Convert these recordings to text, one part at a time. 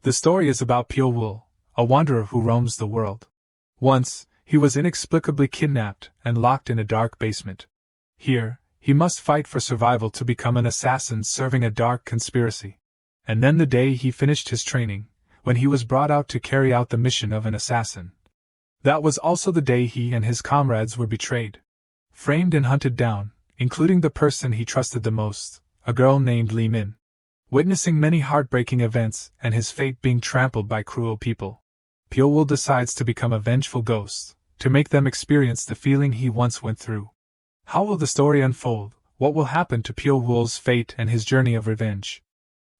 The story is about Pyo Wool, a wanderer who roams the world. Once, he was inexplicably kidnapped and locked in a dark basement. Here, he must fight for survival to become an assassin serving a dark conspiracy. And then the day he finished his training, when he was brought out to carry out the mission of an assassin. That was also the day he and his comrades were betrayed, framed and hunted down, including the person he trusted the most, a girl named Li Min. Witnessing many heartbreaking events and his fate being trampled by cruel people, Pyo Wool decides to become a vengeful ghost, to make them experience the feeling he once went through. How will the story unfold? What will happen to Pyo Wool's fate and his journey of revenge?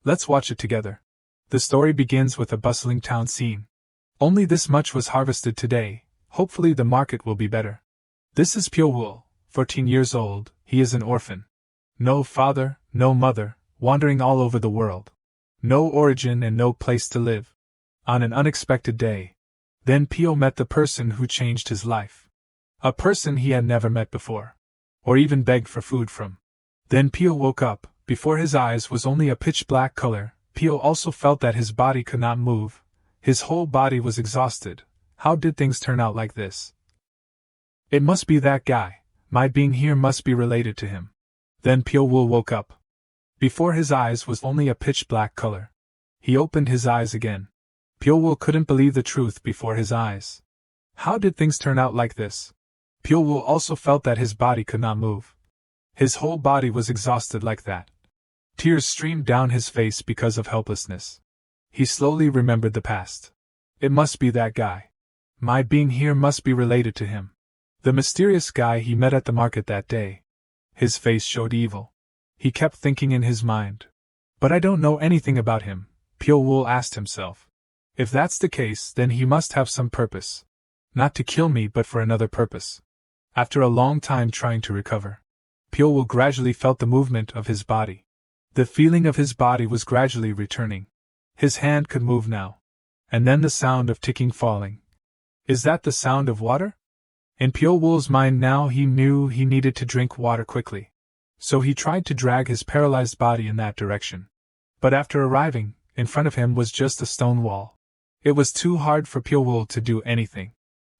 Let's watch it together. The story begins with a bustling town scene. Only this much was harvested today, hopefully the market will be better. This is Pyo Wool, 14 years old, he is an orphan. No father, no mother, wandering all over the world. No origin and no place to live. On an unexpected day, then Pyo met the person who changed his life. A person he had never met before, or even begged for food from. Then Pyo woke up. Before his eyes was only a pitch-black color. Pyo also felt that his body could not move. His whole body was exhausted. How did things turn out like this? It must be that guy. My being here must be related to him. Then Pyo Wool woke up. Before his eyes was only a pitch-black color. He opened his eyes again. Pyo Wool couldn't believe the truth before his eyes. How did things turn out like this? Pyo Wool also felt that his body could not move. His whole body was exhausted like that. Tears streamed down his face because of helplessness. He slowly remembered the past. It must be that guy. My being here must be related to him. The mysterious guy he met at the market that day. His face showed evil. He kept thinking in his mind. But I don't know anything about him, Pyo Wool asked himself. If that's the case, then he must have some purpose. Not to kill me but for another purpose. After a long time trying to recover, Pyo Wool gradually felt the movement of his body. The feeling of his body was gradually returning. His hand could move now. And then the sound of ticking falling. Is that the sound of water? In Pyo Wool's mind now he knew he needed to drink water quickly. So he tried to drag his paralyzed body in that direction. But after arriving, in front of him was just a stone wall. It was too hard for Pyo Wool to do anything.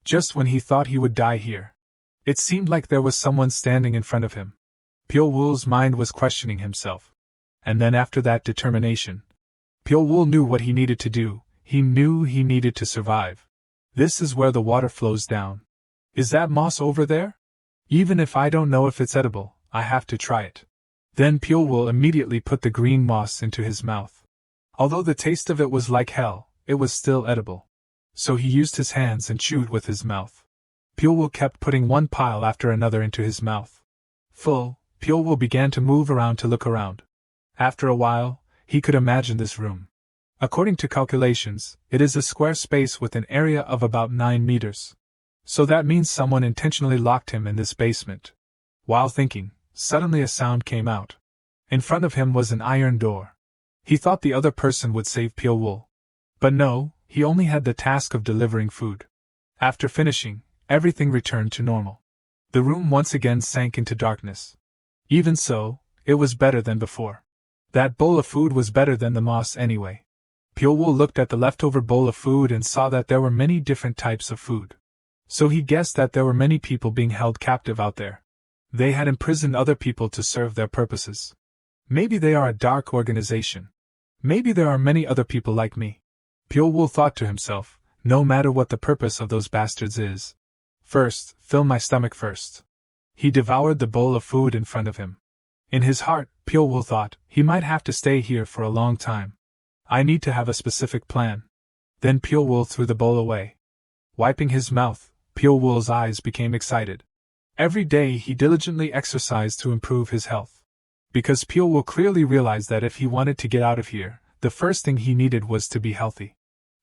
Just when he thought he would die here, it seemed like there was someone standing in front of him. Pyo Wool's mind was questioning himself. And then after that determination, Pyo Wool knew what he needed to do. He knew he needed to survive. This is where the water flows down. Is that moss over there? Even if I don't know if it's edible, I have to try it. Then Pyo Wool immediately put the green moss into his mouth. Although the taste of it was like hell, it was still edible. So he used his hands and chewed with his mouth. Pyo Wool kept putting one pile after another into his mouth. Full, Pyo Wool began to move around to look around. After a while, he could imagine this room. According to calculations, it is a square space with an area of about 9 meters. So that means someone intentionally locked him in this basement. While thinking, suddenly a sound came out. In front of him was an iron door. He thought the other person would save Pyo Wool. But no, he only had the task of delivering food. After finishing, everything returned to normal. The room once again sank into darkness. Even so, it was better than before. That bowl of food was better than the moss anyway. Pyo Wool looked at the leftover bowl of food and saw that there were many different types of food. So he guessed that there were many people being held captive out there. They had imprisoned other people to serve their purposes. Maybe they are a dark organization. Maybe there are many other people like me. Pyo Wool thought to himself, no matter what the purpose of those bastards is. First, fill my stomach first. He devoured the bowl of food in front of him. In his heart, Pyo Wool thought, he might have to stay here for a long time. I need to have a specific plan. Then Pyo Wool threw the bowl away. Wiping his mouth, Pyo Wool's eyes became excited. Every day he diligently exercised to improve his health. Because Pyo Wool clearly realized that if he wanted to get out of here, the first thing he needed was to be healthy.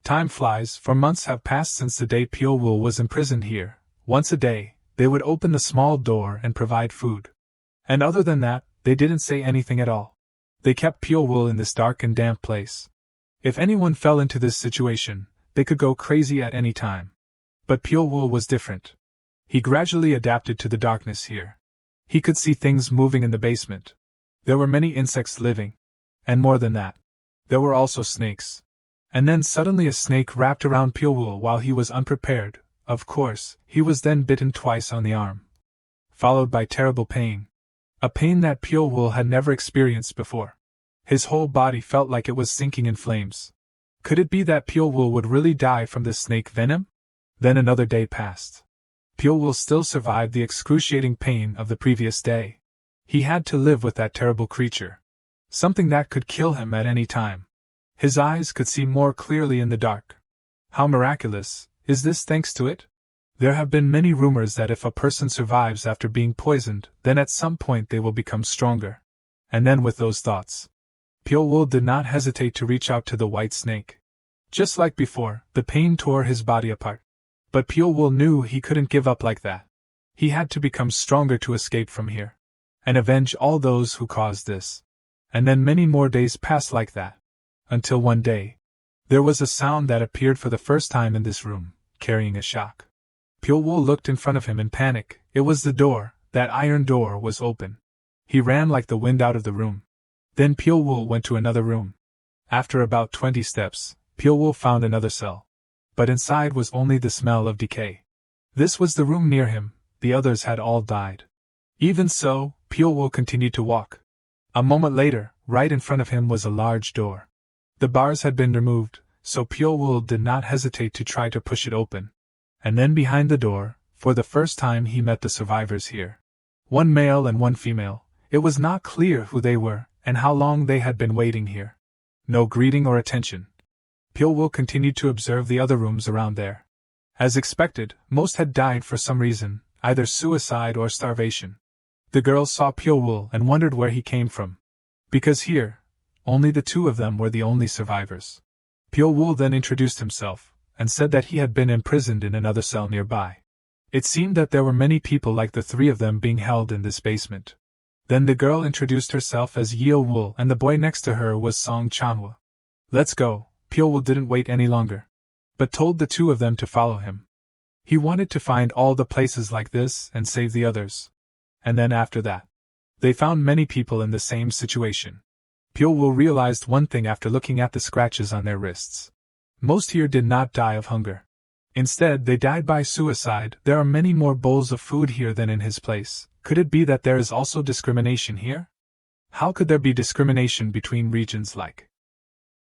Time flies, for months have passed since the day Pyo Wool was imprisoned here. Once a day, they would open the small door and provide food. And other than that, they didn't say anything at all. They kept Pyo Wool in this dark and damp place. If anyone fell into this situation, they could go crazy at any time. But Pyo Wool was different. He gradually adapted to the darkness here. He could see things moving in the basement. There were many insects living. And more than that, there were also snakes. And then suddenly a snake wrapped around Pyeolwoo while he was unprepared. Of course, he was then bitten twice on the arm, followed by terrible pain. A pain that Pyeolwoo had never experienced before. His whole body felt like it was sinking in flames. Could it be that Pyeolwoo would really die from this snake venom? Then another day passed. Pyeolwoo still survived the excruciating pain of the previous day. He had to live with that terrible creature. Something that could kill him at any time. His eyes could see more clearly in the dark. How miraculous, is this thanks to it? There have been many rumors that if a person survives after being poisoned, then at some point they will become stronger. And then with those thoughts, Pyeolwoo did not hesitate to reach out to the white snake. Just like before, the pain tore his body apart. But Pyeolwoo knew he couldn't give up like that. He had to become stronger to escape from here, and avenge all those who caused this. And then many more days passed like that. Until one day, there was a sound that appeared for the first time in this room, carrying a shock. Pyeolwoo looked in front of him in panic. It was the door. That iron door was open. He ran like the wind out of the room. Then Pyeolwoo went to another room. After about 20 steps, Pyeolwoo found another cell. But inside was only the smell of decay. This was the room near him. The others had all died. Even so, Pyeolwoo continued to walk. A moment later, right in front of him was a large door. The bars had been removed, so Pyeolwoo did not hesitate to try to push it open. And then behind the door, for the first time he met the survivors here. One male and one female. It was not clear who they were, and how long they had been waiting here. No greeting or attention. Pyeolwoo continued to observe the other rooms around there. As expected, most had died for some reason, either suicide or starvation. The girls saw Pyeolwoo and wondered where he came from. Because here, only the two of them were the only survivors. Pyeolwoo then introduced himself, and said that he had been imprisoned in another cell nearby. It seemed that there were many people like the three of them being held in this basement. Then the girl introduced herself as Yeol-woo and the boy next to her was Song Chanhwa. Let's go. Pyeolwoo didn't wait any longer, but told the two of them to follow him. He wanted to find all the places like this and save the others. And then after that, they found many people in the same situation. Pyeolwoo realized one thing after looking at the scratches on their wrists. Most here did not die of hunger. Instead, they died by suicide. There are many more bowls of food here than in his place. Could it be that there is also discrimination here? How could there be discrimination between regions like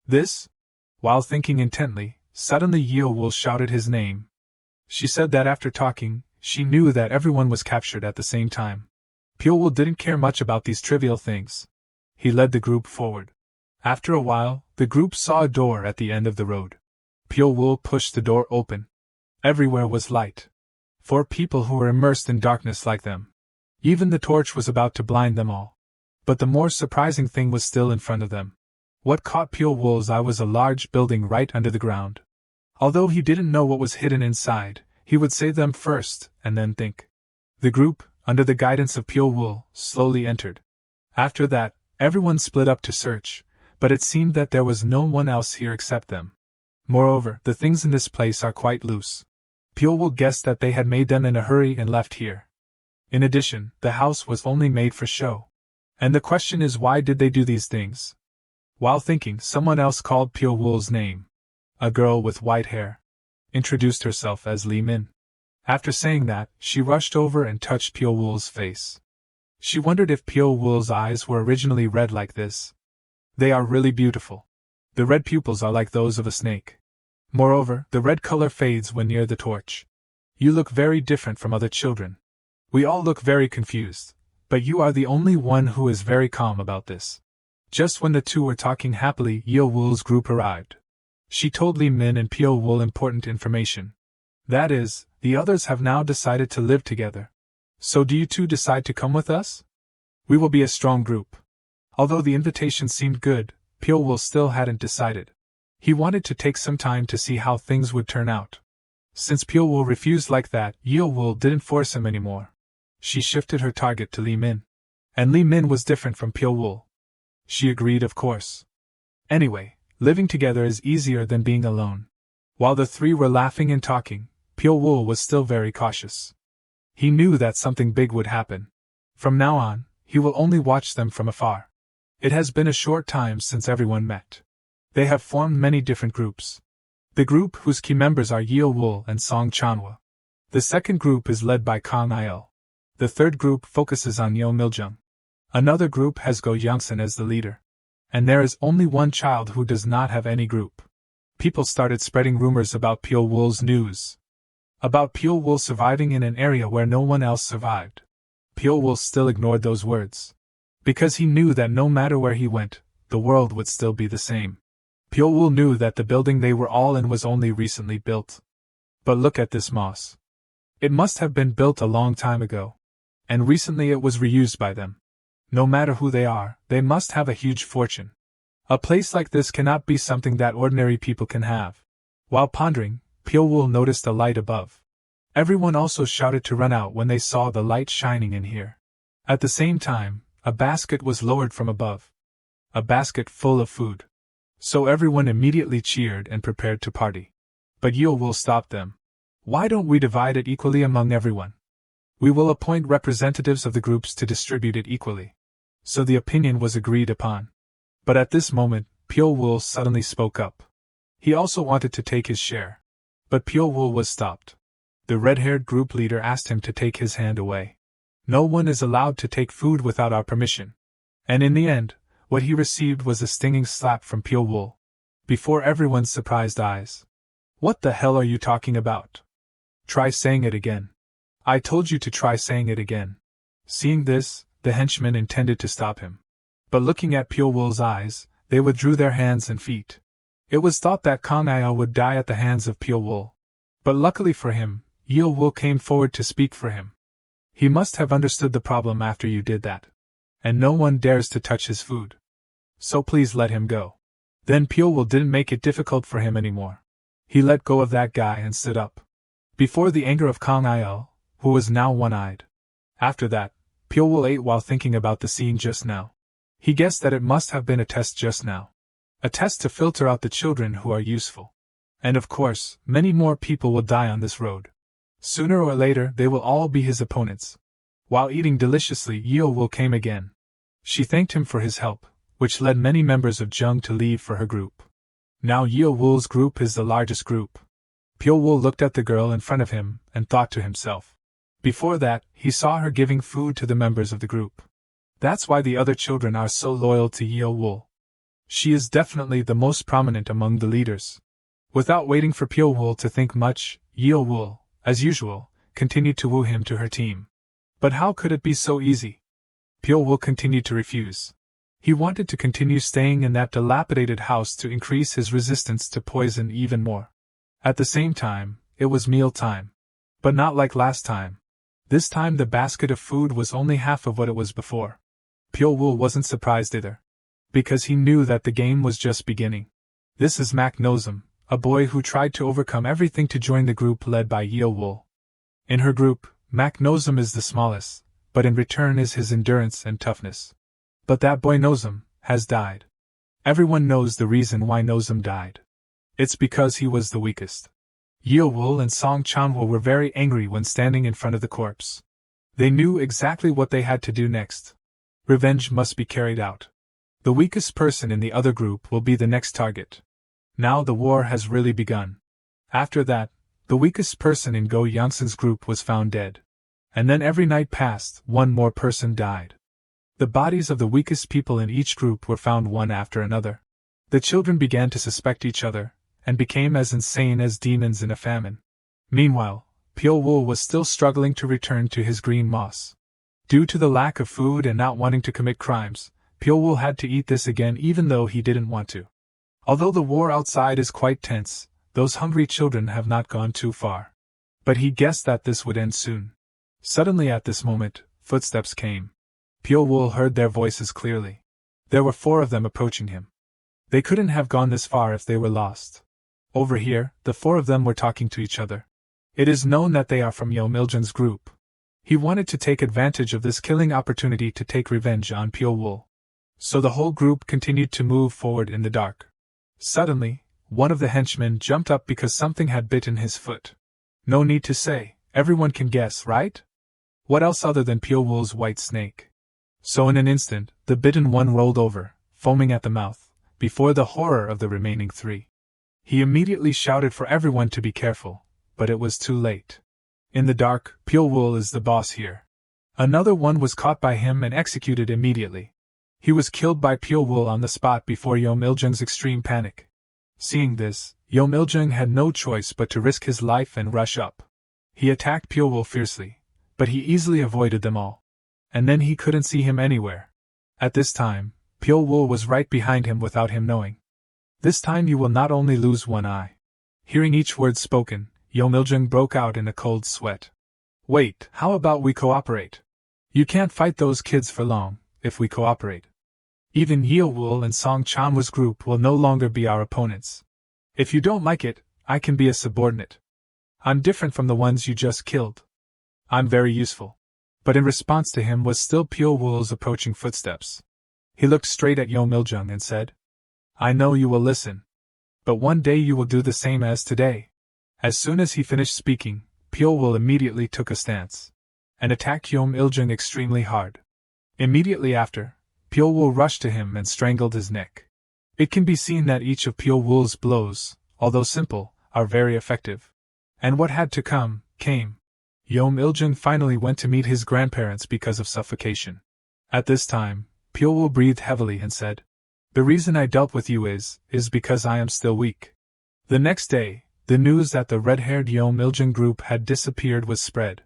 this? While thinking intently, suddenly Yeol-woo shouted his name. She said that after talking, she knew that everyone was captured at the same time. Pyeolwoo didn't care much about these trivial things. He led the group forward. After a while, the group saw a door at the end of the road. Pyeolwoo pushed the door open. Everywhere was light. 4 people who were immersed in darkness like them. Even the torch was about to blind them all. But the more surprising thing was still in front of them. What caught Pyeolwoo's eye was a large building right under the ground. Although he didn't know what was hidden inside, he would save them first, and then think. The group, under the guidance of Pyeolwoo, slowly entered. After that, everyone split up to search, but it seemed that there was no one else here except them. Moreover, the things in this place are quite loose. Pyeolwoo guessed that they had made them in a hurry and left here. In addition, the house was only made for show. And the question is, why did they do these things? While thinking, someone else called Pyeolwoo's name. A girl with white hair. Introduced herself as Lee Min. After saying that, she rushed over and touched Pyeolwoo's face. She wondered if Pyeolwoo's eyes were originally red like this. They are really beautiful. The red pupils are like those of a snake. Moreover, the red color fades when near the torch. You look very different from other children. We all look very confused, but you are the only one who is very calm about this. Just when the two were talking happily, Yeol-woo's group arrived. She told Lee Min and Pyeolwoo important information. That is, the others have now decided to live together. So do you two decide to come with us? We will be a strong group. Although the invitation seemed good, Pyeolwoo still hadn't decided. He wanted to take some time to see how things would turn out. Since Pyeolwoo refused like that, Yeol-woo didn't force him anymore. She shifted her target to Lee Min. And Lee Min was different from Pyeolwoo. She agreed, of course. Anyway, living together is easier than being alone. While the three were laughing and talking, Pyeolwoo was still very cautious. He knew that something big would happen. From now on, he will only watch them from afar. It has been a short time since everyone met. They have formed many different groups. The group whose key members are Yeo Wool and Song Chanhwa. The second group is led by Kang Il. The third group focuses on Yeo Miljung. Another group has Go Youngsun as the leader. And there is only one child who does not have any group. People started spreading rumors about Pyo Wool's news. About Pyo Wool surviving in an area where no one else survived. Pyo Wool still ignored those words. Because he knew that no matter where he went, the world would still be the same. Pyo Wool knew that the building they were all in was only recently built. But look at this moss. It must have been built a long time ago. And recently it was reused by them. No matter who they are, they must have a huge fortune. A place like this cannot be something that ordinary people can have. While pondering, Pyo Wool noticed a light above. Everyone also shouted to run out when they saw the light shining in here. At the same time, a basket was lowered from above. A basket full of food. So everyone immediately cheered and prepared to party. But Yeo Wool stopped them. Why don't we divide it equally among everyone? We will appoint representatives of the groups to distribute it equally. So the opinion was agreed upon. But at this moment, Pyo Wool suddenly spoke up. He also wanted to take his share. But Pyo Wool was stopped. The red-haired group leader asked him to take his hand away. No one is allowed to take food without our permission. And in the end, what he received was a stinging slap from Pyo Wool. Before everyone's surprised eyes. What the hell are you talking about? Try saying it again. I told you to try saying it again. Seeing this, the henchmen intended to stop him. But looking at Pyo Wool's eyes, they withdrew their hands and feet. It was thought that Kang Il would die at the hands of Pyo Wool. But luckily for him, Yeo Wool came forward to speak for him. He must have understood the problem after you did that. And no one dares to touch his food. So please let him go. Then Pyo Wool didn't make it difficult for him anymore. He let go of that guy and stood up. Before the anger of Kang Il, who was now one-eyed. After that, Pyo Wool ate while thinking about the scene just now. He guessed that it must have been a test just now. A test to filter out the children who are useful. And of course, many more people will die on this road. Sooner or later they will all be his opponents. While eating deliciously, Yeo Wool came again. She thanked him for his help, which led many members of Jung to leave for her group. Now Yeo Wool's group is the largest group. Pyo Wool looked at the girl in front of him and thought to himself. Before that, he saw her giving food to the members of the group. That's why the other children are so loyal to Yeo Wool. She is definitely the most prominent among the leaders. Without waiting for Pyo Wool to think much, Yeo Wool, as usual, continued to woo him to her team. But how could it be so easy? Pyo Wool continued to refuse. He wanted to continue staying in that dilapidated house to increase his resistance to poison even more. At the same time, it was meal time. But not like last time. This time the basket of food was only half of what it was before. Pyo Wool wasn't surprised either. Because he knew that the game was just beginning. This is Mak Nozum, a boy who tried to overcome everything to join the group led by Yeo Wool. In her group, Mak Nozum is the smallest, but in return is his endurance and toughness. But that boy Nozum has died. Everyone knows the reason why Nozum died. It's because he was the weakest. Yeo Wool and Song Chanhwa were very angry when standing in front of the corpse. They knew exactly what they had to do next. Revenge must be carried out. The weakest person in the other group will be the next target. Now the war has really begun. After that, the weakest person in Go Youngsun's group was found dead. And then every night passed, one more person died. The bodies of the weakest people in each group were found one after another. The children began to suspect each other, and became as insane as demons in a famine. Meanwhile, Pyo Wool was still struggling to return to his green moss. Due to the lack of food and not wanting to commit crimes, Pyo Wool had to eat this again even though he didn't want to. Although the war outside is quite tense, those hungry children have not gone too far. But he guessed that this would end soon. Suddenly at this moment, footsteps came. Pyo Wool heard their voices clearly. There were 4 of them approaching him. They couldn't have gone this far if they were lost. Over here, the 4 of them were talking to each other. It is known that they are from Yeo Miljung's group. He wanted to take advantage of this killing opportunity to take revenge on Pyo Wool. So the whole group continued to move forward in the dark. Suddenly, one of the henchmen jumped up because something had bitten his foot. No need to say, everyone can guess, right? What else other than Pyo Wool's white snake? So in an instant, the bitten one rolled over, foaming at the mouth, before the horror of the remaining three. He immediately shouted for everyone to be careful, but it was too late. In the dark, Pyeolwul is the boss here. Another one was caught by him and executed immediately. He was killed by Pyeolwul on the spot before Yeom Il-jung's extreme panic. Seeing this, Yeom Il-jung had no choice but to risk his life and rush up. He attacked Pyeolwul fiercely, but he easily avoided them all. And then he couldn't see him anywhere. At this time, Pyeolwul was right behind him without him knowing. This time you will not only lose one eye. Hearing each word spoken, Yeom Il-jung broke out in a cold sweat. Wait, how about we cooperate? You can't fight those kids for long, if we cooperate. Even Yeowul and Song Chanwa's group will no longer be our opponents. If you don't like it, I can be a subordinate. I'm different from the ones you just killed. I'm very useful. But in response to him was still Pyeolwul's approaching footsteps. He looked straight at Yeom Il-jung and said, I know you will listen. But one day you will do the same as today. As soon as he finished speaking, Pyeolwul immediately took a stance and attacked Yeom Il-jung extremely hard. Immediately after, Pyeolwul rushed to him and strangled his neck. It can be seen that each of Pyeolwul's blows, although simple, are very effective. And what had to come, came. Yeom Il-jung finally went to meet his grandparents because of suffocation. At this time, Pyeolwul breathed heavily and said, The reason I dealt with you is because I am still weak. The next day, the news that the red-haired Yeom Il-jung group had disappeared was spread.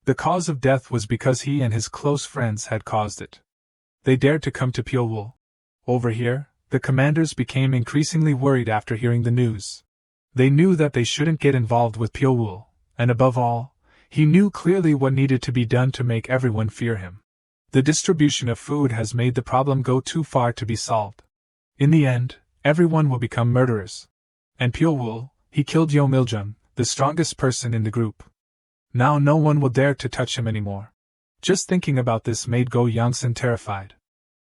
The cause of death was because he and his close friends had caused it. They dared to come to Pyeolwul. Over here, the commanders became increasingly worried after hearing the news. They knew that they shouldn't get involved with Pyeolwul, and above all, he knew clearly what needed to be done to make everyone fear him. The distribution of food has made the problem go too far to be solved. In the end, everyone will become murderers. And Pyeolwul, he killed Yeom Il-jung, the strongest person in the group. Now no one will dare to touch him anymore. Just thinking about this made Go Yongsan terrified.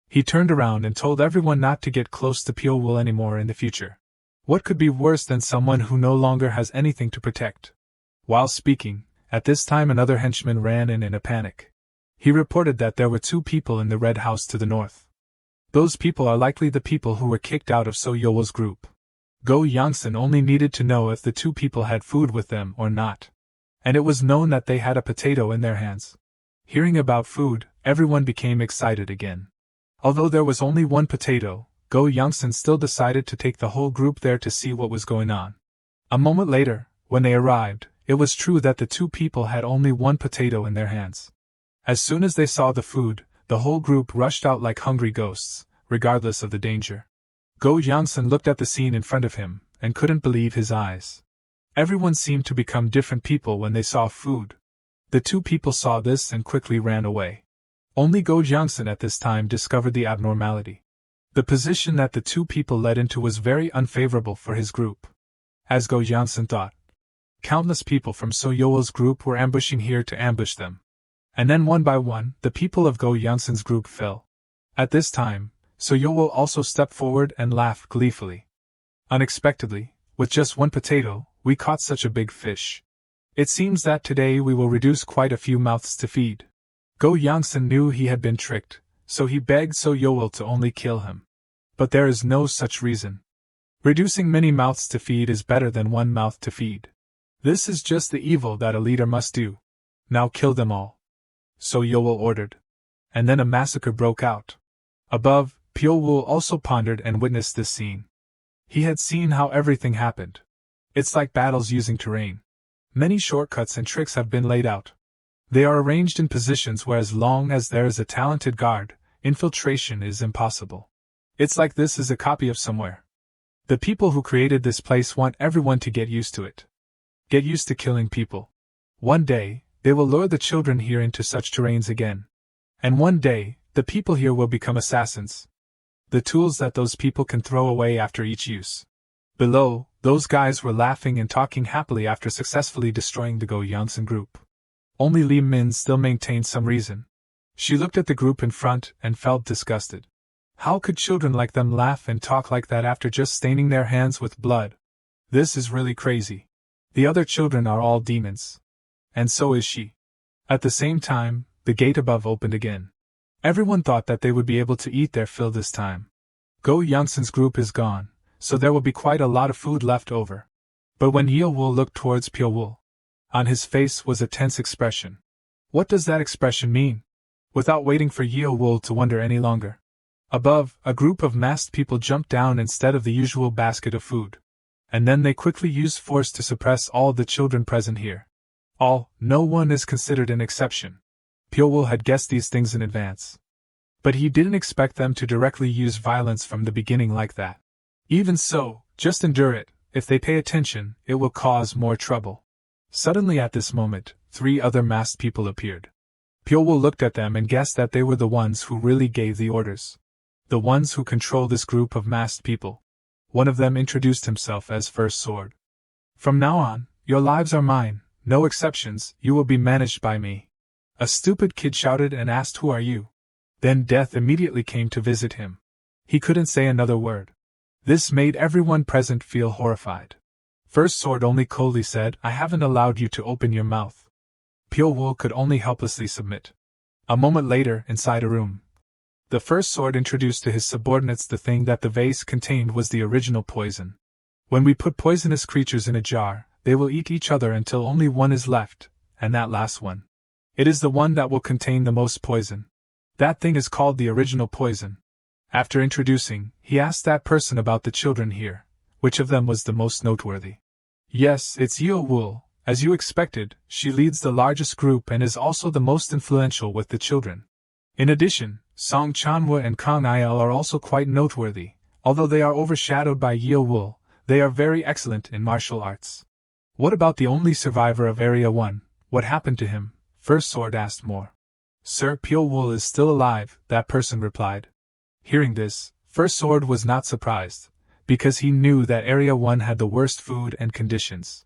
He turned around and told everyone not to get close to Pyeolwul anymore in the future. What could be worse than someone who no longer has anything to protect? While speaking, at this time another henchman ran in a panic. He reported that there were 2 people in the red house to the north. Those people are likely the people who were kicked out of So Yeowul's group. Go Yongsan only needed to know if the 2 people had food with them or not. And it was known that they had a potato in their hands. Hearing about food, everyone became excited again. Although there was only 1 potato, Go Yongsan still decided to take the whole group there to see what was going on. A moment later, when they arrived, it was true that the 2 people had only 1 potato in their hands. As soon as they saw the food, the whole group rushed out like hungry ghosts, regardless of the danger. Go Yongsan looked at the scene in front of him, and couldn't believe his eyes. Everyone seemed to become different people when they saw food. The 2 people saw this and quickly ran away. Only Go Yongsan at this time discovered the abnormality. The position that the 2 people led into was very unfavorable for his group. As Go Yongsan thought, countless people from So Yeowul's group were ambushing here to ambush them. And then one by one, the people of Go Yongsan's group fell. At this time, So Yeowul also stepped forward and laughed gleefully. Unexpectedly, with just 1 potato, we caught such a big fish. It seems that today we will reduce quite a few mouths to feed. Go Yongsan knew he had been tricked, so he begged So Yeowul to only kill him. But there is no such reason. Reducing many mouths to feed is better than 1 mouth to feed. This is just the evil that a leader must do. Now kill them all. So Yeowul ordered. And then a massacre broke out. Above, Pyeolwul also pondered and witnessed this scene. He had seen how everything happened. It's like battles using terrain. Many shortcuts and tricks have been laid out. They are arranged in positions where as long as there is a talented guard, infiltration is impossible. It's like this is a copy of somewhere. The people who created this place want everyone to get used to it. Get used to killing people. One day, they will lure the children here into such terrains again. And one day, the people here will become assassins. The tools that those people can throw away after each use. Below, those guys were laughing and talking happily after successfully destroying the Go Yongsan group. Only Lee Min still maintained some reason. She looked at the group in front and felt disgusted. How could children like them laugh and talk like that after just staining their hands with blood? This is really crazy. The other children are all demons. And so is she. At the same time, the gate above opened again. Everyone thought that they would be able to eat their fill this time. Go Youngsun's group is gone, so there will be quite a lot of food left over. But when Yeowol looked towards Pyeowol, on his face was a tense expression. What does that expression mean? Without waiting for Yeowol to wonder any longer, above, a group of masked people jumped down instead of the usual basket of food. And then they quickly used force to suppress all the children present here. All, no one is considered an exception. Pyeowol had guessed these things in advance. But he didn't expect them to directly use violence from the beginning like that. Even so, just endure it. If they pay attention, it will cause more trouble. Suddenly at this moment, 3 other masked people appeared. Pyeowol looked at them and guessed that they were the ones who really gave the orders. The ones who control this group of masked people. One of them introduced himself as First Sword. From now on, your lives are mine, no exceptions, you will be managed by me. A stupid kid shouted and asked, "Who are you?" Then death immediately came to visit him. He couldn't say another word. This made everyone present feel horrified. First Sword only coldly said, "I haven't allowed you to open your mouth." Pyeowol could only helplessly submit. A moment later, inside a room, the First Sword introduced to his subordinates the thing that the vase contained was the original poison. When we put poisonous creatures in a jar, they will eat each other until only one is left, and that last one. It is the one that will contain the most poison. That thing is called the original poison. After introducing, he asked that person about the children here, which of them was the most noteworthy. Yes, it's Yeowol, as you expected, she leads the largest group and is also the most influential with the children. In addition, Song Chanhwa and Kang Il are also quite noteworthy, although they are overshadowed by Yeowol, they are very excellent in martial arts. What about the only survivor of Area 1, what happened to him? First Sword asked more. Sir, Pyeowol is still alive, that person replied. Hearing this, First Sword was not surprised, because he knew that Area 1 had the worst food and conditions.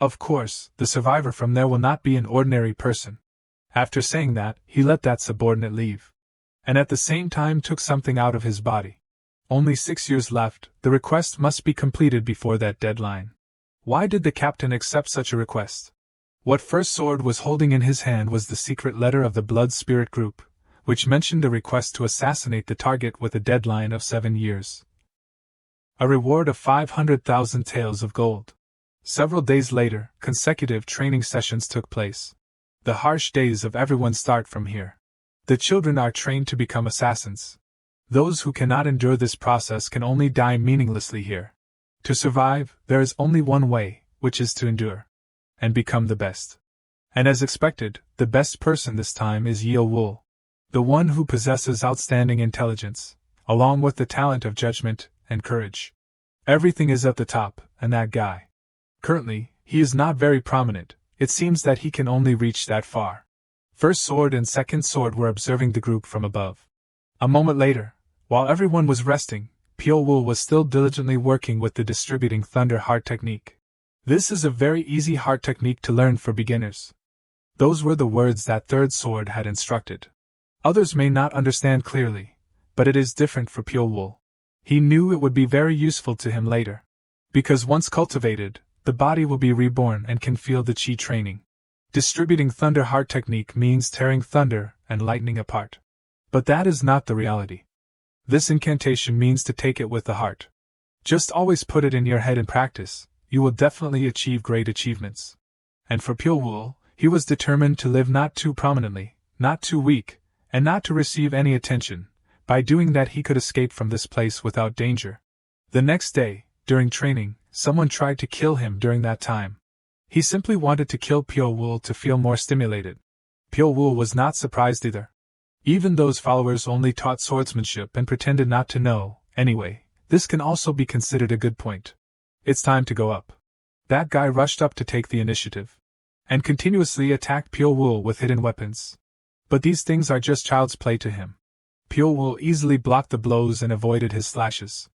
Of course, the survivor from there will not be an ordinary person. After saying that, he let that subordinate leave. And at the same time took something out of his body. Only 6 years left, the request must be completed before that deadline. Why did the captain accept such a request? What First Sword was holding in his hand was the secret letter of the Blood Spirit Group, which mentioned a request to assassinate the target with a deadline of 7 years. A reward of 500,000 taels of gold. Several days later, consecutive training sessions took place. The harsh days of everyone start from here. The children are trained to become assassins. Those who cannot endure this process can only die meaninglessly here. To survive, there is only one way, which is to endure. And become the best. And as expected, the best person this time is Yeowol. The one who possesses outstanding intelligence, along with the talent of judgment and courage. Everything is at the top, and that guy. Currently, he is not very prominent, it seems that he can only reach that far. First Sword and Second Sword were observing the group from above. A moment later, while everyone was resting, Pyeowol was still diligently working with the distributing thunder heart technique. This is a very easy heart technique to learn for beginners. Those were the words that Third Sword had instructed. Others may not understand clearly, but it is different for Pyeowol. He knew it would be very useful to him later. Because once cultivated, the body will be reborn and can feel the chi training. Distributing thunder heart technique means tearing thunder and lightning apart. But that is not the reality. This incantation means to take it with the heart. Just always put it in your head and practice. You will definitely achieve great achievements. And for Pyeowol, he was determined to live not too prominently, not too weak, and not to receive any attention. By doing that he could escape from this place without danger. The next day, during training, someone tried to kill him during that time. He simply wanted to kill Pyeowol to feel more stimulated. Pyeowol was not surprised either. Even those followers only taught swordsmanship and pretended not to know, anyway, this can also be considered a good point. It's time to go up. That guy rushed up to take the initiative. And continuously attacked Pyeowol with hidden weapons. But these things are just child's play to him. Pyeowol easily blocked the blows and avoided his slashes.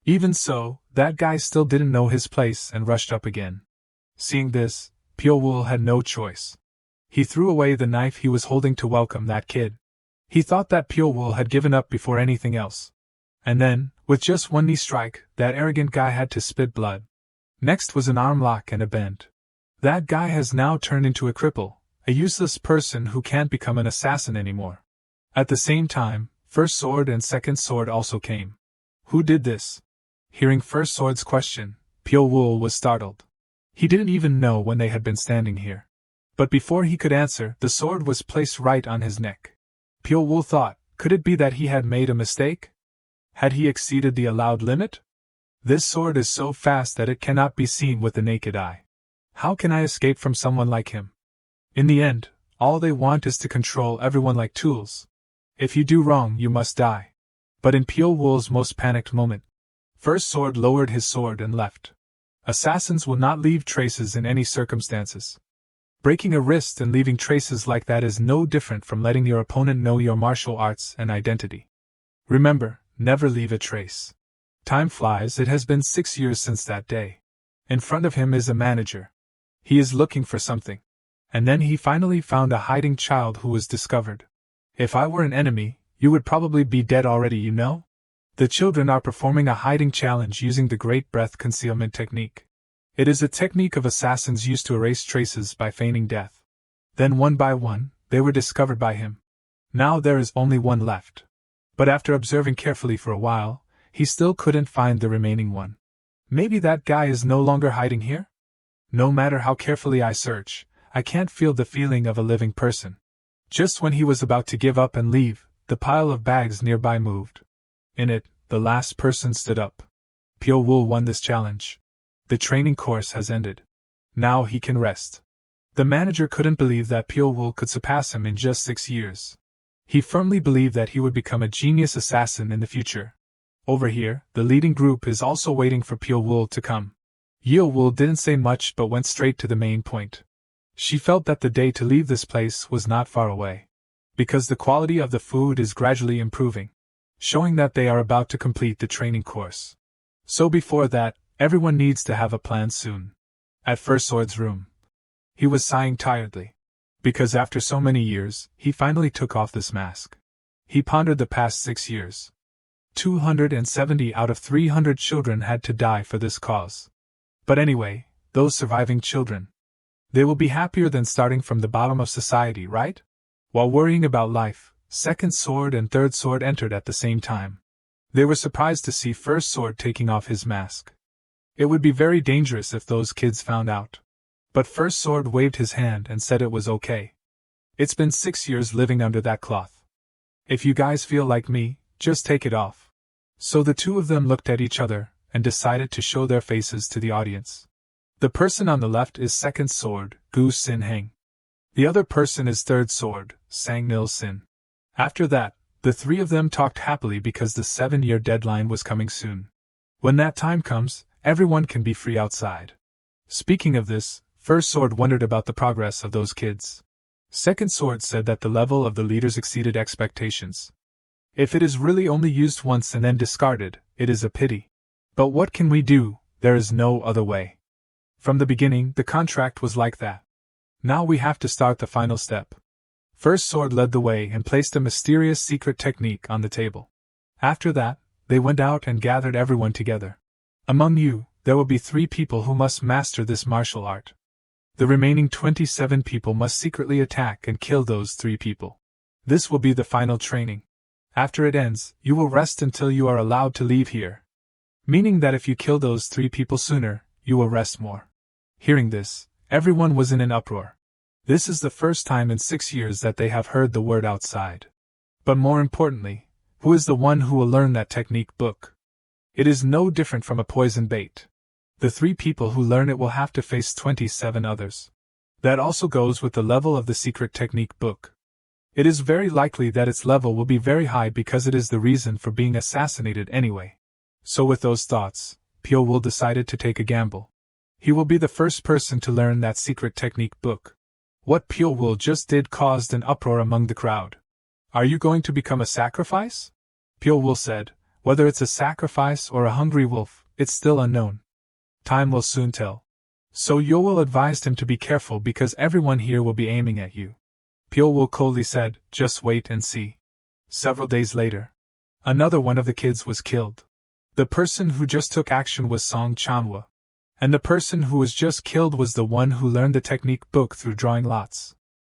Even so, that guy still didn't know his place and rushed up again. Seeing this, Pyeowol had no choice. He threw away the knife he was holding to welcome that kid. He thought that Pyeowol had given up before anything else. And then, with just one knee strike, that arrogant guy had to spit blood. Next was an arm lock and a bend. That guy has now turned into a cripple, a useless person who can't become an assassin anymore. At the same time, First Sword and Second Sword also came. Who did this? Hearing First Sword's question, Pyo Wool was startled. He didn't even know when they had been standing here. But before he could answer, the sword was placed right on his neck. Pyo Wool thought, could it be that he had made a mistake? Had he exceeded the allowed limit? This sword is so fast that it cannot be seen with the naked eye. How can I escape from someone like him? In the end, all they want is to control everyone like tools. If you do wrong, you must die. But in Pyo Wool's most panicked moment, First Sword lowered his sword and left. Assassins will not leave traces in any circumstances. Breaking a wrist and leaving traces like that is no different from letting your opponent know your martial arts and identity. Remember, never leave a trace. Time flies. It has been 6 years since that day. In front of him is a manager. He is looking for something. And then he finally found a hiding child who was discovered. If I were an enemy, you would probably be dead already, you know? The children are performing a hiding challenge using the Great Breath Concealment Technique. It is a technique of assassins used to erase traces by feigning death. Then one by one, they were discovered by him. Now there is only one left. But after observing carefully for a while, he still couldn't find the remaining one. Maybe that guy is no longer hiding here? No matter how carefully I search, I can't feel the feeling of a living person. Just when he was about to give up and leave, the pile of bags nearby moved. In it, the last person stood up. Pyo Wool won this challenge. The training course has ended. Now he can rest. The manager couldn't believe that Pyo Wool could surpass him in just 6 years. He firmly believed that he would become a genius assassin in the future. Over here, the leading group is also waiting for Pyo Wool to come. Yeo Wool didn't say much but went straight to the main point. She felt that the day to leave this place was not far away. Because the quality of the food is gradually improving, showing that they are about to complete the training course. So before that, everyone needs to have a plan soon. At First Sword's room, he was sighing tiredly. Because after so many years, he finally took off this mask. He pondered the past 6 years. 270 out of 300 children had to die for this cause. But anyway, those surviving children, they will be happier than starting from the bottom of society, right? While worrying about life, Second Sword and Third Sword entered at the same time. They were surprised to see First Sword taking off his mask. It would be very dangerous if those kids found out. But First Sword waved his hand and said it was okay. It's been 6 years living under that cloth. If you guys feel like me, just take it off. So the two of them looked at each other and decided to show their faces to the audience. The person on the left is Second Sword, Gu Sin Heng. The other person is Third Sword, Sang Nil Sin. After that, the three of them talked happily because the 7-year deadline was coming soon. When that time comes, everyone can be free outside. Speaking of this, First Sword wondered about the progress of those kids. Second Sword said that the level of the leaders exceeded expectations. If it is really only used once and then discarded, it is a pity. But what can we do? There is no other way. From the beginning, the contract was like that. Now we have to start the final step. First Sword led the way and placed a mysterious secret technique on the table. After that, they went out and gathered everyone together. Among you, there will be 3 people who must master this martial art. The remaining 27 people must secretly attack and kill those 3 people. This will be the final training. After it ends, you will rest until you are allowed to leave here. Meaning that if you kill those 3 people sooner, you will rest more. Hearing this, everyone was in an uproar. This is the first time in 6 years that they have heard the word outside. But more importantly, who is the one who will learn that technique book? It is no different from a poison bait. The 3 people who learn it will have to face 27 others. That also goes with the level of the secret technique book. It is very likely that its level will be very high because it is the reason for being assassinated anyway. So with those thoughts, Pyo Wool decided to take a gamble. He will be the first person to learn that secret technique book. What Pyo Wool just did caused an uproar among the crowd. Are you going to become a sacrifice? Pyo Wool said, whether it's a sacrifice or a hungry wolf, it's still unknown. Time will soon tell. So Yo Wool advised him to be careful because everyone here will be aiming at you. Pyo Wool coldly said, just wait and see. Several days later, another one of the kids was killed. The person who just took action was Song Chanhwa. And the person who was just killed was the one who learned the technique book through drawing lots.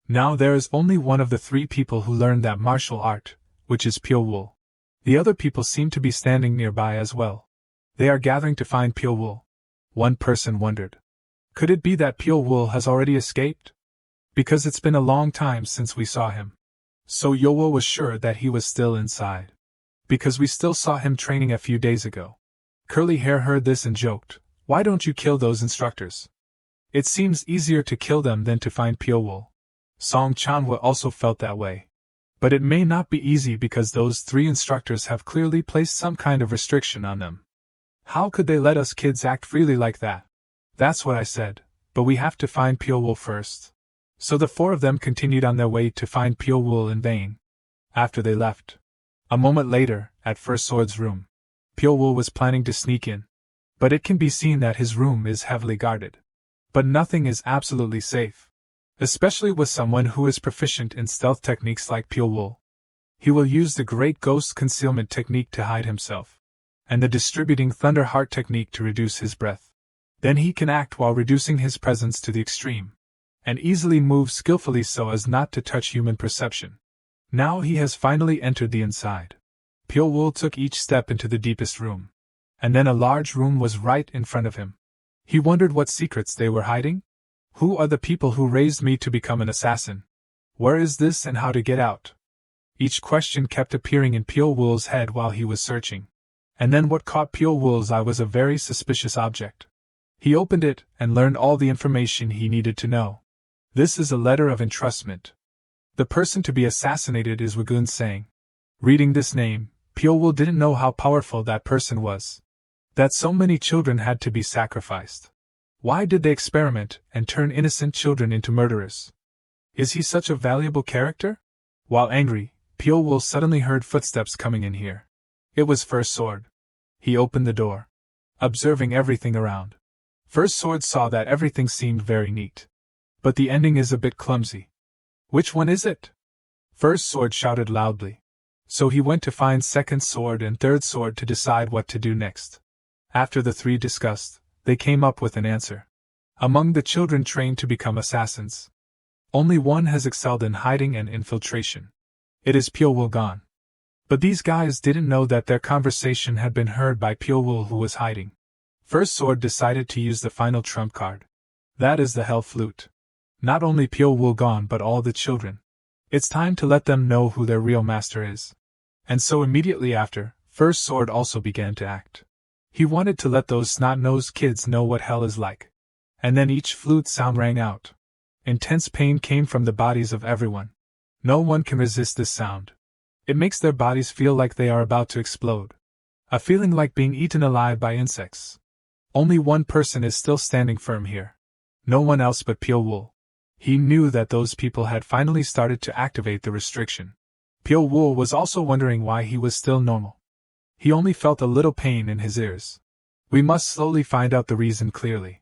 Now there is only one of the 3 people who learned that martial art, which is Pyo Wool. The other people seem to be standing nearby as well. They are gathering to find Pyeolwul. One person wondered. Could it be that Pyeolwul has already escaped? Because it's been a long time since we saw him. So Yeowol was sure that he was still inside. Because we still saw him training a few days ago. Curly Hair heard this and joked, "Why don't you kill those instructors? It seems easier to kill them than to find Pyeolwul." Song Chanhwa also felt that way. But it may not be easy because those 3 instructors have clearly placed some kind of restriction on them. How could they let us kids act freely like that? That's what I said, but we have to find Pyeolwul first. So the 4 of them continued on their way to find Pyeolwul in vain. After they left. A moment later, at First Sword's room. Pyeolwul was planning to sneak in. But it can be seen that his room is heavily guarded. But nothing is absolutely safe. Especially with someone who is proficient in stealth techniques like Pyeolwul. He will use the Great Ghost Concealment technique to hide himself, and the Distributing Thunder Heart technique to reduce his breath. Then he can act while reducing his presence to the extreme, and easily move skillfully so as not to touch human perception. Now he has finally entered the inside. Pyeolwul took each step into the deepest room, and then a large room was right in front of him. He wondered what secrets they were hiding. Who are the people who raised me to become an assassin? Where is this and how to get out? Each question kept appearing in Pyeolwul's head while he was searching. And then what caught Pyeolwul's eye was a very suspicious object. He opened it and learned all the information he needed to know. This is a letter of entrustment. The person to be assassinated is Wagun Sang. Reading this name, Pyeolwul didn't know how powerful that person was. That so many children had to be sacrificed. Why did they experiment and turn innocent children into murderers? Is he such a valuable character? While angry, Pyeolwul suddenly heard footsteps coming in here. It was First Sword. He opened the door, observing everything around. First Sword saw that everything seemed very neat. But the ending is a bit clumsy. Which one is it? First Sword shouted loudly. So he went to find Second Sword and Third Sword to decide what to do next. After the 3 discussed, they came up with an answer. Among the children trained to become assassins, only one has excelled in hiding and infiltration. It is Pyeolwul gone. But these guys didn't know that their conversation had been heard by Pyeolwul, who was hiding. First Sword decided to use the final trump card. That is the Hell Flute. Not only Pyeolwul gone but all the children. It's time to let them know who their real master is. And so immediately after, First Sword also began to act. He wanted to let those snot-nosed kids know what hell is like. And then each flute sound rang out. Intense pain came from the bodies of everyone. No one can resist this sound. It makes their bodies feel like they are about to explode. A feeling like being eaten alive by insects. Only one person is still standing firm here. No one else but Pyeolwul. He knew that those people had finally started to activate the restriction. Pyeolwul was also wondering why he was still normal. He only felt a little pain in his ears. We must slowly find out the reason clearly.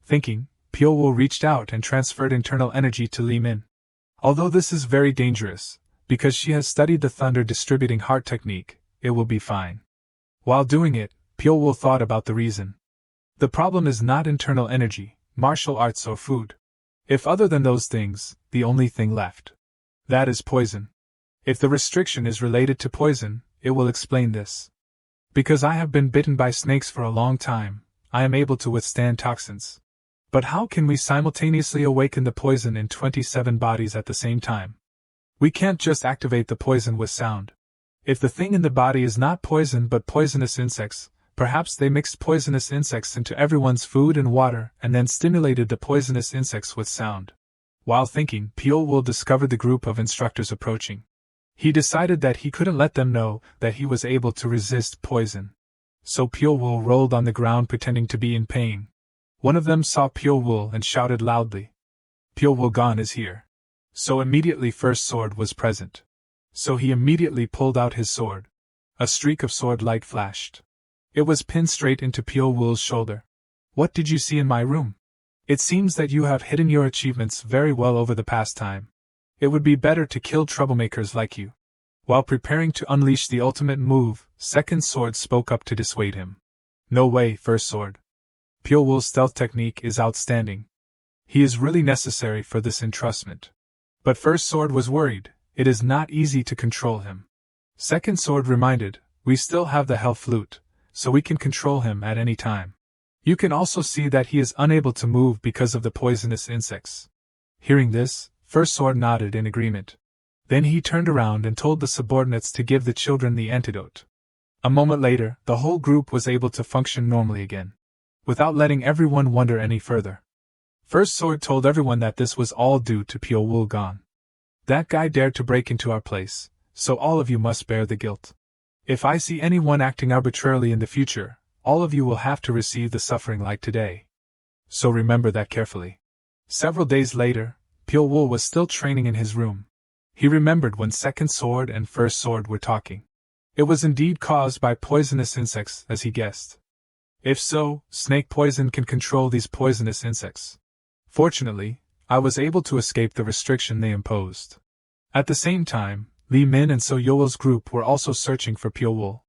Thinking, Pyeolwul reached out and transferred internal energy to Lee Min. Although this is very dangerous, because she has studied the Thunder Distributing Heart technique, it will be fine. While doing it, Pyeolwul thought about the reason. The problem is not internal energy, martial arts or food. If other than those things, the only thing left. That is poison. If the restriction is related to poison, it will explain this. Because I have been bitten by snakes for a long time, I am able to withstand toxins. But how can we simultaneously awaken the poison in 27 bodies at the same time? We can't just activate the poison with sound. If the thing in the body is not poison but poisonous insects, perhaps they mixed poisonous insects into everyone's food and water and then stimulated the poisonous insects with sound. While thinking, Pyeolwul discovered the group of instructors approaching. He decided that he couldn't let them know that he was able to resist poison. So Pyeolwul rolled on the ground pretending to be in pain. One of them saw Pyeolwul and shouted loudly, "Pyeolwul Gon is here." So immediately First Sword was present. So he immediately pulled out his sword. A streak of sword light flashed. It was pinned straight into Pyeolwul's shoulder. "What did you see in my room? It seems that you have hidden your achievements very well over the past time. It would be better to kill troublemakers like you." While preparing to unleash the ultimate move, Second Sword spoke up to dissuade him. "No way, First Sword. Pyeolwul's stealth technique is outstanding. He is really necessary for this entrustment." But First Sword was worried. It is not easy to control him. Second Sword reminded, we still have the Hell Flute, so we can control him at any time. You can also see that he is unable to move because of the poisonous insects. Hearing this, First Sword nodded in agreement. Then he turned around and told the subordinates to give the children the antidote. A moment later, the whole group was able to function normally again, without letting everyone wonder any further. First Sword told everyone that this was all due to Pyo Wool gone. That guy dared to break into our place, so all of you must bear the guilt. If I see anyone acting arbitrarily in the future, all of you will have to receive the suffering like today. So remember that carefully. Several days later, Pyo Wool was still training in his room. He remembered when Second Sword and First Sword were talking. It was indeed caused by poisonous insects, as he guessed. If so, snake poison can control these poisonous insects. Fortunately, I was able to escape the restriction they imposed. At the same time, Li Min and So Yowel's group were also searching for Pyo Wool.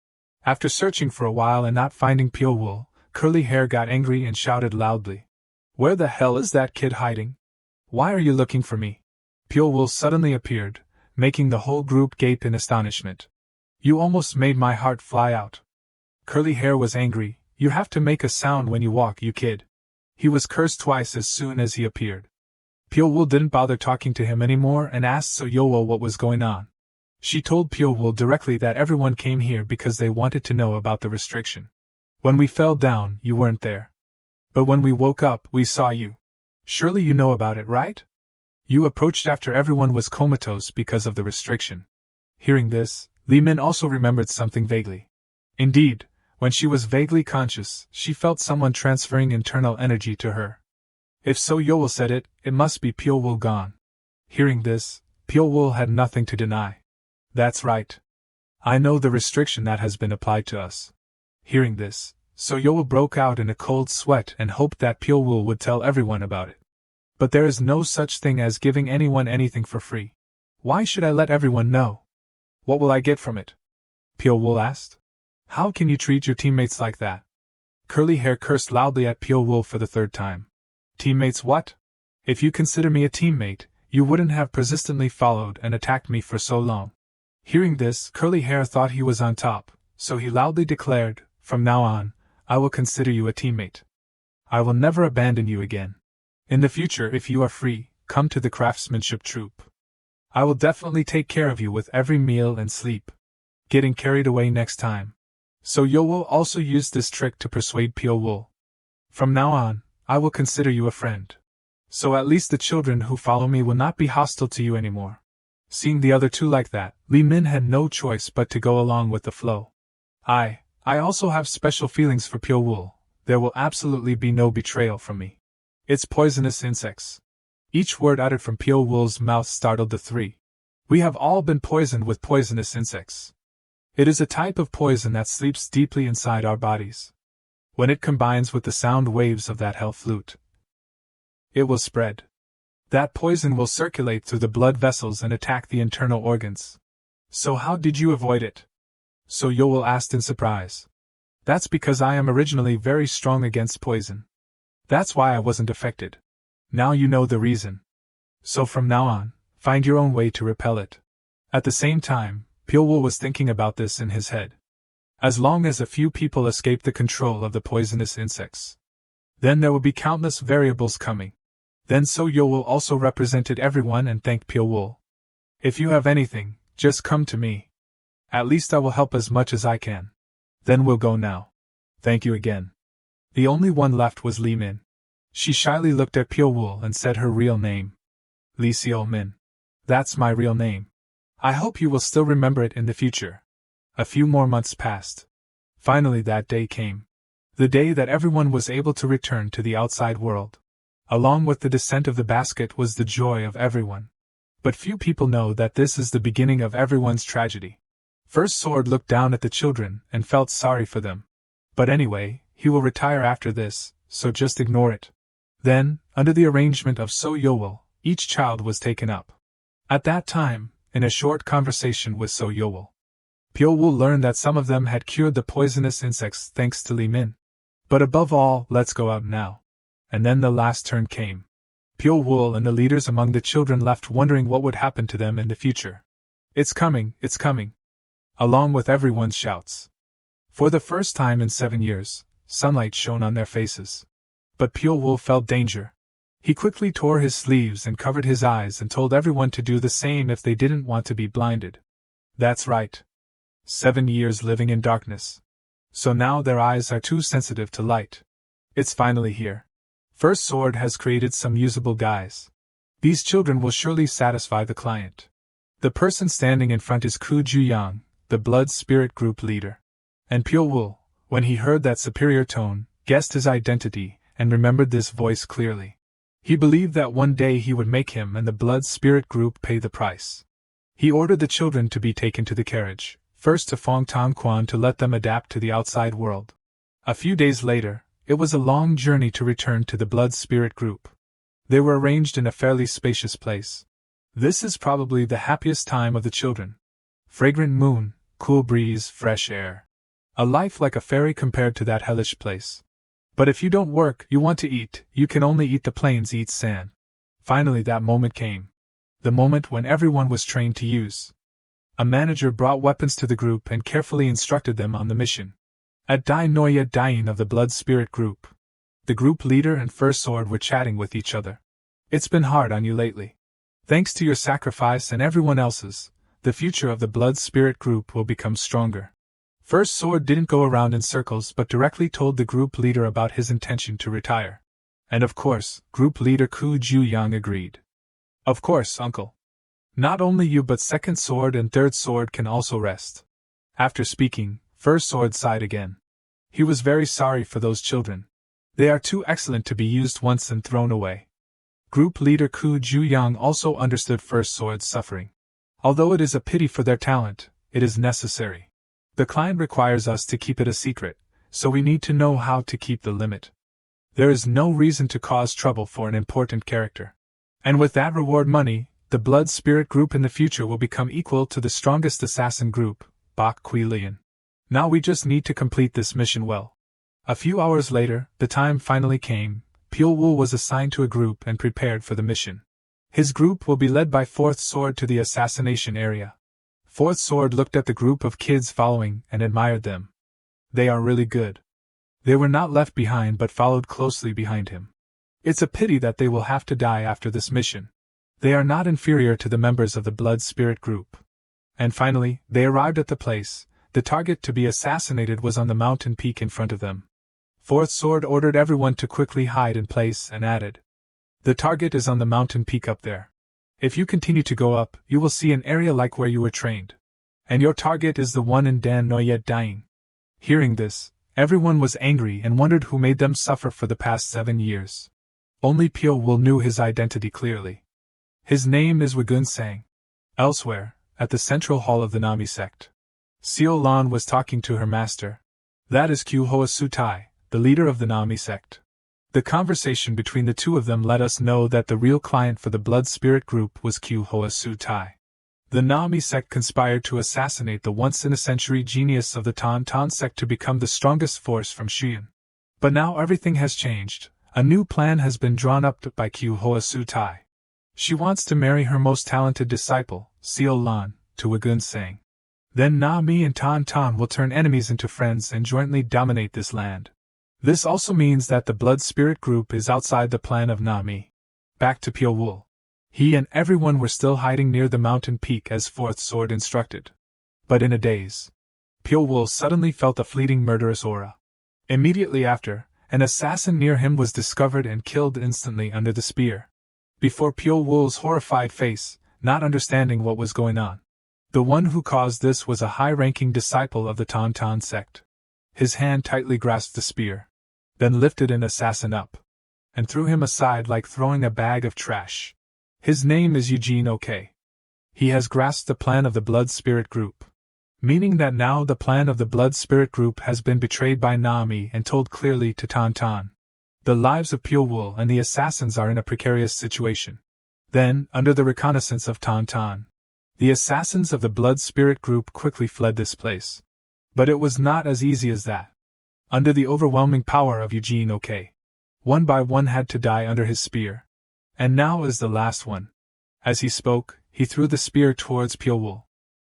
After searching for a while and not finding Pyo Wool, Curly Hair got angry and shouted loudly, "Where the hell is that kid hiding? Why are you looking for me?" Pyo Wool suddenly appeared, making the whole group gape in astonishment. "You almost made my heart fly out." Curly Hair was angry. "You have to make a sound when you walk, you kid." He was cursed twice as soon as he appeared. Pyo Wool didn't bother talking to him anymore and asked So Yowel what was going on. She told Pyo Wool directly that everyone came here because they wanted to know about the restriction. "When we fell down, you weren't there. But when we woke up, we saw you. Surely you know about it, right? You approached after everyone was comatose because of the restriction." Hearing this, Li Min also remembered something vaguely. Indeed, when she was vaguely conscious, she felt someone transferring internal energy to her. If So Yowel said it, it must be Pyo Wool gone. Hearing this, Pyo Wool had nothing to deny. "That's right. I know the restriction that has been applied to us." Hearing this, So Yowel broke out in a cold sweat and hoped that Pyo Wool would tell everyone about it. But there is no such thing as giving anyone anything for free. Why should I let everyone know? What will I get from it? Pyo Wool asked. How can you treat your teammates like that? Curly Hair cursed loudly at Pyo Wool for the third time. Teammates what? If you consider me a teammate, you wouldn't have persistently followed and attacked me for so long. Hearing this, Curly Hair thought he was on top, so he loudly declared, "From now on, I will consider you a teammate. I will never abandon you again. In the future, if you are free, come to the craftsmanship troop. I will definitely take care of you with every meal and sleep. Getting carried away next time." So Yowel also used this trick to persuade Pyo Wool. "From now on, I will consider you a friend. So at least the children who follow me will not be hostile to you anymore." Seeing the other two like that, Li Min had no choice but to go along with the flow. I also have special feelings for Pyo Wool. There will absolutely be no betrayal from me. It's poisonous insects. Each word uttered from Pyo Wool's mouth startled the three. We have all been poisoned with poisonous insects. It is a type of poison that sleeps deeply inside our bodies. When it combines with the sound waves of that hell flute, it will spread. That poison will circulate through the blood vessels and attack the internal organs. So how did you avoid it? So Yowel asked in surprise. That's because I am originally very strong against poison. That's why I wasn't affected. Now you know the reason. So from now on, find your own way to repel it. At the same time, Pyo Wool was thinking about this in his head. As long as a few people escape the control of the poisonous insects, then there will be countless variables coming. Then So Yowel also represented everyone and thanked Pyo Wool. If you have anything, just come to me. At least I will help as much as I can. Then we'll go now. Thank you again. The only one left was Li Min. She shyly looked at Pyo Wool and said her real name. Li Xiao Min. That's my real name. I hope you will still remember it in the future. A few more months passed. Finally that day came. The day that everyone was able to return to the outside world. Along with the descent of the basket was the joy of everyone. But few people know that this is the beginning of everyone's tragedy. First Sword looked down at the children and felt sorry for them. But anyway, he will retire after this, so just ignore it. Then, under the arrangement of So Yowel, each child was taken up. At that time, in a short conversation with So Yowel, Pyo Wool learned that some of them had cured the poisonous insects thanks to Li Min. But above all, let's go out now. And then the last turn came. Pyo Wool and the leaders among the children left wondering what would happen to them in the future. It's coming, it's coming. along with everyone's shouts. For the first time in 7 years, sunlight shone on their faces. But Pyo-woo felt danger. He quickly tore his sleeves and covered his eyes and told everyone to do the same if they didn't want to be blinded. That's right. 7 years living in darkness. So now their eyes are too sensitive to light. It's finally here. First Sword has created some usable guys. These children will surely satisfy the client. The person standing in front is Koo Ju-young, the Blood Spirit Group leader. And Pyo-woo, when he heard that superior tone, guessed his identity and remembered this voice clearly. He believed that one day he would make him and the Blood Spirit Group pay the price. He ordered the children to be taken to the carriage, first to Fongtan-kwan to let them adapt to the outside world. A few days later, it was a long journey to return to the Blood Spirit Group. They were arranged in a fairly spacious place. This is probably the happiest time of the children. Fragrant moon, cool breeze, fresh air. A life like a fairy compared to that hellish place. But if you don't work, you want to eat, you can only eat the plains eat san. Finally that moment came. The moment when everyone was trained to use. A manager brought weapons to the group and carefully instructed them on the mission. At Dai Noya Dain of the Blood Spirit Group, the group leader and First Sword were chatting with each other. It's been hard on you lately. Thanks to your sacrifice and everyone else's, the future of the Blood Spirit Group will become stronger. First Sword didn't go around in circles but directly told the group leader about his intention to retire. And of course, group leader Koo Ju-young agreed. Of course, uncle. Not only you but Second Sword and Third Sword can also rest. After speaking, First Sword sighed again. He was very sorry for those children. They are too excellent to be used once and thrown away. Group leader Koo Ju-young also understood First Sword's suffering. Although it is a pity for their talent, it is necessary. The client requires us to keep it a secret, so we need to know how to keep the limit. There is no reason to cause trouble for an important character. And with that reward money, the Blood Spirit Group in the future will become equal to the strongest assassin group, Bak Kui Lian. Now we just need to complete this mission well. A few hours later, the time finally came. Pyo-woo was assigned to a group and prepared for the mission. His group will be led by Fourth Sword to the assassination area. Fourth Sword looked at the group of kids following and admired them. They are really good. They were not left behind but followed closely behind him. It's a pity that they will have to die after this mission. They are not inferior to the members of the Blood Spirit Group. And finally, they arrived at the place. The target to be assassinated was on the mountain peak in front of them. Fourth Sword ordered everyone to quickly hide in place and added, "The target is on the mountain peak up there. If you continue to go up, you will see an area like where you were trained. And your target is the one in Dan Noyet Daing." Hearing this, everyone was angry and wondered who made them suffer for the past 7 years. Only Pyo-woo knew his identity clearly. His name is Wagun Sang. Elsewhere, at the central hall of the Nami sect, Seo Lan was talking to her master. That is Kyu Hoa Sutai, the leader of the Nami sect. The conversation between the two of them let us know that the real client for the Blood Spirit Group was Kyu Hoa Sutai. The Nami sect conspired to assassinate the once-in-a-century genius of the Tan sect to become the strongest force from Xi'an. But now everything has changed. A new plan has been drawn up by Kyu Hoa Sutai. She wants to marry her most talented disciple, Seo Lan, to Wagun Sang. Then Nami and Tan will turn enemies into friends and jointly dominate this land. This also means that the Blood Spirit Group is outside the plan of Nami. Back to Pyo-woo. He and everyone were still hiding near the mountain peak as Fourth Sword instructed. But in a daze, Pyo-woo suddenly felt a fleeting murderous aura. Immediately after, an assassin near him was discovered and killed instantly under the spear. Before Pyo-woo's horrified face, not understanding what was going on. The one who caused this was a high-ranking disciple of the Tan sect. His hand tightly grasped the spear, then lifted an assassin up, and threw him aside like throwing a bag of trash. His name is Eugene Ok. He has grasped the plan of the Blood Spirit Group, meaning that now the plan of the Blood Spirit Group has been betrayed by Nami and told clearly to Tan. The lives of Pyo-woo and the assassins are in a precarious situation. Then, under the reconnaissance of Tan, the assassins of the Blood Spirit Group quickly fled this place. But it was not as easy as that. Under the overwhelming power of Eugene Ok, one by one had to die under his spear. And now is the last one. As he spoke, he threw the spear towards Pyo-woo.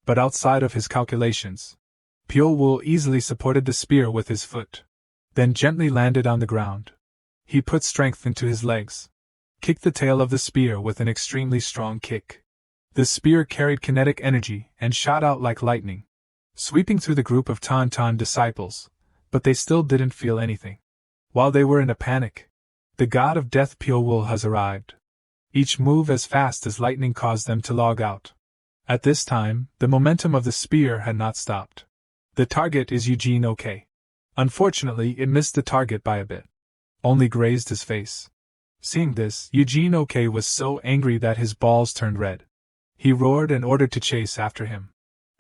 But outside of his calculations, Pyo-woo easily supported the spear with his foot, then gently landed on the ground. He put strength into his legs, kicked the tail of the spear with an extremely strong kick. The spear carried kinetic energy and shot out like lightning, sweeping through the group of Tauntaun disciples, but they still didn't feel anything. While they were in a panic, the god of death Pyo-woo has arrived. Each move as fast as lightning caused them to log out. At this time, the momentum of the spear had not stopped. The target is Eugene OK. Unfortunately, it missed the target by a bit. Only grazed his face. Seeing this, Eugene OK was so angry that his balls turned red. He roared and ordered to chase after him.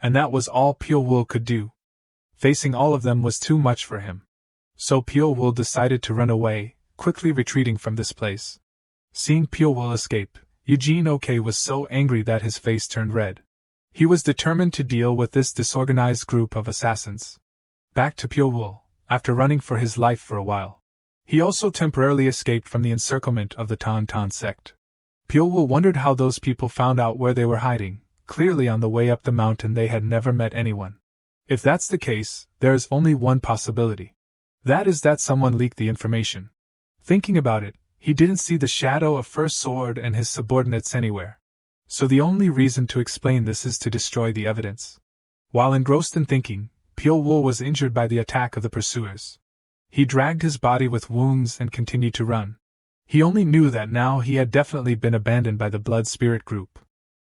And that was all Pyo-woo could do. Facing all of them was too much for him. So Pyo-woo decided to run away, quickly retreating from this place. Seeing Pyo-woo escape, Eugene OK was so angry that his face turned red. He was determined to deal with this disorganized group of assassins. Back to Pyo-woo, after running for his life for a while. He also temporarily escaped from the encirclement of the Tauntaun sect. Pyo-woo wondered how those people found out where they were hiding. Clearly on the way up the mountain they had never met anyone. If that's the case, there is only one possibility. That is that someone leaked the information. Thinking about it, he didn't see the shadow of First Sword and his subordinates anywhere. So the only reason to explain this is to destroy the evidence. While engrossed in thinking, Pyo-woo was injured by the attack of the pursuers. He dragged his body with wounds and continued to run. He only knew that now he had definitely been abandoned by the Blood Spirit group.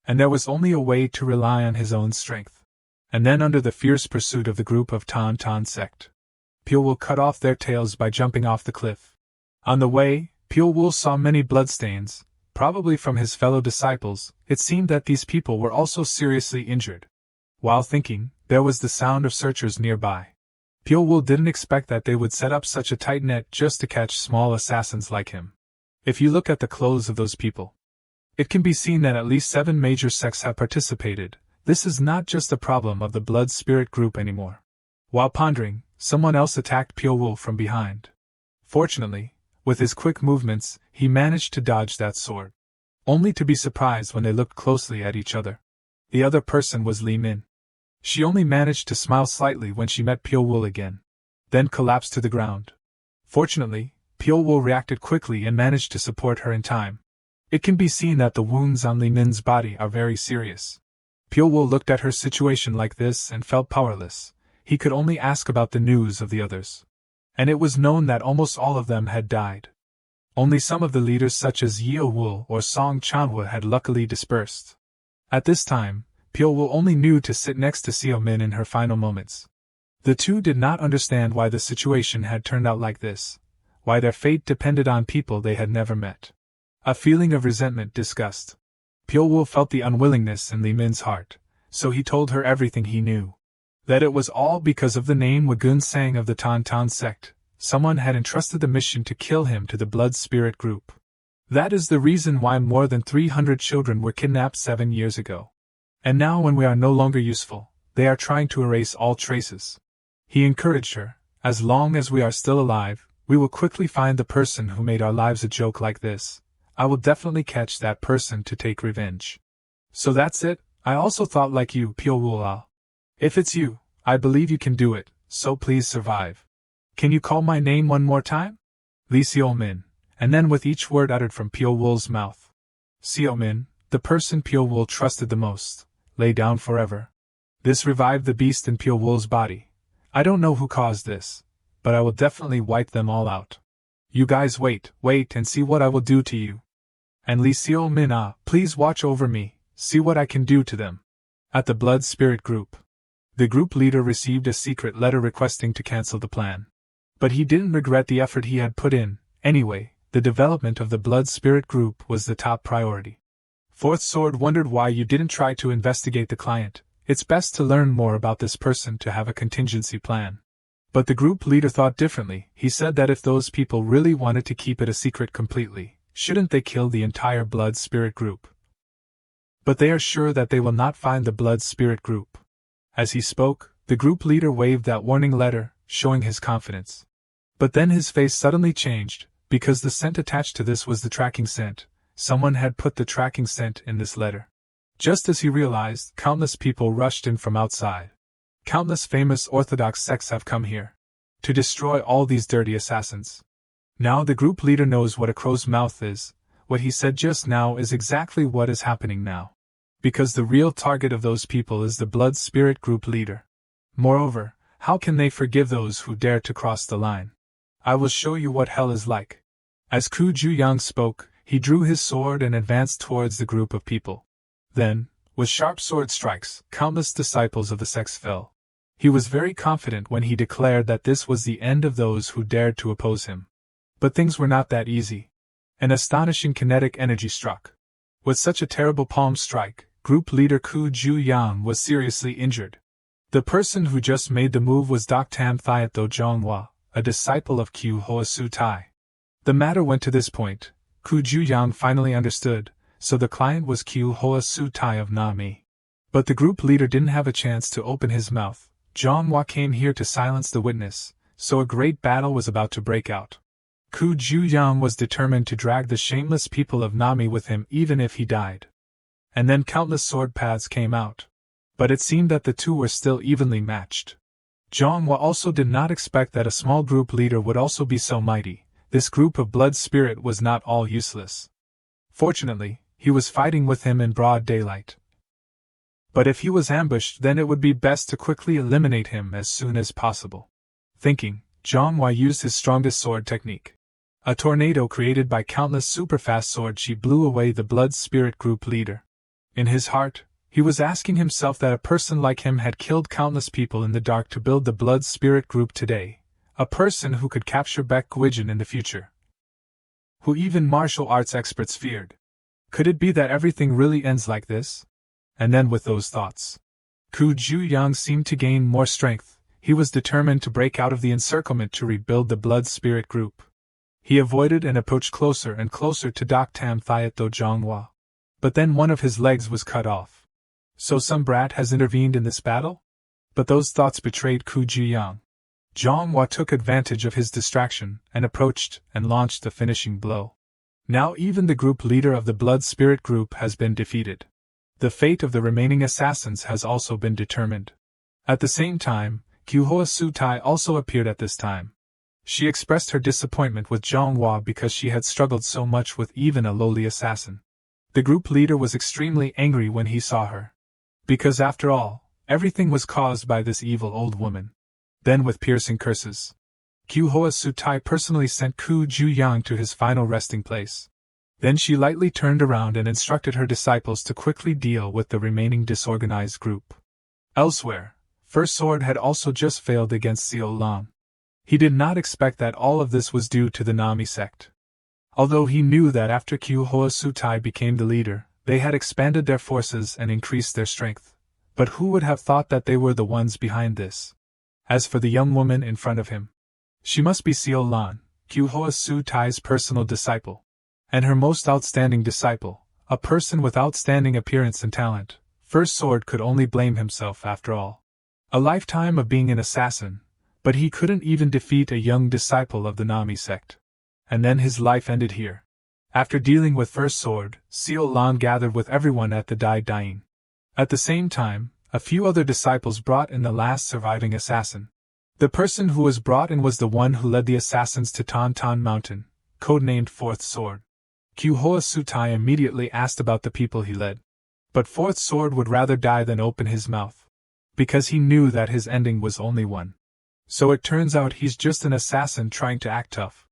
And there was only a way to rely on his own strength. And then under the fierce pursuit of the group of Tauntaun sect, Pyo-woo cut off their tails by jumping off the cliff. On the way, Pyo-woo saw many bloodstains, probably from his fellow disciples. It seemed that these people were also seriously injured. While thinking, there was the sound of searchers nearby. Pyo-woo didn't expect that they would set up such a tight net just to catch small assassins like him. If you look at the clothes of those people, it can be seen that at least 7 major sects have participated. This is not just a problem of the Blood Spirit group anymore. While pondering, someone else attacked Pyo-woo from behind. Fortunately, with his quick movements, he managed to dodge that sword. Only to be surprised when they looked closely at each other. The other person was Li Min. She only managed to smile slightly when she met Pyo-woo again, then collapsed to the ground. Fortunately, Pyo-woo reacted quickly and managed to support her in time. It can be seen that the wounds on Li Min's body are very serious. Pyo-woo looked at her situation like this and felt powerless. He could only ask about the news of the others. And it was known that almost all of them had died. Only some of the leaders such as Yeo-woo or Song Chanhwa had luckily dispersed. At this time, Pyo-woo only knew to sit next to Seo-min in her final moments. The two did not understand why the situation had turned out like this, why their fate depended on people they had never met. A feeling of resentment, disgust. Pyo-woo felt the unwillingness in Li Min's heart, so he told her everything he knew. That it was all because of the name Wagun Sang of the Tauntaun sect. Someone had entrusted the mission to kill him to the Blood Spirit group. That is the reason why more than 300 children were kidnapped 7 years ago. And now when we are no longer useful, they are trying to erase all traces. He encouraged her, as long as we are still alive, we will quickly find the person who made our lives a joke like this. I will definitely catch that person to take revenge. So that's it. I also thought like you, Pyo-woo. If it's you, I believe you can do it, so please survive. Can you call my name one more time? Lee Seo-min, and then with each word uttered from Pyo-woo's mouth. Seo-min, the person Pyo-woo trusted the most, lay down forever. This revived the beast in Pyo-woo's body. I don't know who caused this, but I will definitely wipe them all out. You guys wait and see what I will do to you. And Lee Seo-min, please watch over me, see what I can do to them. At the Blood Spirit group. The group leader received a secret letter requesting to cancel the plan. But he didn't regret the effort he had put in. Anyway, the development of the Blood Spirit group was the top priority. Fourth Sword wondered why you didn't try to investigate the client. It's best to learn more about this person to have a contingency plan. But the group leader thought differently. He said that if those people really wanted to keep it a secret completely, shouldn't they kill the entire Blood Spirit group? But they are sure that they will not find the Blood Spirit group. As he spoke, the group leader waved that warning letter, showing his confidence. But then his face suddenly changed, because the scent attached to this was the tracking scent. Someone had put the tracking scent in this letter. Just as he realized, countless people rushed in from outside. Countless famous Orthodox sects have come here to destroy all these dirty assassins. Now the group leader knows what a crow's mouth is. What he said just now is exactly what is happening now. Because the real target of those people is the blood spirit group leader. Moreover, how can they forgive those who dare to cross the line? I will show you what hell is like. As Ku Juyang spoke, he drew his sword and advanced towards the group of people. Then, with sharp sword strikes, countless disciples of the sects fell. He was very confident when he declared that this was the end of those who dared to oppose him. But things were not that easy. An astonishing kinetic energy struck. With such a terrible palm strike, group leader Ku Juyang was seriously injured. The person who just made the move was Dr. Thiato Zhonghua, a disciple of Qiu Hoa Su Tai. The matter went to this point. Ku Juyang finally understood, so the client was Qiu Hoa Su Tai of Nami. But the group leader didn't have a chance to open his mouth. Zhonghua came here to silence the witness, so a great battle was about to break out. Ku Juyang was determined to drag the shameless people of Nami with him even if he died. And then countless sword paths came out. But it seemed that the two were still evenly matched. Zhonghua also did not expect that a small group leader would also be so mighty. This group of blood spirit was not all useless. Fortunately, he was fighting with him in broad daylight. But if he was ambushed, then it would be best to quickly eliminate him as soon as possible. Thinking, Zhonghua used his strongest sword technique. A tornado created by countless superfast swords blew away the blood spirit group leader. In his heart, he was asking himself that a person like him had killed countless people in the dark to build the blood spirit group today. A person who could capture Baek Guijin in the future. Who even martial arts experts feared. Could it be that everything really ends like this? And then with those thoughts, Ku Juyang seemed to gain more strength. He was determined to break out of the encirclement to rebuild the blood spirit group. He avoided and approached closer and closer to Dr. Thiato Zhonghua. But then one of his legs was cut off. So some brat has intervened in this battle? But those thoughts betrayed Ku Juyang. Zhonghua took advantage of his distraction and approached and launched the finishing blow. Now even the group leader of the blood spirit group has been defeated. The fate of the remaining assassins has also been determined. At the same time, Qiu Hoa Su Tai also appeared at this time. She expressed her disappointment with Zhonghua because she had struggled so much with even a lowly assassin. The group leader was extremely angry when he saw her. Because after all, everything was caused by this evil old woman. Then with piercing curses, Qiu Hoa Su Tai personally sent Ku Juyang to his final resting place. Then she lightly turned around and instructed her disciples to quickly deal with the remaining disorganized group. Elsewhere, First Sword had also just failed against Xiao Lan. He did not expect that all of this was due to the Nami sect. Although he knew that after Qiu Hoa Su Tai became the leader, they had expanded their forces and increased their strength. But who would have thought that they were the ones behind this? As for the young woman in front of him, she must be Xiao Lan, Qiu Hoa Su Tai's personal disciple. And her most outstanding disciple, a person with outstanding appearance and talent. First Sword could only blame himself after all. A lifetime of being an assassin, but he couldn't even defeat a young disciple of the Nami sect. And then his life ended here. After dealing with First Sword, Xiao Lan gathered with everyone at the Dai Dain. At the same time, a few other disciples brought in the last surviving assassin. The person who was brought in was the one who led the assassins to Tan Tan Mountain, codenamed Fourth Sword. Qiu Hoa Su Tai immediately asked about the people he led. But Fourth Sword would rather die than open his mouth. Because he knew that his ending was only one. So it turns out he's just an assassin trying to act tough.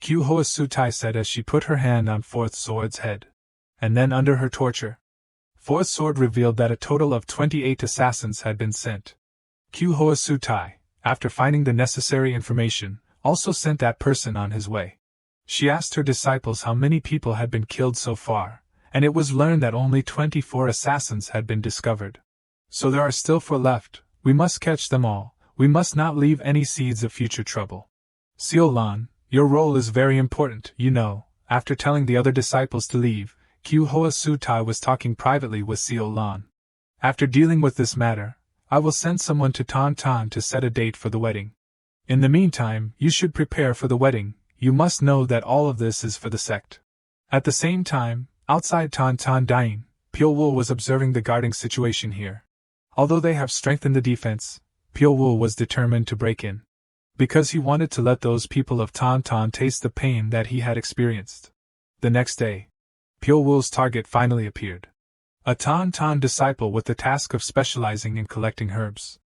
Qiu Hoa Su Tai said as she put her hand on Fourth Sword's head. And then under her torture, Fourth Sword revealed that a total of 28 assassins had been sent. Qiu Hoa Su Tai, after finding the necessary information, also sent that person on his way. She asked her disciples how many people had been killed so far, and it was learned that only 24 assassins had been discovered. So there are still 4 left. We must catch them all. We must not leave any seeds of future trouble. Xiao Lan, your role is very important, you know. After telling the other disciples to leave, Qiu Hoa Su Tai was talking privately with Xiao Lan. After dealing with this matter, I will send someone to Tan Tan to set a date for the wedding. In the meantime, you should prepare for the wedding. You must know that all of this is for the sect. At the same time, outside Tan Tan Dain, Pyo-woo was observing the guarding situation here. Although they have strengthened the defense, Pyo-woo was determined to break in. Because he wanted to let those people of Tauntaun taste the pain that he had experienced. The next day, Pyo-woo's target finally appeared. A Tauntaun disciple with the task of specializing in collecting herbs.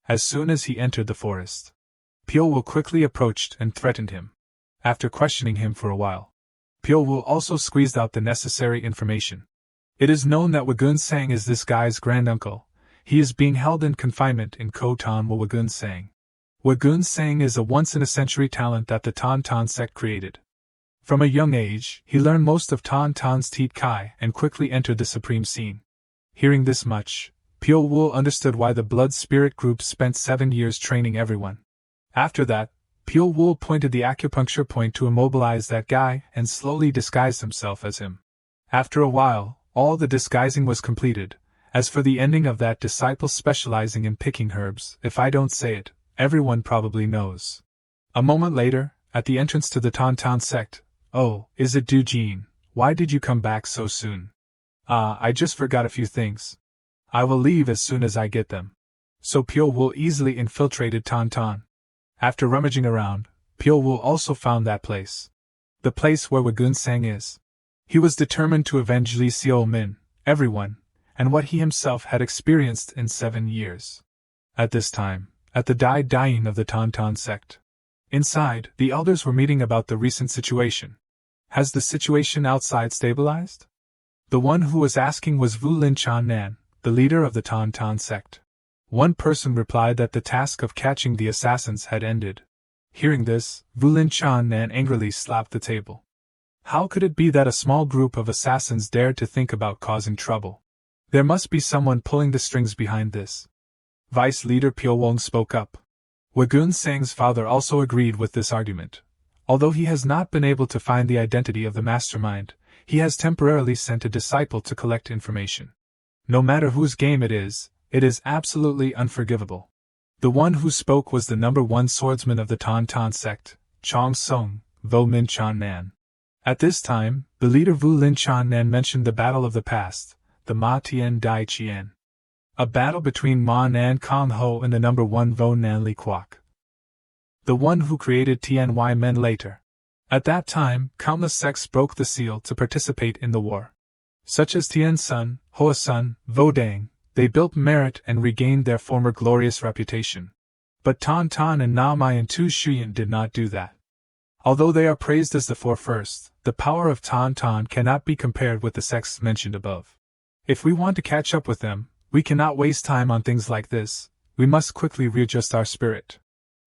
As soon as he entered the forest, Pyo-woo quickly approached and threatened him. After questioning him for a while, Pyo-woo also squeezed out the necessary information. It is known that Wagun-sang is this guy's granduncle. He is being held in confinement in Khotan Wagun-sang. Wagun-sang is a once-in-a-century talent that the Tauntaun sect created. From a young age, he learned most of Tauntaun's Teat Kai and quickly entered the supreme scene. Hearing this much, Pyo-woo understood why the Blood Spirit group spent 7 years training everyone. After that, Pyo-woo pointed the acupuncture point to immobilize that guy and slowly disguised himself as him. After a while, all the disguising was completed. As for the ending of that disciple specializing in picking herbs, if I don't say it, everyone probably knows. A moment later, at the entrance to the Tauntaun sect, "Oh, is it Dujin? Why did you come back so soon?" I just forgot a few things. I will leave as soon as I get them." So Pyo-woo easily infiltrated Tauntaun. After rummaging around, Pyo-woo also found that place. The place where Wagun-sang is. He was determined to avenge Lee Seo-min, everyone, and what he himself had experienced in 7 years. At this time, at the dying of the Tauntaun sect. Inside, the elders were meeting about the recent situation. Has the situation outside stabilized? The one who was asking was Vu Lin Chan Nan, the leader of the Tauntaun sect. One person replied that the task of catching the assassins had ended. Hearing this, Vu Lin Chan Nan angrily slapped the table. How could it be that a small group of assassins dared to think about causing trouble? There must be someone pulling the strings behind this. Vice Leader Pyo-wong spoke up. Wagun-sang's father also agreed with this argument. Although he has not been able to find the identity of the mastermind, he has temporarily sent a disciple to collect information. No matter whose game it is absolutely unforgivable. The one who spoke was the #1 swordsman of the Tauntaun sect, Chong Sung, Vo Min Chan Nan. At this time, the leader Vu Lin Chan Nan mentioned the battle of the past, the Ma Tien Dai Chien. A battle between Ma Nan Kong Ho and the #1 Vo Nan Li Kwok. The one who created Tny Men later. At that time, countless sects broke the seal to participate in the war. Such as Tien Sun, Hoa Sun, Vo Dang, they built merit and regained their former glorious reputation. But Tauntaun and Namai and Tu Shuyan did not do that. Although they are praised as the 4 first, the power of Tauntaun cannot be compared with the sects mentioned above. If we want to catch up with them, we cannot waste time on things like this, we must quickly readjust our spirit.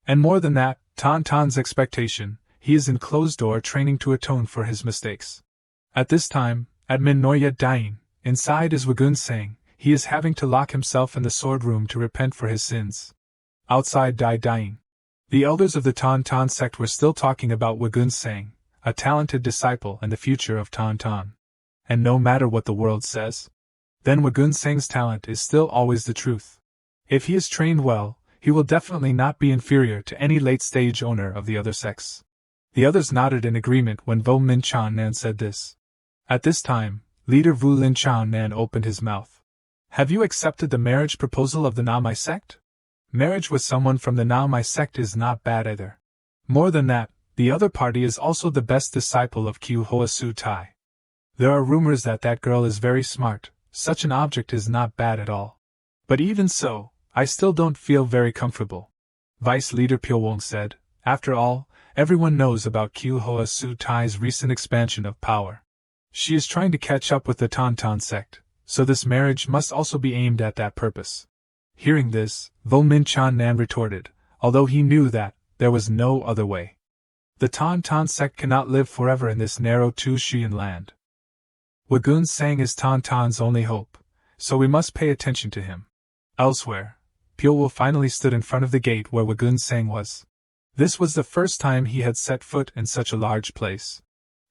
And more than that, Tauntaun's expectation, he is in closed-door training to atone for his mistakes. At this time, Admin Noyet dying, inside is Wagun-sang, he is having to lock himself in the sword room to repent for his sins. Outside dying. The elders of the Tauntaun sect were still talking about Wagun-sang, a talented disciple and the future of Tauntaun. And no matter what the world says, then Wagun-sang's talent is still always the truth. If he is trained well, he will definitely not be inferior to any late-stage owner of the other sects. The others nodded in agreement when Vo Min Chan Nan said this. At this time, leader Vu Lin Chan Nan opened his mouth. Have you accepted the marriage proposal of the Namai sect? Marriage with someone from the Namai sect is not bad either. More than that, the other party is also the best disciple of Kyu Hoa Su Tai. There are rumors that that girl is very smart. Such an object is not bad at all. But even so, I still don't feel very comfortable. Vice Leader Pyo-wong said, after all, everyone knows about Kyu Hoa Su Tai's recent expansion of power. She is trying to catch up with the Tauntaun sect, so this marriage must also be aimed at that purpose. Hearing this, Vo Min Chan Nan retorted, although he knew that there was no other way. The Tauntaun sect cannot live forever in this narrow Tu Shuyan land. Wagun-sang is Tauntaun's only hope, so we must pay attention to him. Elsewhere, Pyo-woo finally stood in front of the gate where Wagun-sang was. This was the first time he had set foot in such a large place.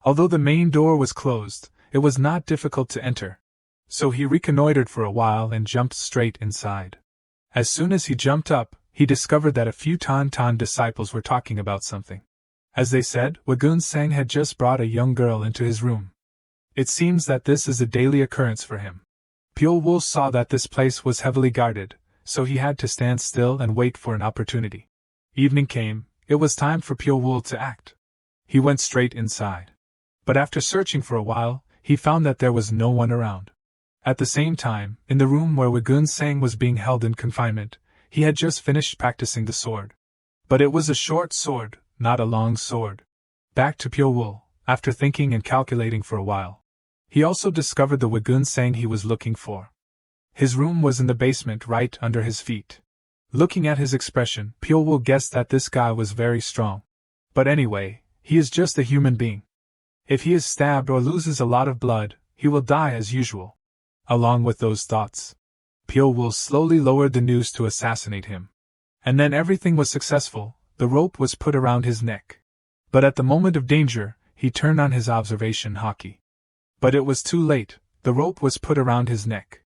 Although the main door was closed, it was not difficult to enter. So he reconnoitered for a while and jumped straight inside. As soon as he jumped up, he discovered that a few Tauntaun disciples were talking about something. As they said, Wagun-sang had just brought a young girl into his room. It seems that this is a daily occurrence for him. Pure Wool saw that this place was heavily guarded, so he had to stand still and wait for an opportunity. Evening came, it was time for Pure Wool to act. He went straight inside. But after searching for a while, he found that there was no one around. At the same time, in the room where Wagun Sang was being held in confinement, he had just finished practicing the sword. But it was a short sword, not a long sword. Back to Pure Wool, after thinking and calculating for a while. He also discovered the Wagun Sang he was looking for. His room was in the basement right under his feet. Looking at his expression, Pure Wool guessed that this guy was very strong. But anyway, he is just a human being. If he is stabbed or loses a lot of blood, he will die as usual. Along with those thoughts, Pure Wool slowly lowered the noose to assassinate him. And then everything was successful, the rope was put around his neck. But at the moment of danger, he turned on his observation hockey. But it was too late, the rope was put around his neck.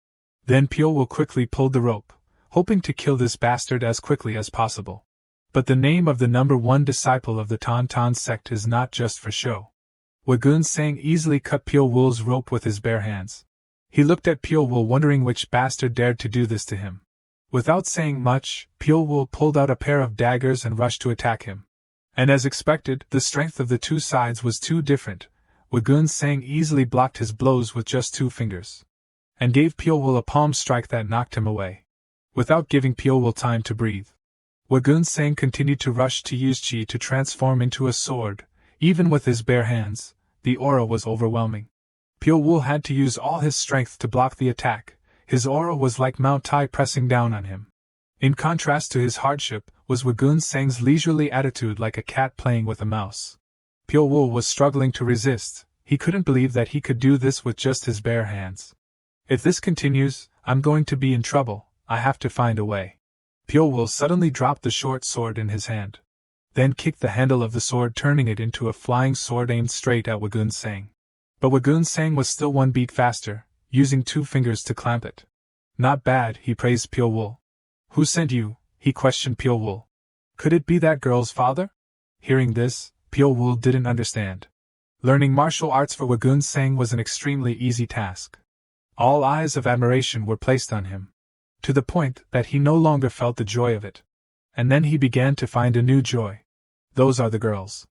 Then Pure Wool quickly pulled the rope, hoping to kill this bastard as quickly as possible. But the name of the #1 disciple of the Tauntaun sect is not just for show. Wagun Sang easily cut Pure Wool's rope with his bare hands. He looked at Pure Wool wondering which bastard dared to do this to him. Without saying much, Pure Wool pulled out a pair of daggers and rushed to attack him. And as expected, the strength of the two sides was too different. Wagun Sang easily blocked his blows with just 2 fingers. And gave Pure Wool a palm strike that knocked him away. Without giving Pure Wool time to breathe, Wagun Sang continued to rush to use chi to transform into a sword. Even with his bare hands, the aura was overwhelming. Pure Wool had to use all his strength to block the attack. His aura was like Mount Tai pressing down on him. In contrast to his hardship, was Wagun Sang's leisurely attitude like a cat playing with a mouse. Pure Wool was struggling to resist. He couldn't believe that he could do this with just his bare hands. If this continues, I'm going to be in trouble. I have to find a way. Pure Wool suddenly dropped the short sword in his hand. Then kicked the handle of the sword, turning it into a flying sword aimed straight at Wagun Sang. But Wagun Sang was still 1 beat faster, using 2 fingers to clamp it. Not bad, he praised Pure Wool. Who sent you? He questioned Pure Wool. Could it be that girl's father? Hearing this, Pure Wool didn't understand. Learning martial arts for Wagun Sang was an extremely easy task. All eyes of admiration were placed on him, to the point that he no longer felt the joy of it. And then he began to find a new joy. Those are the girls.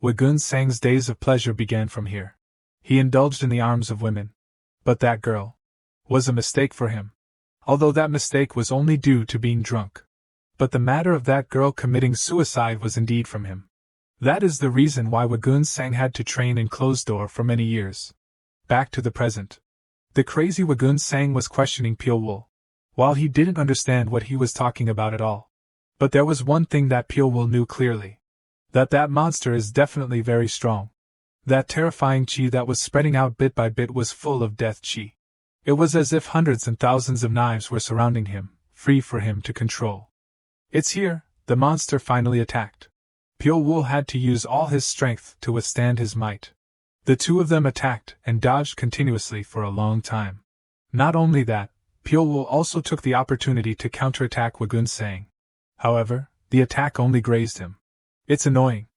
Wagun Sang's days of pleasure began from here. He indulged in the arms of women. But that girl was a mistake for him. Although that mistake was only due to being drunk. But the matter of that girl committing suicide was indeed from him. That is the reason why Wagun Sang had to train in closed door for many years. Back to the present. The crazy Wagun Sang was questioning Pure Wool, while he didn't understand what he was talking about at all. But there was one thing that Pure Wool knew clearly. That monster is definitely very strong. That terrifying chi that was spreading out bit by bit was full of death chi. It was as if hundreds and thousands of knives were surrounding him, free for him to control. It's here, the monster finally attacked. Pure Wool had to use all his strength to withstand his might. The two of them attacked and dodged continuously for a long time. Not only that, Pure Wool also took the opportunity to counterattack Wagun Sang. However, the attack only grazed him. It's annoying.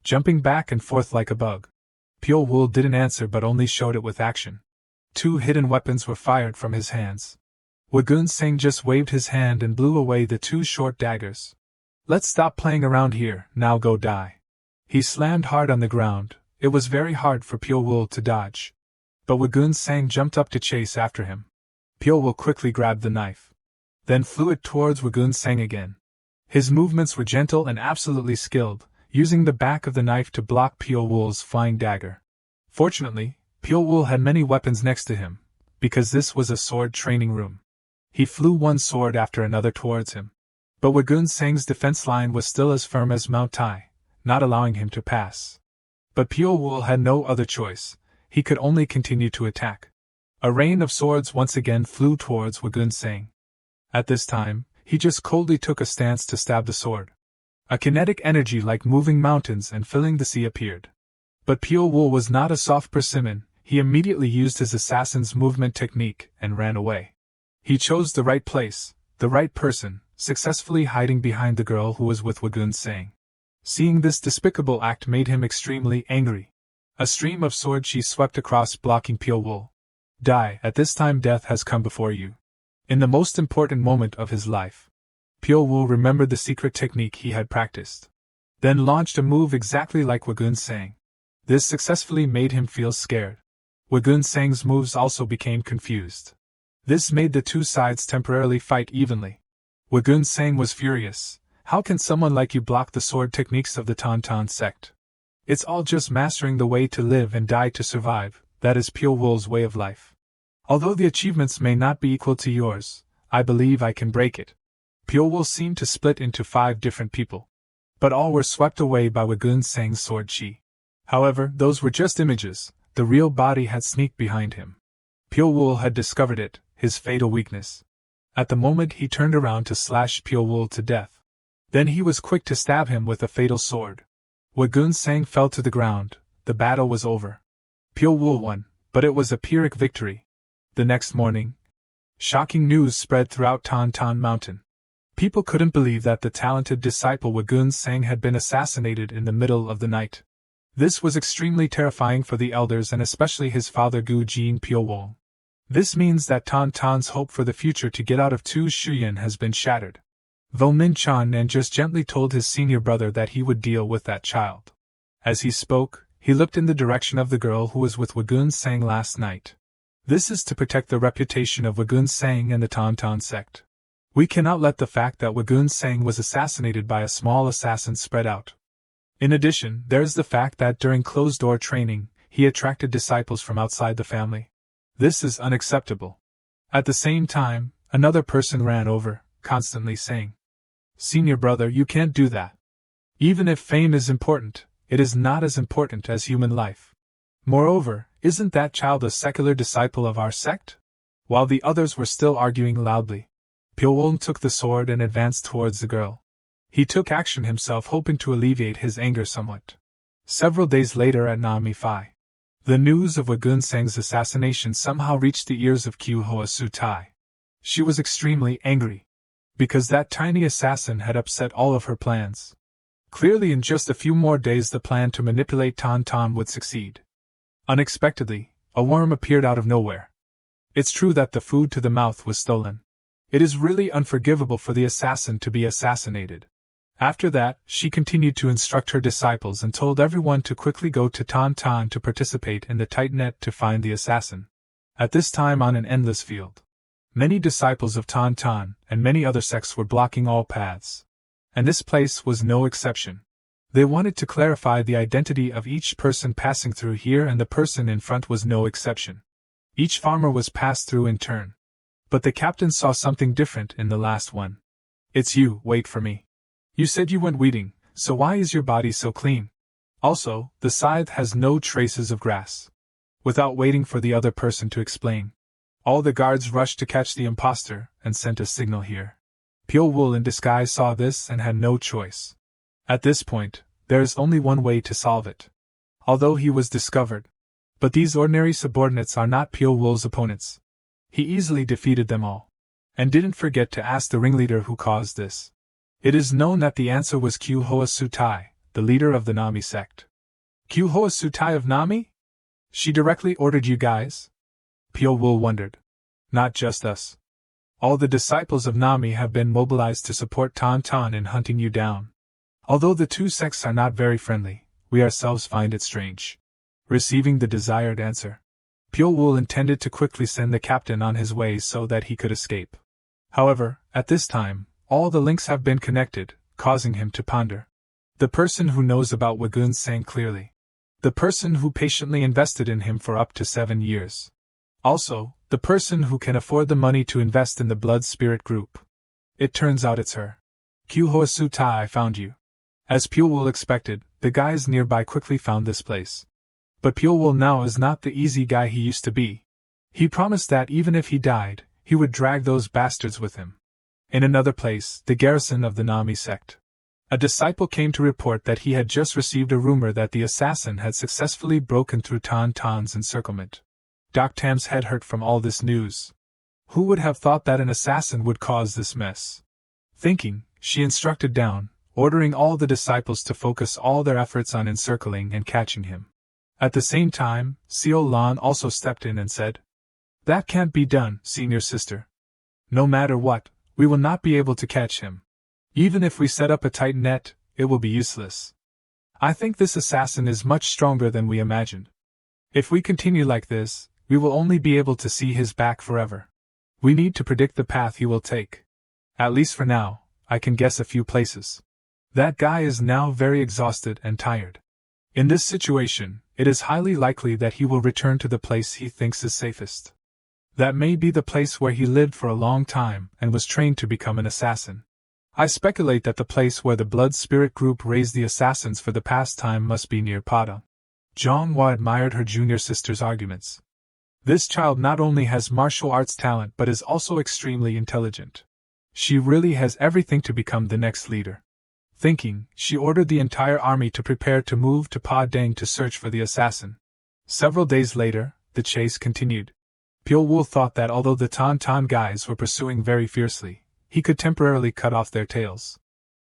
Jumping back and forth like a bug. Pure Wool didn't answer but only showed it with action. 2 hidden weapons were fired from his hands. Wagun Sang just waved his hand and blew away the 2 short daggers. Let's stop playing around here, now go die. He slammed hard on the ground. It was very hard for Pure Wool to dodge. But Wagun Sang jumped up to chase after him. Pure Wool quickly grabbed the knife. Then flew it towards Wagun Sang again. His movements were gentle and absolutely skilled, using the back of the knife to block Pure Wool's flying dagger. Fortunately, Pure Wool had many weapons next to him, because this was a sword training room. He flew one sword after another towards him. But Wagun Sang's defense line was still as firm as Mount Tai, not allowing him to pass. But Pure Wool had no other choice. He could only continue to attack. A rain of swords once again flew towards Wagun Sang. At this time, he just coldly took a stance to stab the sword. A kinetic energy like moving mountains and filling the sea appeared. But Pure Wool was not a soft persimmon. He immediately used his assassin's movement technique and ran away. He chose the right place, the right person, successfully hiding behind the girl who was with Wagun Sang. Seeing this despicable act made him extremely angry. A stream of sword chi swept across, blocking Pure Wool. Die, at this time death has come before you. In the most important moment of his life, Pyo Woo remembered the secret technique he had practiced. Then launched a move exactly like Wagun Sang. This successfully made him feel scared. Wagun Sang's moves also became confused. This made the two sides temporarily fight evenly. Wagun Sang was furious. How can someone like you block the sword techniques of the Tantan sect? It's all just mastering the way to live and die to survive, that is Pyo Woo's way of life. Although the achievements may not be equal to yours, I believe I can break it. Pyo Woo seemed to split into 5 different people. But all were swept away by Wagun Sang's sword chi. However, those were just images, the real body had sneaked behind him. Pyo Woo had discovered it, his fatal weakness. At the moment he turned around to slash Pyo Woo to death. Then he was quick to stab him with a fatal sword. Wagun Sang fell to the ground, the battle was over. Pyo Woo won, but it was a Pyrrhic victory. The next morning, shocking news spread throughout Tantan Mountain. People couldn't believe that the talented disciple Wagun Sang had been assassinated in the middle of the night. This was extremely terrifying for the elders and especially his father Gu Jin Pyo Woo. This means that Tantan's hope for the future to get out of Tu Shuyan has been shattered. Vo Min Chan and just gently told his senior brother that he would deal with that child. As he spoke, he looked in the direction of the girl who was with Wagun Sang last night. This is to protect the reputation of Wagun Sang and the Tantan sect. We cannot let the fact that Wagun Sang was assassinated by a small assassin spread out. In addition, there's the fact that during closed-door training, he attracted disciples from outside the family. This is unacceptable. At the same time, another person ran over, constantly saying, "Senior brother, you can't do that. Even if fame is important, it is not as important as human life. Moreover, isn't that child a secular disciple of our sect?" While the others were still arguing loudly, Pyo Woo took the sword and advanced towards the girl. He took action himself, hoping to alleviate his anger somewhat. Several days later at Nami Phi, the news of Wagun Sang's assassination somehow reached the ears of Kyu Hoa Su Tai. She was extremely angry, because that tiny assassin had upset all of her plans. Clearly in just a few more days the plan to manipulate Tantan would succeed. Unexpectedly, a worm appeared out of nowhere. It's true that the food to the mouth was stolen. It is really unforgivable for the assassin to be assassinated. After that, she continued to instruct her disciples and told everyone to quickly go to Tantan to participate in the tight net to find the assassin. At this time on an endless field, many disciples of Tantan and many other sects were blocking all paths. And this place was no exception. They wanted to clarify the identity of each person passing through here, and the person in front was no exception. Each farmer was passed through in turn. But the captain saw something different in the last one. "It's you, wait for me. You said you went weeding, so why is your body so clean? Also, the scythe has no traces of grass." Without waiting for the other person to explain, all the guards rushed to catch the impostor and sent a signal here. Pyo Woo in disguise saw this and had no choice. At this point, there is only one way to solve it. Although he was discovered, but these ordinary subordinates are not Pyo Woo's opponents. He easily defeated them all, and didn't forget to ask the ringleader who caused this. It is known that the answer was Kyu Hoa Su Tai, the leader of the Nami sect. Kyu Hoa Su Tai of Nami? She directly ordered you guys? Pyo Woo wondered. Not just us. All the disciples of Nami have been mobilized to support Tantan in hunting you down. Although the two sects are not very friendly, we ourselves find it strange. Receiving the desired answer, Pyo Woo intended to quickly send the captain on his way so that he could escape. However, at this time, all the links have been connected, causing him to ponder. The person who knows about Wagun Sang clearly. The person who patiently invested in him for up to 7 years. Also, the person who can afford the money to invest in the Blood Spirit group. It turns out it's her. Kyu Hoa Su Tai, I found you. As Pyo Woo expected, the guys nearby quickly found this place. But Pyo Woo now is not the easy guy he used to be. He promised that even if he died, he would drag those bastards with him. In another place, the garrison of the Nami sect. A disciple came to report that he had just received a rumor that the assassin had successfully broken through Tantan's encirclement. Doc Tam's head hurt from all this news. Who would have thought that an assassin would cause this mess? Thinking, she instructed down, ordering all the disciples to focus all their efforts on encircling and catching him. At the same time, Seo Lan also stepped in and said, That can't be done, senior sister. No matter what, we will not be able to catch him. Even if we set up a tight net, it will be useless. I think this assassin is much stronger than we imagined. If we continue like this, we will only be able to see his back forever. We need to predict the path he will take. At least for now, I can guess a few places. That guy is now very exhausted and tired. In this situation, it is highly likely that he will return to the place he thinks is safest. That may be the place where he lived for a long time and was trained to become an assassin. I speculate that the place where the Blood Spirit group raised the assassins for the past time must be near Pada. Manhwa admired her junior sister's arguments. This child not only has martial arts talent but is also extremely intelligent. She really has everything to become the next leader. Thinking, she ordered the entire army to prepare to move to Pa Deng to search for the assassin. Several days later, the chase continued. Pyo Wool thought that although the Tan Tan guys were pursuing very fiercely, he could temporarily cut off their tails.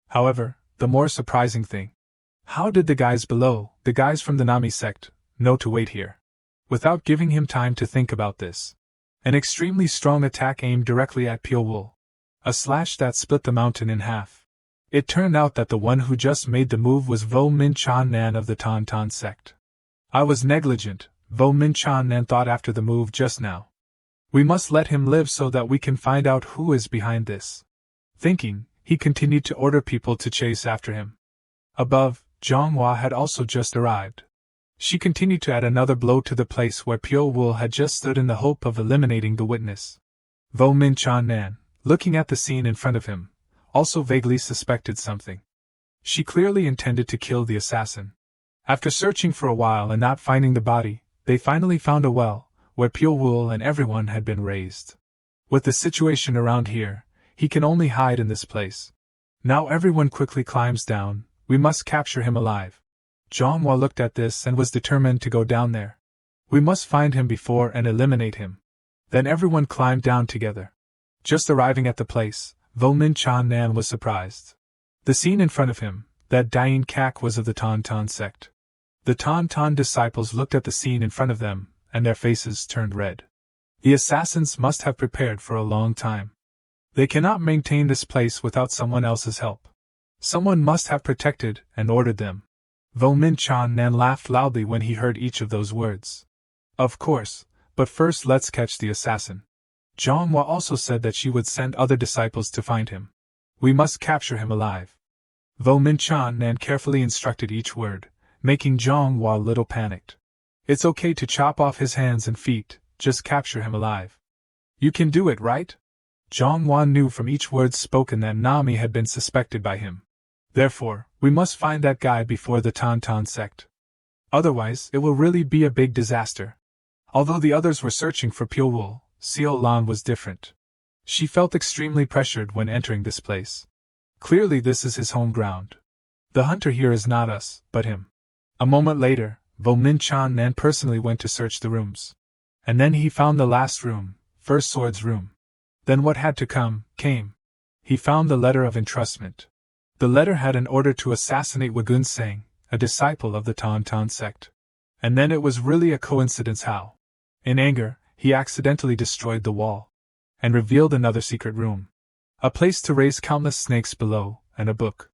However, the more surprising thing. How did the guys below, the guys from the Nami sect, know to wait here? Without giving him time to think about this, an extremely strong attack aimed directly at Pyo Wool. A slash that split the mountain in half. It turned out that the one who just made the move was Vo Min Chan Nan of the Tan Tan sect. I was negligent, Vo Min Chan Nan thought after the move just now. We must let him live so that we can find out who is behind this. Thinking, he continued to order people to chase after him. Above, Manhwa had also just arrived. She continued to add another blow to the place where Pyo Wool had just stood in the hope of eliminating the witness. Vo Min Chan Nan, looking at the scene in front of him, also vaguely suspected something. She clearly intended to kill the assassin. After searching for a while and not finding the body, they finally found a well, where Pyo Wool and everyone had been raised. With the situation around here, he can only hide in this place. Now everyone quickly climbs down, we must capture him alive. Manhwa looked at this and was determined to go down there. We must find him before and eliminate him. Then everyone climbed down together. Just arriving at the place, Vo Min Chan Nan was surprised. The scene in front of him, that dying Kak was of the Tan Tan sect. The Tan Tan disciples looked at the scene in front of them, and their faces turned red. The assassins must have prepared for a long time. They cannot maintain this place without someone else's help. Someone must have protected and ordered them. Vo Min Chan Nan laughed loudly when he heard each of those words. Of course, but first let's catch the assassin. Manhwa also said that she would send other disciples to find him. We must capture him alive. Vo Min Chan Nan carefully instructed each word, making Manhwa a little panicked. It's okay to chop off his hands and feet, just capture him alive. You can do it, right? Manhwa knew from each word spoken that Nami had been suspected by him. Therefore, we must find that guy before the Tan Tan sect. Otherwise, it will really be a big disaster. Although the others were searching for Pyo Wool, Seo Lan was different. She felt extremely pressured when entering this place. Clearly this is his home ground. The hunter here is not us, but him. A moment later, Vo Min Chan Nan personally went to search the rooms. And then he found the last room, First Sword's room. Then what had to come, came. He found the letter of entrustment. The letter had an order to assassinate Wagun Seng, a disciple of the Tan Tan sect. And then it was really a coincidence how. In anger, he accidentally destroyed the wall. And revealed another secret room. A place to raise countless snakes below, and a book.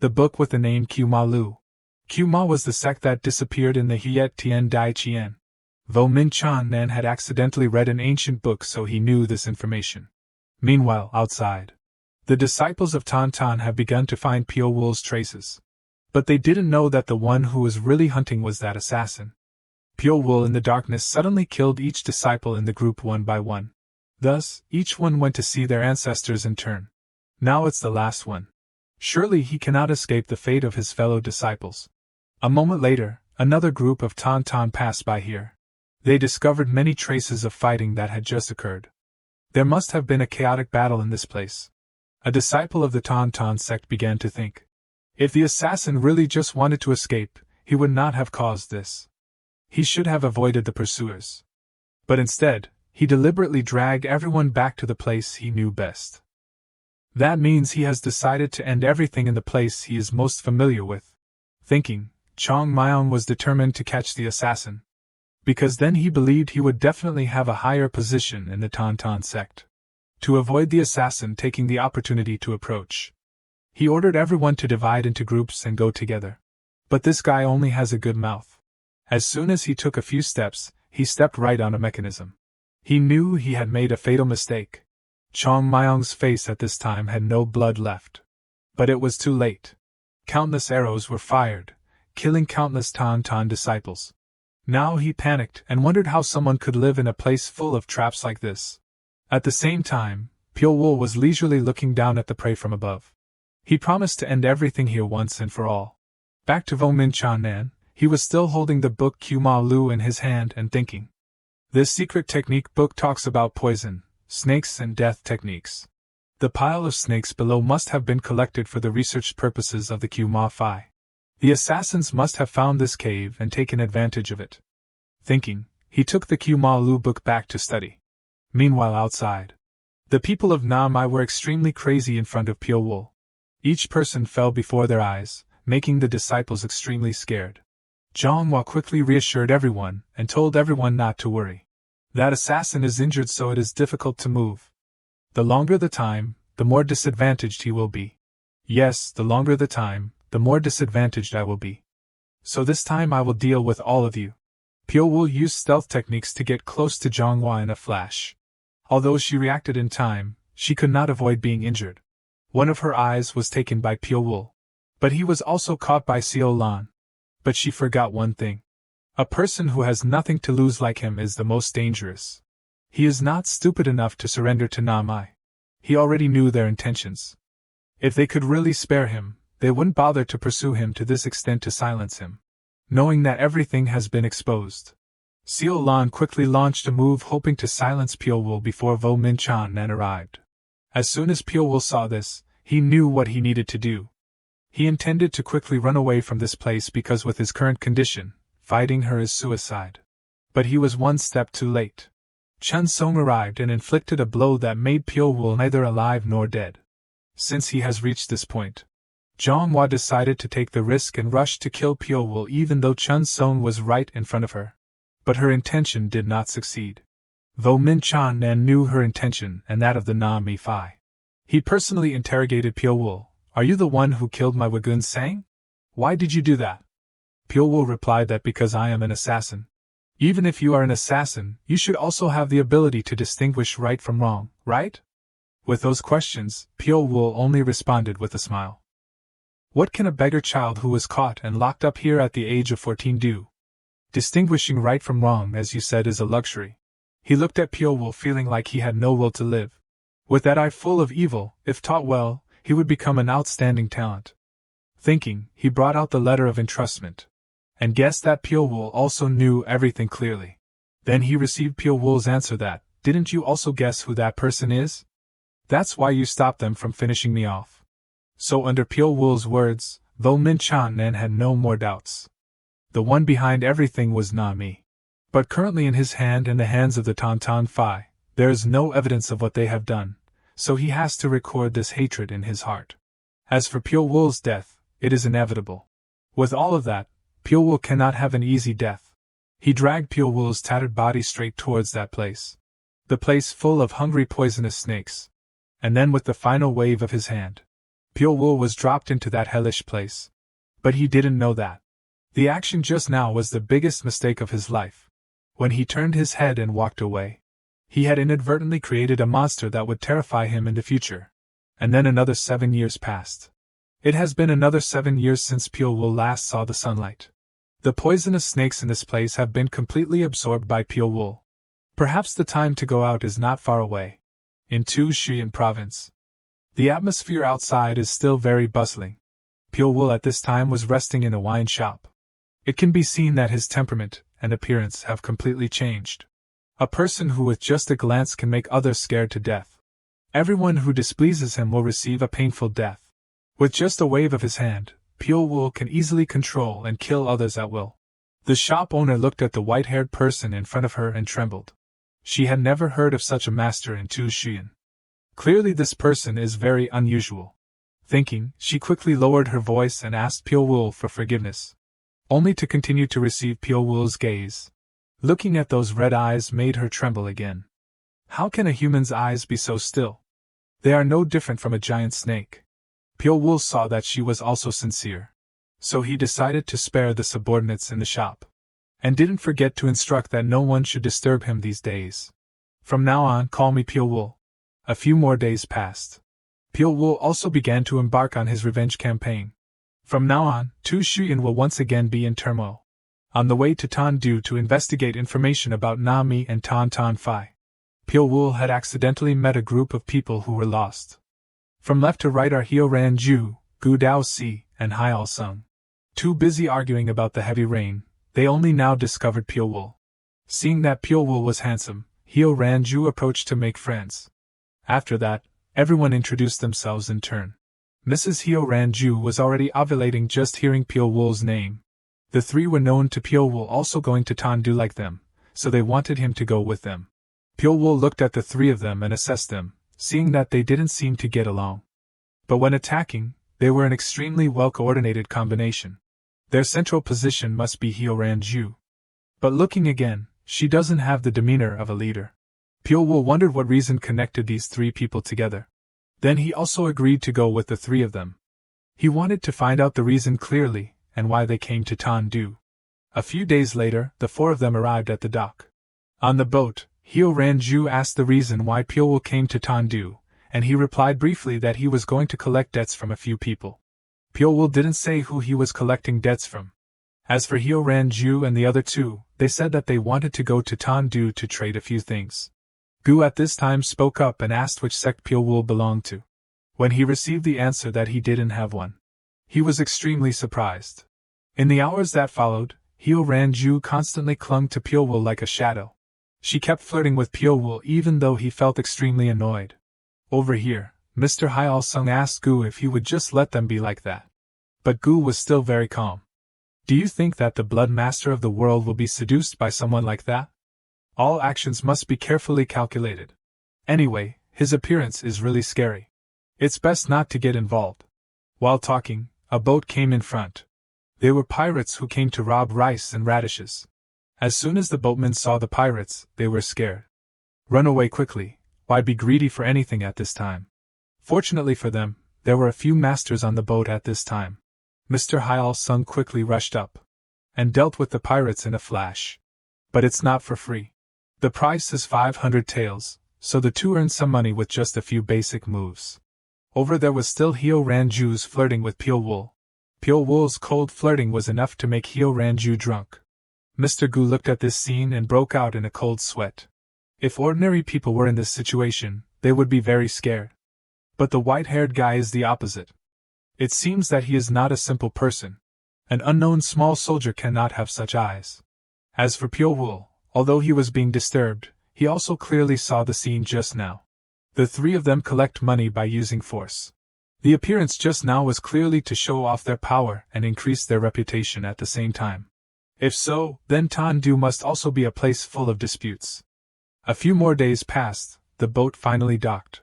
The book with the name Qma Lu. Qma was the sect that disappeared in the Hiet Tien Dai Chien. Vo Min Chan Nan had accidentally read an ancient book, so he knew this information. Meanwhile, outside, the disciples of Tan Tan have begun to find Pyo Wool's traces. But they didn't know that the one who was really hunting was that assassin. Pyo Wool in the darkness suddenly killed each disciple in the group one by one. Thus, each one went to see their ancestors in turn. Now it's the last one. Surely he cannot escape the fate of his fellow disciples. A moment later, another group of Tan Tan passed by here. They discovered many traces of fighting that had just occurred. There must have been a chaotic battle in this place. A disciple of the Tan Tan sect began to think. If the assassin really just wanted to escape, he would not have caused this. He should have avoided the pursuers. But instead, he deliberately dragged everyone back to the place he knew best. That means he has decided to end everything in the place he is most familiar with. Thinking, Chong Myong was determined to catch the assassin. because then he believed he would definitely have a higher position in the Tauntaun sect. To avoid the assassin taking the opportunity to approach, he ordered everyone to divide into groups and go together. But this guy only has a good mouth. As soon as he took a few steps, he stepped right on a mechanism. He knew he had made a fatal mistake. Chong Myong's face at this time had no blood left. But it was too late. Countless arrows were fired, killing countless Tauntaun disciples. Now he panicked and wondered how someone could live in a place full of traps like this. At the same time, Pyo Wul was leisurely looking down at the prey from above. He promised to end everything here once and for all. Back to Vo Min Chan Nan, he was still holding the book Q Ma Lu in his hand and thinking. This secret technique book talks about poison, snakes and death techniques. The pile of snakes below must have been collected for the research purposes of the Q Ma Phi. The assassins must have found this cave and taken advantage of it. Thinking, he took the Q Ma Lu book back to study. Meanwhile outside, the people of Namai were extremely crazy in front of Pyo Wul. Each person fell before their eyes, making the disciples extremely scared. Zhonghua quickly reassured everyone and told everyone not to worry. That assassin is injured, so it is difficult to move. The longer the time, the more disadvantaged he will be. Yes, the longer the time, the more disadvantaged I will be. So this time I will deal with all of you. Pyo Wul used stealth techniques to get close to Zhonghua in a flash. Although she reacted in time, she could not avoid being injured. One of her eyes was taken by Pyo Wul. But he was also caught by Xiao Lan. But she forgot one thing. A person who has nothing to lose like him is the most dangerous. He is not stupid enough to surrender to Namai. He already knew their intentions. If they could really spare him, they wouldn't bother to pursue him to this extent to silence him. Knowing that everything has been exposed, Xiao Lan quickly launched a move hoping to silence Pyo Wul before Vo Min Chan Nan arrived. As soon as Pyo Wul saw this, he knew what he needed to do. He intended to quickly run away from this place because with his current condition, fighting her is suicide. But he was one step too late. Chun Song arrived and inflicted a blow that made Pyo Wul neither alive nor dead. Since he has reached this point, Zhonghua decided to take the risk and rush to kill Pyo Wul even though Chun Song was right in front of her. But her intention did not succeed. Vo Min Chan Nan knew her intention and that of the Na Mi Phi. He personally interrogated Pyo Wul. Are you the one who killed my Wagun Sang? Why did you do that? Pyo Wul replied that because I am an assassin. Even if you are an assassin, you should also have the ability to distinguish right from wrong, right? With those questions, Pyo Wul only responded with a smile. What can a beggar child who was caught and locked up here at the age of 14 do? Distinguishing right from wrong, as you said, is a luxury. He looked at Pyo Wul feeling like he had no will to live. With that eye full of evil, if taught well, he would become an outstanding talent. Thinking, he brought out the letter of entrustment, and guessed that Pyo Wul also knew everything clearly. Then he received Pyo Wul's answer that, didn't you also guess who that person is? That's why you stopped them from finishing me off. So under Pyo Wul's words, Vo Min Chan Nan had no more doubts. The one behind everything was Na Mi. But currently in his hand and the hands of the Tauntaun Phi, there is no evidence of what they have done, so he has to record this hatred in his heart. As for Pyo Wul's death, it is inevitable. With all of that, Pyo Wul cannot have an easy death. He dragged Pyo Wul's tattered body straight towards that place. The place full of hungry poisonous snakes. And then with the final wave of his hand, Pyo Wul was dropped into that hellish place. But he didn't know that. The action just now was the biggest mistake of his life. When he turned his head and walked away, he had inadvertently created a monster that would terrify him in the future. And then another 7 years passed. It has been another 7 years since Pyo Wul last saw the sunlight. The poisonous snakes in this place have been completely absorbed by Pyo Wul. Perhaps the time to go out is not far away. In Tu Shiyan province, the atmosphere outside is still very bustling. Pyo Wul at this time was resting in a wine shop. It can be seen that his temperament and appearance have completely changed. A person who with just a glance can make others scared to death. Everyone who displeases him will receive a painful death. With just a wave of his hand, Pyo Wul can easily control and kill others at will. The shop owner looked at the white-haired person in front of her and trembled. She had never heard of such a master in Tu Shiyan. Clearly this person is very unusual. Thinking, she quickly lowered her voice and asked Pyo Wul for forgiveness, only to continue to receive Pyo Wul's gaze. Looking at those red eyes made her tremble again. How can a human's eyes be so still? They are no different from a giant snake. Pyo-woo saw that she was also sincere. So he decided to spare the subordinates in the shop. And didn't forget to instruct that no one should disturb him these days. From now on, call me Pyo-woo. A few more days passed. Pyo-woo also began to embark on his revenge campaign. From now on, Tu Shuyan will once again be in turmoil. On the way to Tan-du to investigate information about Na-mi and Tan-Tan-Fai, Pyo-woo had accidentally met a group of people who were lost. From left to right are Hyo-ran-ju, Gu Dao-si, and Hyal-sung. Too busy arguing about the heavy rain, they only now discovered Pyo-woo. Seeing that Pyo-woo was handsome, Hyo-ran-ju approached to make friends. After that, everyone introduced themselves in turn. Mrs. Hyo-ran-ju was already ovulating just hearing Pyo-woo's name. The three were known to Pyo-woo also going to Tan-du like them, so they wanted him to go with them. Pyo-woo looked at the three of them and assessed them, seeing that they didn't seem to get along. But when attacking, they were an extremely well-coordinated combination. Their central position must be Hyo-ran-ju. But looking again, she doesn't have the demeanor of a leader. Pyo-woo wondered what reason connected these three people together. Then he also agreed to go with the three of them. He wanted to find out the reason clearly, and why they came to Tan-du. A few days later, the four of them arrived at the dock. On the boat, Hyo-ran-ju asked the reason why Pyo-woo came to Tan-du, and he replied briefly that he was going to collect debts from a few people. Pyo-woo didn't say who he was collecting debts from. As for Hyo-ran-ju and the other two, they said that they wanted to go to Tan-du to trade a few things. Gu at this time spoke up and asked which sect Pyo-woo belonged to. When he received the answer that he didn't have one, he was extremely surprised. In the hours that followed, Hyo-ran-ju constantly clung to Pyo-woo like a shadow. She kept flirting with Pyo-woo even though he felt extremely annoyed. Over here, Mr. Hyal-sung asked Gu if he would just let them be like that. But Gu was still very calm. Do you think that the blood master of the world will be seduced by someone like that? All actions must be carefully calculated. Anyway, his appearance is really scary. It's best not to get involved. While talking, a boat came in front. They were pirates who came to rob rice and radishes. As soon as the boatmen saw the pirates, they were scared. Run away quickly, why be greedy for anything at this time? Fortunately for them, there were a few masters on the boat at this time. Mr. Hyal-sung quickly rushed up and dealt with the pirates in a flash. But it's not for free. The price is 500 taels, so the two earned some money with just a few basic moves. Over there was still Hyo-ran-ju's flirting with Pyo-woo. Pyo-woo's cold flirting was enough to make Hyo-ran-ju drunk. Mr. Gu looked at this scene and broke out in a cold sweat. If ordinary people were in this situation, they would be very scared. But the white-haired guy is the opposite. It seems that he is not a simple person. An unknown small soldier cannot have such eyes. As for Pyo-woo, although he was being disturbed, he also clearly saw the scene just now. The three of them collect money by using force. The appearance just now was clearly to show off their power and increase their reputation at the same time. If so, then Tan-du must also be a place full of disputes. A few more days passed, the boat finally docked.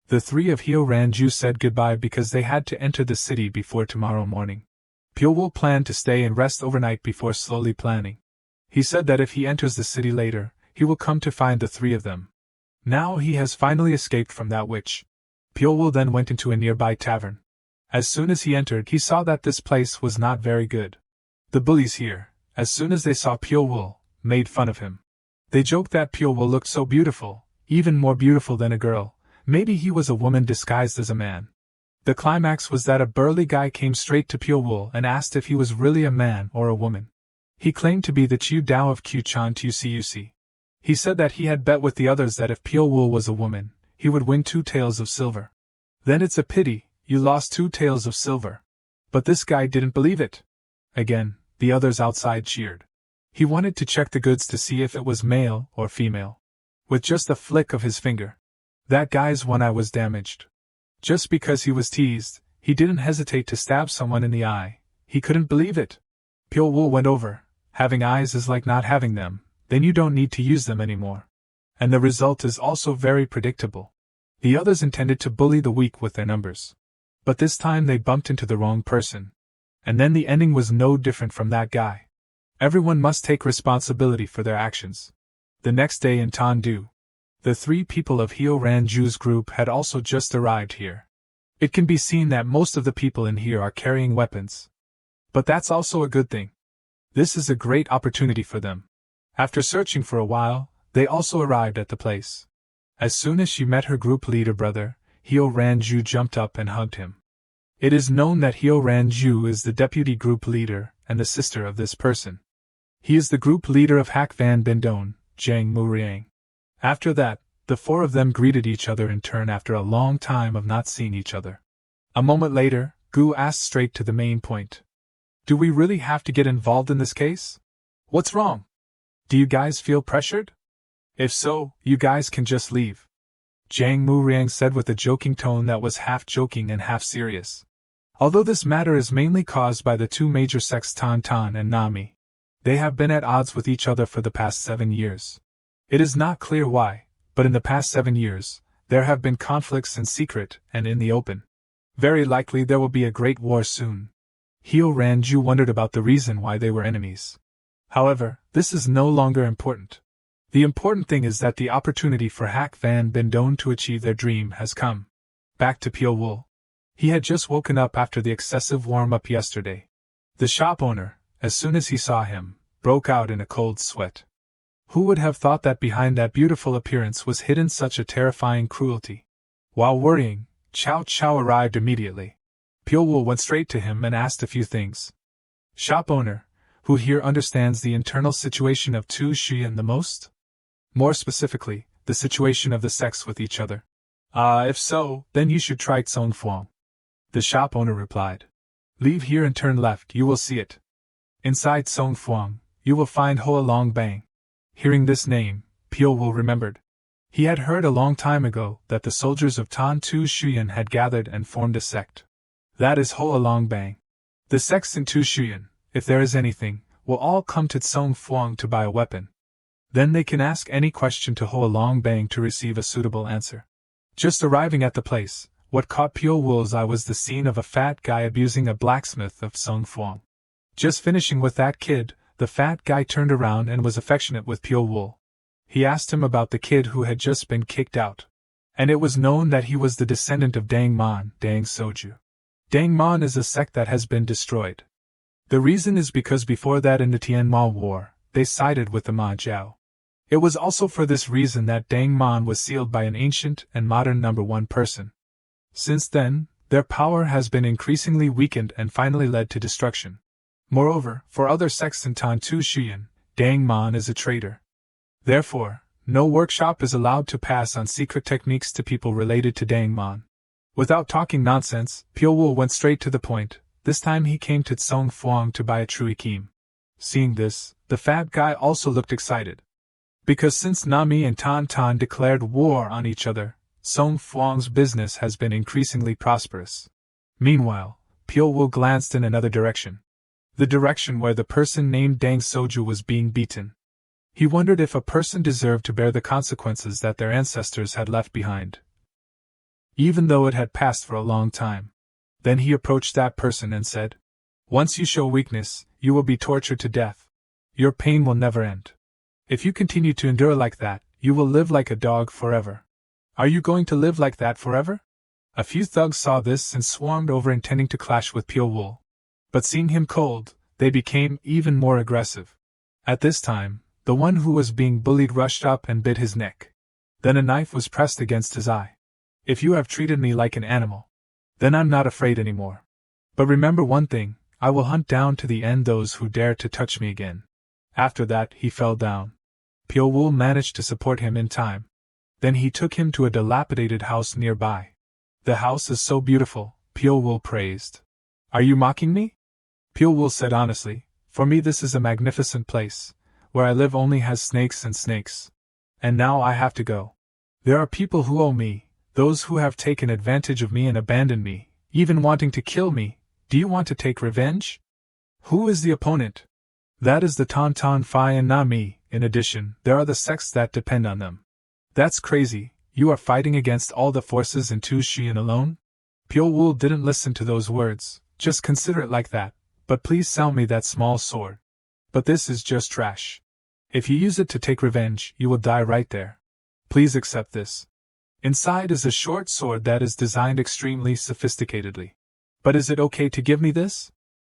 The three of Hyo-ran-ju said goodbye because they had to enter the city before tomorrow morning. Pyo-woo planned to stay and rest overnight before slowly planning. He said that if he enters the city later, he will come to find the three of them. Now he has finally escaped from that witch. Pyo-woo then went into a nearby tavern. As soon as he entered, he saw that this place was not very good. The bullies here, as soon as they saw Pyo-woo, made fun of him. They joked that Pyo-woo looked so beautiful, even more beautiful than a girl. Maybe he was a woman disguised as a man. The climax was that a burly guy came straight to Pyo-woo and asked if he was really a man or a woman. He claimed to be the Chiu Dao of Q-chan Tuc. He said that he had bet with the others that if Pyo-woo was a woman, he would win 2 taels of silver. Then it's a pity, you lost 2 taels of silver. But this guy didn't believe it. Again, the others outside cheered. He wanted to check the goods to see if it was male or female. With just a flick of his finger, that guy's one eye was damaged. Just because he was teased, he didn't hesitate to stab someone in the eye. He couldn't believe it. Pyo-woo went over. Having eyes is like not having them, then you don't need to use them anymore. And the result is also very predictable. The others intended to bully the weak with their numbers. But this time they bumped into the wrong person. And then the ending was no different from that guy. Everyone must take responsibility for their actions. The next day in Tandu, the 3 people of Hyo Ranju's group had also just arrived here. It can be seen that most of the people in here are carrying weapons. But that's also a good thing. This is a great opportunity for them. After searching for a while, they also arrived at the place. As soon as she met her group leader brother, Hyo Ranju jumped up and hugged him. It is known that Hyo Ranju is the deputy group leader and the sister of this person. He is the group leader of Hak Van Bindon, Jang Muriang. After that, the 4 of them greeted each other in turn after a long time of not seeing each other. A moment later, Gu asked straight to the main point. Do we really have to get involved in this case? What's wrong? Do you guys feel pressured? If so, you guys can just leave. Jang Muriang said with a joking tone that was half joking and half serious. Although this matter is mainly caused by the 2 major sects Tan Tan and Nami, they have been at odds with each other for the past 7 years. It is not clear why, but in the past 7 years, there have been conflicts in secret and in the open. Very likely there will be a great war soon. Hyo Ranju wondered about the reason why they were enemies. However, this is no longer important. The important thing is that the opportunity for Hak Van Bindon to achieve their dream has come. Back to Pyo Wool. He had just woken up after the excessive warm-up yesterday. The shop owner, as soon as he saw him, broke out in a cold sweat. Who would have thought that behind that beautiful appearance was hidden such a terrifying cruelty? While worrying, Chow Chow arrived immediately. Pyo Wool went straight to him and asked a few things. Shop owner, who here understands the internal situation of Tu Shiyan the most? More specifically, the situation of the sects with each other. If so, then you should try Tsong Fuang. The shop owner replied. Leave here and turn left, you will see it. Inside Tsong Fuang, you will find Hoa Long Bang. Hearing this name, Pyo Wool remembered. He had heard a long time ago that the soldiers of Tan Tu Shuyan had gathered and formed a sect. That is Hoa Long Bang. The sects in Tu Shuyan, if there is anything, will all come to Tsong Fuang to buy a weapon. Then they can ask any question to Hoa Long Bang to receive a suitable answer. Just arriving at the place, what caught Pyo Wool's eye was the scene of a fat guy abusing a blacksmith of Tsong Fuang. Just finishing with that kid, the fat guy turned around and was affectionate with Pyo Wool. He asked him about the kid who had just been kicked out. And it was known that he was the descendant of Dang Mon, Dang Soju. Dang Mon is a sect that has been destroyed. The reason is because before that in the Tianma War, they sided with the Ma Jiao. It was also for this reason that Dang Mon was sealed by an ancient and modern number 1 person. Since then, their power has been increasingly weakened and finally led to destruction. Moreover, for other sects in Tan Tu Shuyan, Dang Mon is a traitor. Therefore, no workshop is allowed to pass on secret techniques to people related to Dang Mon. Without talking nonsense, Pyo Wool went straight to the point. This time he came to Tsong Fuang to buy a true ikim. Seeing this, the fat guy also looked excited. Because since Nami and Tan Tan declared war on each other, Tsong Fuang's business has been increasingly prosperous. Meanwhile, Pyo Wool glanced in another direction. The direction where the person named Dang Soju was being beaten. He wondered if a person deserved to bear the consequences that their ancestors had left behind, even though it had passed for a long time. Then he approached that person and said, Once you show weakness, you will be tortured to death. Your pain will never end. If you continue to endure like that, you will live like a dog forever. Are you going to live like that forever? A few thugs saw this and swarmed over intending to clash with Pyo Wool. But seeing him cold, they became even more aggressive. At this time, the one who was being bullied rushed up and bit his neck. Then a knife was pressed against his eye. If you have treated me like an animal, then I'm not afraid anymore. But remember one thing, I will hunt down to the end those who dare to touch me again. After that, he fell down. Pyo Wool managed to support him in time. Then he took him to a dilapidated house nearby. The house is so beautiful, Pyo Wool praised. Are you mocking me? Pyo Wool said honestly, for me this is a magnificent place. Where I live only has snakes and snakes. And now I have to go. There are people who owe me, those who have taken advantage of me and abandoned me, even wanting to kill me. Do you want to take revenge? Who is the opponent? That is the Tan Tan Phi and Nami. In addition, there are the sects that depend on them. That's crazy, you are fighting against all the forces in Tu Shiyan alone? Pyo Wool didn't listen to those words, just consider it like that, but please sell me that small sword. But this is just trash. If you use it to take revenge, you will die right there. Please accept this. Inside is a short sword that is designed extremely sophisticatedly. But is it okay to give me this?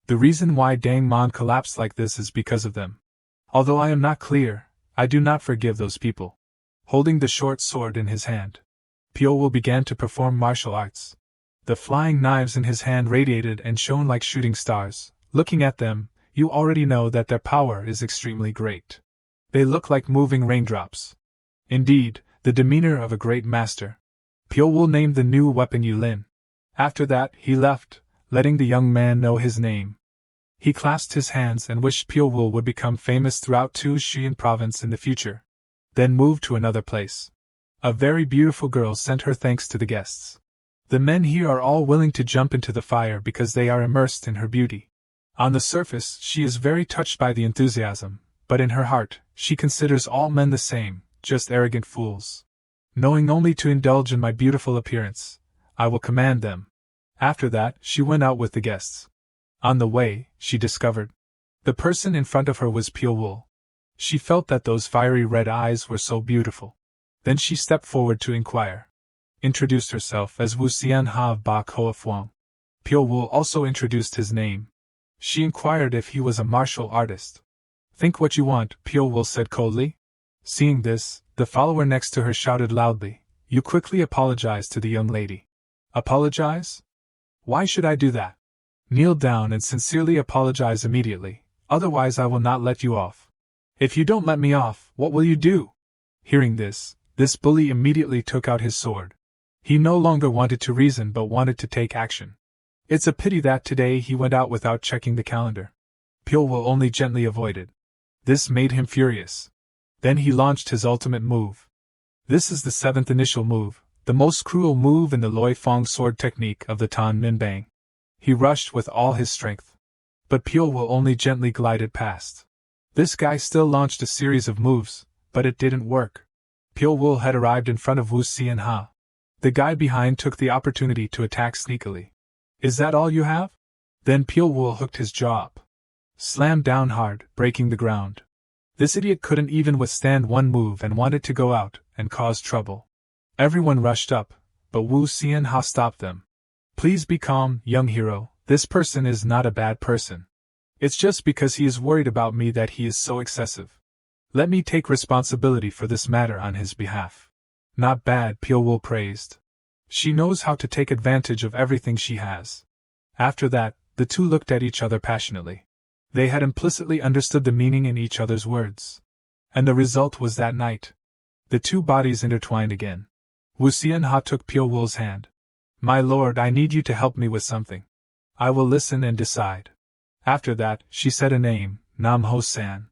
The reason why Dang Mon collapsed like this is because of them. Although I am not clear, I do not forgive those people. Holding the short sword in his hand, Pyo began to perform martial arts. The flying knives in his hand radiated and shone like shooting stars. Looking at them, you already know that their power is extremely great. They look like moving raindrops. Indeed, the demeanor of a great master. Pyo named the new weapon Yulin. After that, he left, letting the young man know his name. He clasped his hands and wished Pyo would become famous throughout Xian province in the future. Then moved to another place. A very beautiful girl sent her thanks to the guests. The men here are all willing to jump into the fire because they are immersed in her beauty. On the surface, she is very touched by the enthusiasm, but in her heart, she considers all men the same, just arrogant fools. Knowing only to indulge in my beautiful appearance, I will command them. After that, she went out with the guests. On the way, she discovered the person in front of her was Pyo. She felt that those fiery red eyes were so beautiful. Then she stepped forward to inquire. Introduced herself as Wu Xianha of Bak Hoa Phuong. Pyo also introduced his name. She inquired if he was a martial artist. Think what you want, Pyo said coldly. Seeing this, the follower next to her shouted loudly, You quickly apologize to the young lady. Apologize? Why should I do that? Kneel down and sincerely apologize immediately, otherwise I will not let you off. If you don't let me off, what will you do? Hearing this bully immediately took out his sword. He no longer wanted to reason but wanted to take action. It's a pity that today he went out without checking the calendar. Pyo only gently avoided. This made him furious. Then he launched his ultimate move. This is the 7th initial move, the most cruel move in the Loi Fong sword technique of the Tan Min Bang. He rushed with all his strength. But Pyo only gently glided past. This guy still launched a series of moves, but it didn't work. Pyo had arrived in front of Wu Xianha. The guy behind took the opportunity to attack sneakily. Is that all you have? Then Pyo hooked his jaw up. Slammed down hard, breaking the ground. This idiot couldn't even withstand one move and wanted to go out and cause trouble. Everyone rushed up, but Wu Xianha stopped them. Please be calm, young hero, this person is not a bad person. It's just because he is worried about me that he is so excessive. Let me take responsibility for this matter on his behalf. Not bad, Pyo praised. She knows how to take advantage of everything she has. After that, the two looked at each other passionately. They had implicitly understood the meaning in each other's words. And the result was that night. The two bodies intertwined again. Wu Xianha took Pyo's hand. My lord, I need you to help me with something. I will listen and decide. After that, she said a name, Nam Ho San.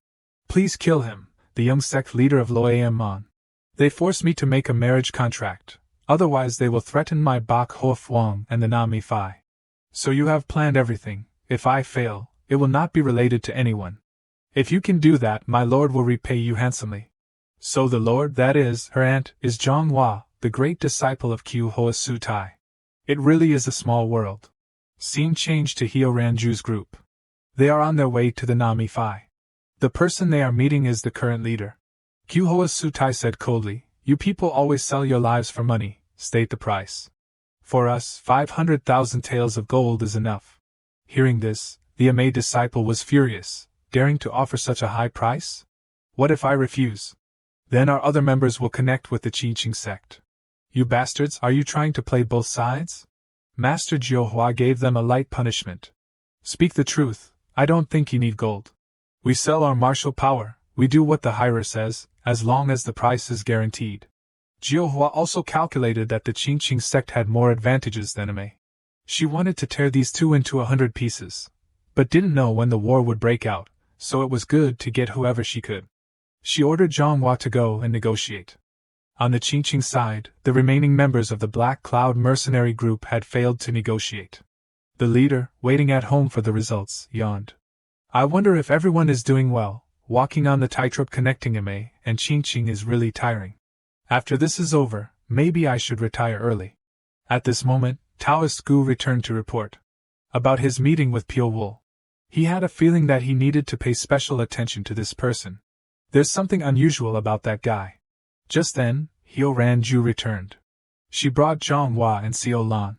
Please kill him, the young sect leader of Loam Mon. They force me to make a marriage contract, otherwise they will threaten my Bak Hoa Phuong and the Nami Phi. So you have planned everything. If I fail, it will not be related to anyone. If you can do that, my lord will repay you handsomely. So the lord, that is, her aunt, is Zhonghua, the great disciple of Qiu Hoa Su Tai. It really is a small world. Scene changed to Hio Ranju's group. They are on their way to the Nami Phi. The person they are meeting is the current leader. Qiu Hoa Su Tai said coldly, You people always sell your lives for money, state the price. For us, 500,000 taels of gold is enough. Hearing this, the Amei disciple was furious, daring to offer such a high price? What if I refuse? Then our other members will connect with the Qingqing sect. You bastards, are you trying to play both sides? Master Jiuhua gave them a light punishment. Speak the truth, I don't think you need gold. We sell our martial power, we do what the hirer says, as long as the price is guaranteed. Jiuhua also calculated that the Qingqing sect had more advantages than Amei. She wanted to tear these two into 100 pieces, but didn't know when the war would break out, so it was good to get whoever she could. She ordered Zhonghua to go and negotiate. On the Qingqing side, the remaining members of the Black Cloud mercenary group had failed to negotiate. The leader, waiting at home for the results, yawned. I wonder if everyone is doing well. Walking on the tightrope connecting Amei and Qingqing is really tiring. After this is over, maybe I should retire early. At this moment, Taoist Gu returned to report about his meeting with Pyo. He had a feeling that he needed to pay special attention to this person. There's something unusual about that guy. Just then, Hyo Ranju returned. She brought Zhonghua and Xiao Lan.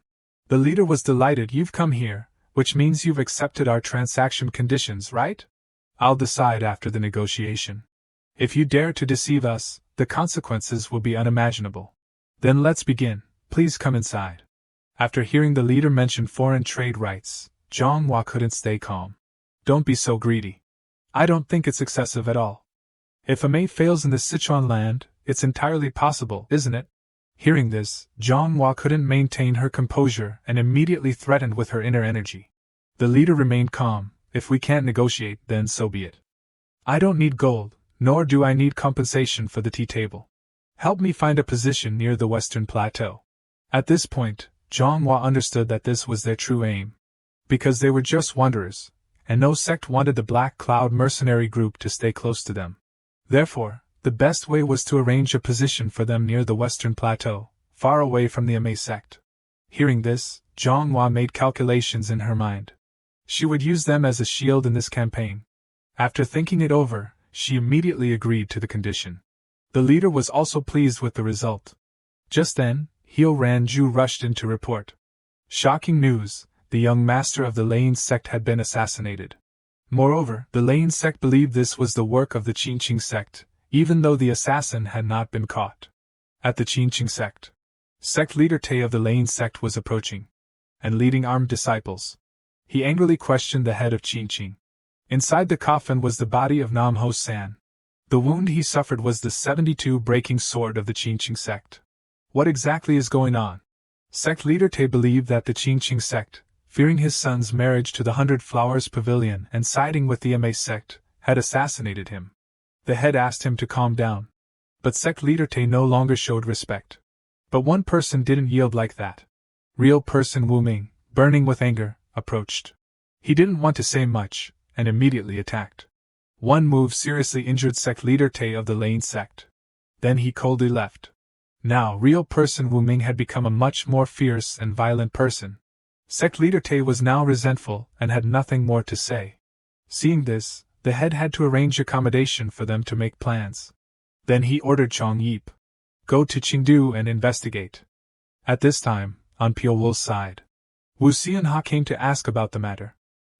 The leader was delighted. You've come here, which means you've accepted our transaction conditions, right? I'll decide after the negotiation. If you dare to deceive us, the consequences will be unimaginable. Then let's begin. Please come inside. After hearing the leader mention foreign trade rights, Zhonghua couldn't stay calm. Don't be so greedy. I don't think it's excessive at all. If a mate fails in the Sichuan land, it's entirely possible, isn't it? Hearing this, Zhonghua couldn't maintain her composure and immediately threatened with her inner energy. The leader remained calm. If we can't negotiate, then so be it. I don't need gold, nor do I need compensation for the tea table. Help me find a position near the Western Plateau. At this point, Zhonghua understood that this was their true aim. Because they were just wanderers, and no sect wanted the Black Cloud mercenary group to stay close to them. Therefore, the best way was to arrange a position for them near the Western Plateau, far away from the Ame sect. Hearing this, Zhonghua made calculations in her mind. She would use them as a shield in this campaign. After thinking it over, she immediately agreed to the condition. The leader was also pleased with the result. Just then, Hyo Ranju rushed in to report. Shocking news, the young master of the Lane sect had been assassinated. Moreover, the Lane sect believed this was the work of the Qingqing sect, even though the assassin had not been caught. At the Qingqing sect leader Tay of the Lane sect was approaching, and leading armed disciples. He angrily questioned the head of Qingqing. Inside the coffin was the body of Nam Ho San. The wound he suffered was the 72 breaking sword of the Qingqing sect. What exactly is going on? Sect leader Tay believed that the Qingqing sect, fearing his son's marriage to the 100 Flowers Pavilion and siding with the Ame sect, had assassinated him. The head asked him to calm down. But sect leader Tay no longer showed respect. But one person didn't yield like that. Real person Wu Ming, burning with anger, approached. He didn't want to say much, and immediately attacked. One move seriously injured sect leader Tay of the Lane sect. Then he coldly left. Now real person Wu Ming had become a much more fierce and violent person. Sect leader Tay was now resentful and had nothing more to say. Seeing this, the head had to arrange accommodation for them to make plans. Then he ordered Chong Yip, go to Chengdu and investigate. At this time, on Pio Wu's side, Wu Xianha came to ask about the matter.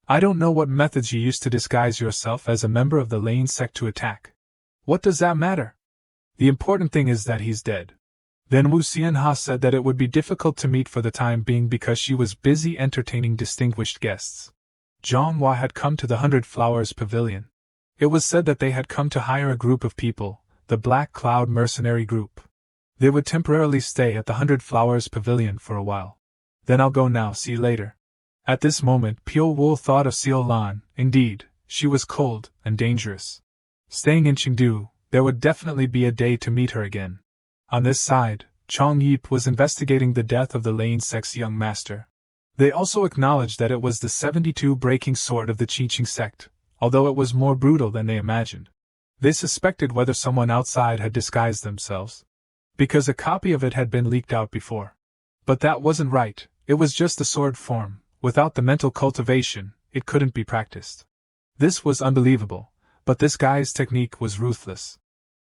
I don't know what methods you used to disguise yourself as a member of the Lane sect to attack. What does that matter? The important thing is that he's dead. Then Wu Xianha said that it would be difficult to meet for the time being because she was busy entertaining distinguished guests. Zhonghua had come to the 100 Flowers Pavilion. It was said that they had come to hire a group of people, the Black Cloud mercenary group. They would temporarily stay at the 100 Flowers Pavilion for a while. Then I'll go now, see you later. At this moment Pio Wu thought of Xiao Lan. Indeed, she was cold and dangerous. Staying in Chengdu, there would definitely be a day to meet her again. On this side, Chong Yip was investigating the death of the Lane sect's young master. They also acknowledged that it was the 72 breaking sword of the Qingqing sect, although it was more brutal than they imagined. They suspected whether someone outside had disguised themselves, because a copy of it had been leaked out before. But that wasn't right, it was just the sword form. Without the mental cultivation, it couldn't be practiced. This was unbelievable, but this guy's technique was ruthless.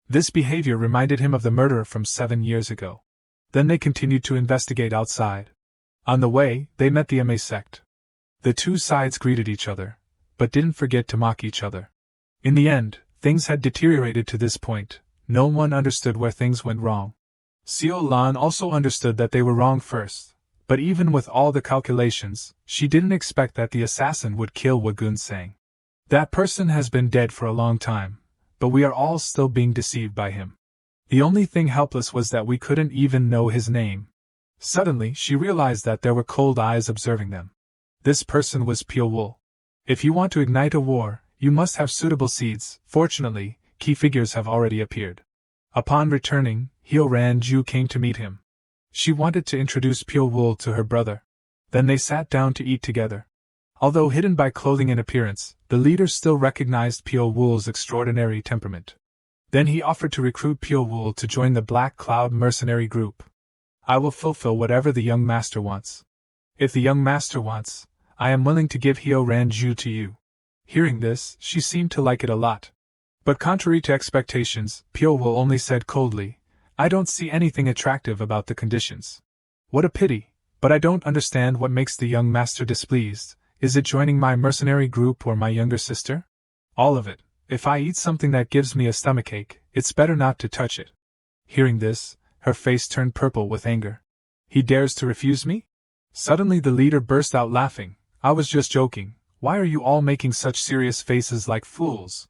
This behavior reminded him of the murder from 7 years ago. Then they continued to investigate outside. On the way, they met the Ame sect. The two sides greeted each other, but didn't forget to mock each other. In the end, things had deteriorated to this point. No one understood where things went wrong. Xiao Lan also understood that they were wrong first. But even with all the calculations, she didn't expect that the assassin would kill Wagun Sang. That person has been dead for a long time, but we are all still being deceived by him. The only thing helpless was that we couldn't even know his name. Suddenly, she realized that there were cold eyes observing them. This person was Pio Wu. If you want to ignite a war, you must have suitable seeds. Fortunately, key figures have already appeared. Upon returning, Hyo Ranju came to meet him. She wanted to introduce Pio Wu to her brother. Then they sat down to eat together. Although hidden by clothing and appearance, the leader still recognized Pio Wu's extraordinary temperament. Then he offered to recruit Pio Wu to join the Black Cloud mercenary group. I will fulfill whatever the young master wants. If the young master wants, I am willing to give Hyo Ranju to you. Hearing this, she seemed to like it a lot. But contrary to expectations, Pyo-woo only said coldly, "I don't see anything attractive about the conditions." "What a pity, but I don't understand what makes the young master displeased. Is it joining my mercenary group or my younger sister?" "All of it. If I eat something that gives me a stomachache, it's better not to touch it." Hearing this, her face turned purple with anger. "He dares to refuse me?" Suddenly the leader burst out laughing. "I was just joking. Why are you all making such serious faces like fools?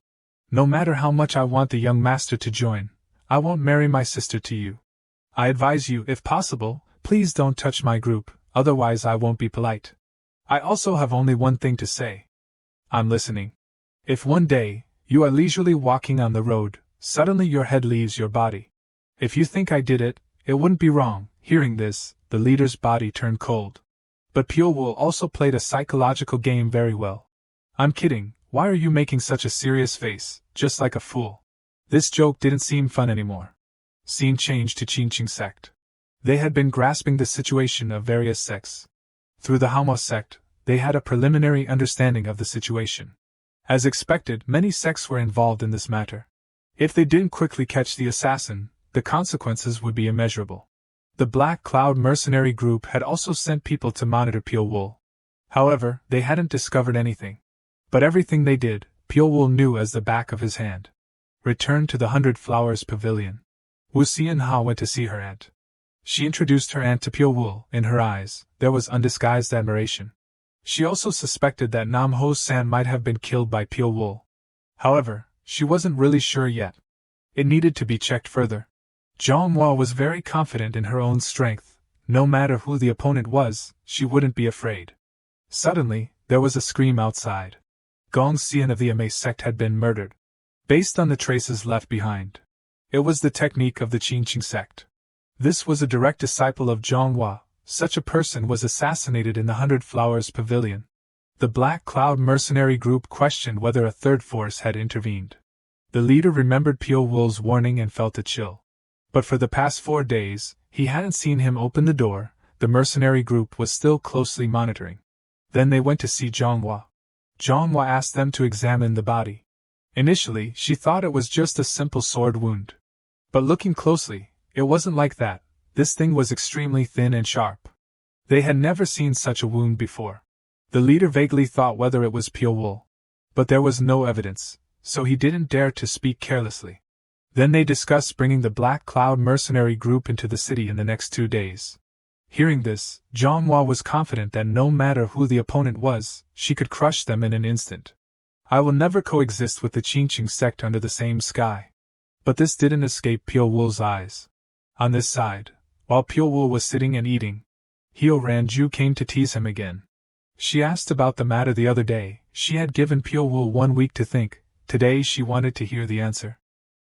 No matter how much I want the young master to join, I won't marry my sister to you. I advise you, if possible, please don't touch my group, otherwise I won't be polite. I also have only one thing to say." "I'm listening." "If one day, you are leisurely walking on the road, suddenly your head leaves your body. If you think I did it, it wouldn't be wrong." Hearing this, the leader's body turned cold. But Pyo-woo also played a psychological game very well. "I'm kidding, why are you making such a serious face, just like a fool?" This joke didn't seem fun anymore. Scene changed to Qingqing sect. They had been grasping the situation of various sects. Through the Manhwa sect, they had a preliminary understanding of the situation. As expected, many sects were involved in this matter. If they didn't quickly catch the assassin, the consequences would be immeasurable. The Black Cloud mercenary group had also sent people to monitor Pyo-woo. However, they hadn't discovered anything. But everything they did, Pyo-woo knew as the back of his hand. Return to the 100 Flowers Pavilion. Wu Xianha went to see her aunt. She introduced her aunt to Pyo-woo. In her eyes, there was undisguised admiration. She also suspected that Nam Ho-san might have been killed by Pyo-woo. However, she wasn't really sure yet. It needed to be checked further. Manhwa was very confident in her own strength. No matter who the opponent was, she wouldn't be afraid. Suddenly, there was a scream outside. Gong Xian of the Ame sect had been murdered. Based on the traces left behind. It was the technique of the Qingqing sect. This was a direct disciple of Manhwa. Such a person was assassinated in the 100 Flowers Pavilion. The Black Cloud mercenary group questioned whether a third force had intervened. The leader remembered Pyo-woo's warning and felt a chill. But for the past 4 days, he hadn't seen him open the door. The mercenary group was still closely monitoring. Then they went to see Manhwa. Manhwa asked them to examine the body. Initially, she thought it was just a simple sword wound. But looking closely, it wasn't like that. This thing was extremely thin and sharp. They had never seen such a wound before. The leader vaguely thought whether it was Pyo-woo. But there was no evidence, so he didn't dare to speak carelessly. Then they discussed bringing the Black Cloud mercenary group into the city in the next 2 days. Hearing this, Manhwa was confident that no matter who the opponent was, she could crush them in an instant. "I will never coexist with the Qingqing sect under the same sky." But this didn't escape Pyo-woo's eyes. On this side, while Pyo-woo was sitting and eating, Hyo Ranju came to tease him again. She asked about the matter the other day. She had given Pyo-woo 1 week to think. Today she wanted to hear the answer.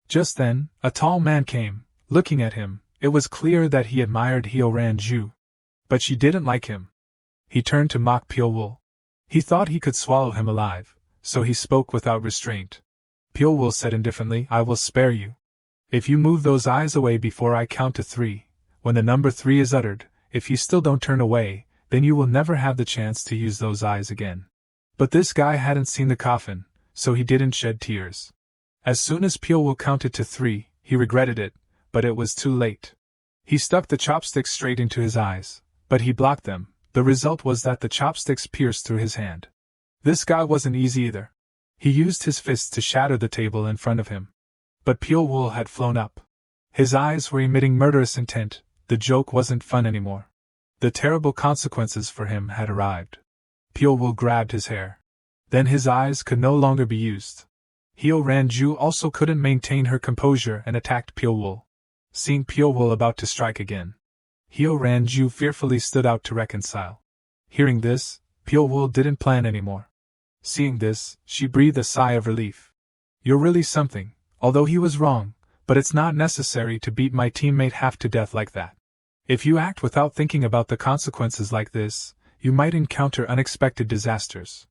Just then, a tall man came. Looking at him, it was clear that he admired Hyo Ranju. But she didn't like him. He turned to mock Pyo-woo. He thought he could swallow him alive, so he spoke without restraint. Pyo-woo said indifferently, "I will spare you. If you move those eyes away before I count to 3, when the number 3 is uttered, if you still don't turn away, then you will never have the chance to use those eyes again." But this guy hadn't seen the coffin, so he didn't shed tears. As soon as Pyo-woo counted to 3, he regretted it, but it was too late. He stuck the chopsticks straight into his eyes, but he blocked them. The result was that the chopsticks pierced through his hand. This guy wasn't easy either. He used his fists to shatter the table in front of him. But Pyo-woo had flown up. His eyes were emitting murderous intent. The joke wasn't fun anymore. The terrible consequences for him had arrived. Pyo-woo grabbed his hair. Then his eyes could no longer be used. Hyo Ranju also couldn't maintain her composure and attacked Pyo-woo. Seeing Pyo-woo about to strike again, Hyo Ranju fearfully stood out to reconcile. Hearing this, Pyo-woo didn't plan anymore. Seeing this, she breathed a sigh of relief. "You're really something, although he was wrong, but it's not necessary to beat my teammate half to death like that. If you act without thinking about the consequences like this, you might encounter unexpected disasters."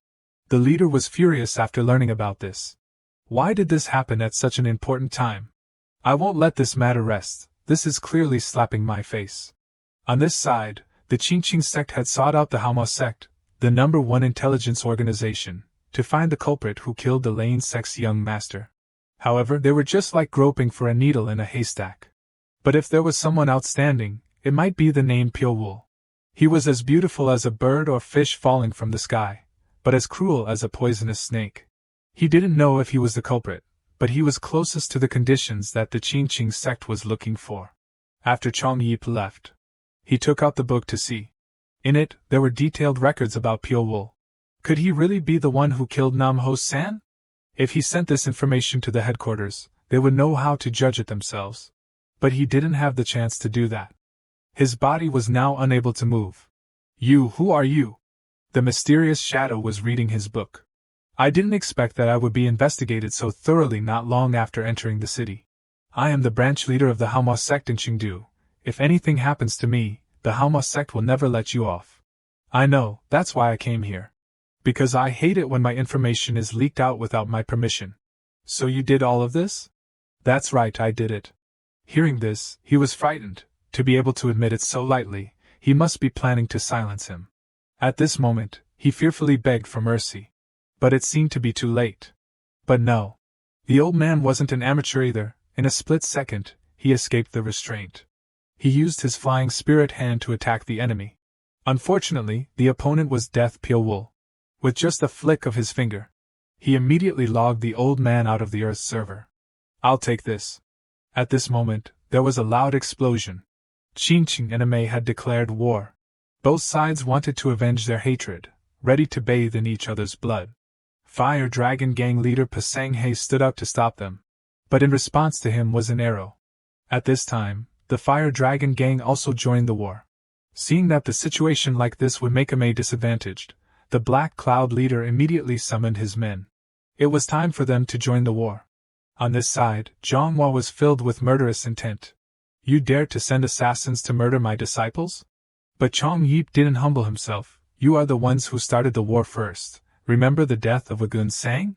The leader was furious after learning about this. Why did this happen at such an important time? "I won't let this matter rest. This is clearly slapping my face." On this side, the Qingqing sect had sought out the Manhwa sect, the #1 intelligence organization. to find the culprit who killed the Lane sect's young master. However, they were just like groping for a needle in a haystack. But if there was someone outstanding, it might be the name Pyo-woo. He was as beautiful as a bird or fish falling from the sky, but as cruel as a poisonous snake. He didn't know if he was the culprit, but he was closest to the conditions that the Qingqing sect was looking for. After Chong Yip left, he took out the book to see. In it, there were detailed records about Pyo-woo. Could he really be the one who killed Nam Ho-san? If he sent this information to the headquarters, they would know how to judge it themselves. But he didn't have the chance to do that. His body was now unable to move. Who are you? The mysterious shadow was reading his book. I didn't expect that I would be investigated so thoroughly not long after entering the city. I am the branch leader of the Manhwa sect in Chengdu. If anything happens to me, the Manhwa sect will never let you off. I know, that's why I came here. Because I hate it when my information is leaked out without my permission. So you did all of this? That's right, I did it. Hearing this, he was frightened. To be able to admit it so lightly, he must be planning to silence him. At this moment, he fearfully begged for mercy. But it seemed to be too late. But no. The old man wasn't an amateur either. In a split second, he escaped the restraint. He used his flying spirit hand to attack the enemy. Unfortunately, the opponent was Death Pyo-woo. With just a flick of his finger, he immediately logged the old man out of the Earth's server. I'll take this. At this moment, there was a loud explosion. Qingqing and Amei had declared war. Both sides wanted to avenge their hatred, ready to bathe in each other's blood. Fire Dragon Gang leader Pasang He stood up to stop them. But in response to him was an arrow. At this time, the Fire Dragon Gang also joined the war. Seeing that the situation like this would make Amei disadvantaged, the Black Cloud leader immediately summoned his men. It was time for them to join the war. On this side, Zhonghua was filled with murderous intent. You dare to send assassins to murder my disciples? But Chong Yip didn't humble himself. You are the ones who started the war first. Remember the death of Wagun Sang?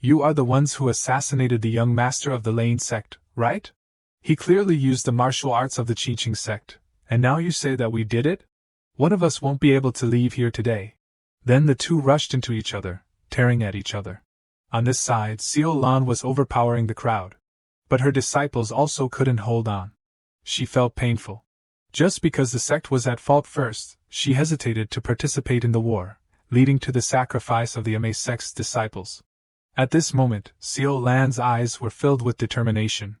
You are the ones who assassinated the young master of the Lane sect, right? He clearly used the martial arts of the Qingqing sect, and now you say that we did it? One of us won't be able to leave here today. Then the two rushed into each other, tearing at each other. On this side, Xiao Lan was overpowering the crowd. But her disciples also couldn't hold on. She felt painful. Just because the sect was at fault first, she hesitated to participate in the war, leading to the sacrifice of the Amei sect's disciples. At this moment, Xiao Lan's eyes were filled with determination.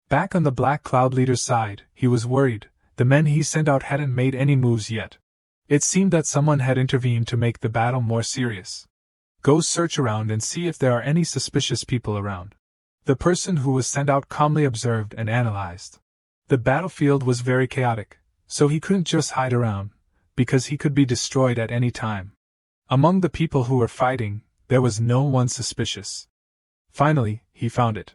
Back on the Black Cloud leader's side, he was worried. The men he sent out hadn't made any moves yet. It seemed that someone had intervened to make the battle more serious. Go search around and see if there are any suspicious people around. The person who was sent out calmly observed and analyzed. The battlefield was very chaotic, so he couldn't just hide around, because he could be destroyed at any time. Among the people who were fighting, there was no one suspicious. Finally, he found it.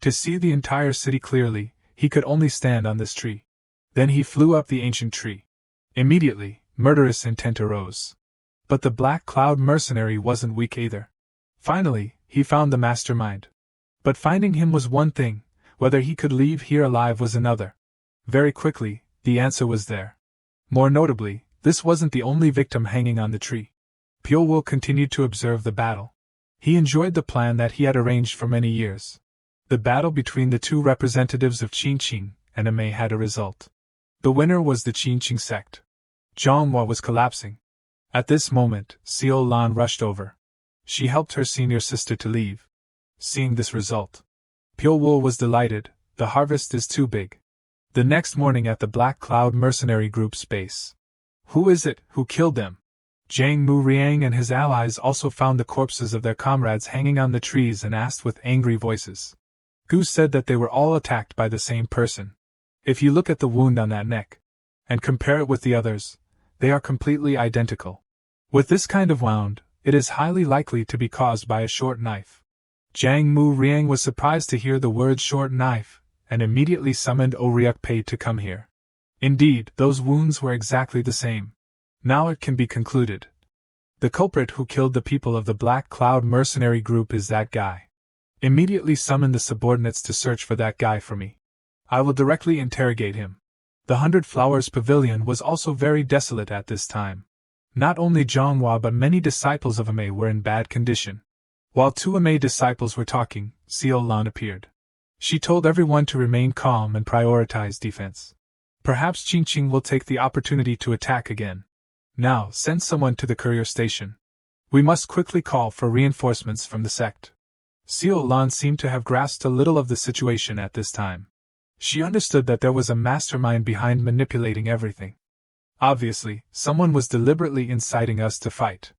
To see the entire city clearly, he could only stand on this tree. Then he flew up the ancient tree. Immediately, murderous intent arose. But the Black Cloud mercenary wasn't weak either. Finally, he found the mastermind. But finding him was one thing, whether he could leave here alive was another. Very quickly, the answer was there. More notably, this wasn't the only victim hanging on the tree. Pyo-woo continued to observe the battle. He enjoyed the plan that he had arranged for many years. The battle between the two representatives of Qingqing and Amei had a result. The winner was the Qingqing sect. Zhonghua was collapsing. At this moment, Xiao Lan rushed over. She helped her senior sister to leave. Seeing this result, Pyo-woo was delighted. The harvest is too big. The next morning at the Black Cloud mercenary group's base. Who is it who killed them? Zhang Mu-riang and his allies also found the corpses of their comrades hanging on the trees and asked with angry voices. Gu said that they were all attacked by the same person. If you look at the wound on that neck, and compare it with the others, they are completely identical. With this kind of wound, it is highly likely to be caused by a short knife. Zhang Mu-riang was surprised to hear the word short knife, and immediately summoned Oriuk Pei to come here. Indeed, those wounds were exactly the same. Now it can be concluded. The culprit who killed the people of the Black Cloud mercenary group is that guy. Immediately summon the subordinates to search for that guy for me. I will directly interrogate him. The 100 Flowers Pavilion was also very desolate at this time. Not only Zhonghua but many disciples of Amei were in bad condition. While two Amei disciples were talking, Seo Lan appeared. She told everyone to remain calm and prioritize defense. Perhaps Qingqing will take the opportunity to attack again. Now, send someone to the courier station. We must quickly call for reinforcements from the sect. Seo Lan seemed to have grasped a little of the situation at this time. She understood that there was a mastermind behind manipulating everything. Obviously, someone was deliberately inciting us to fight.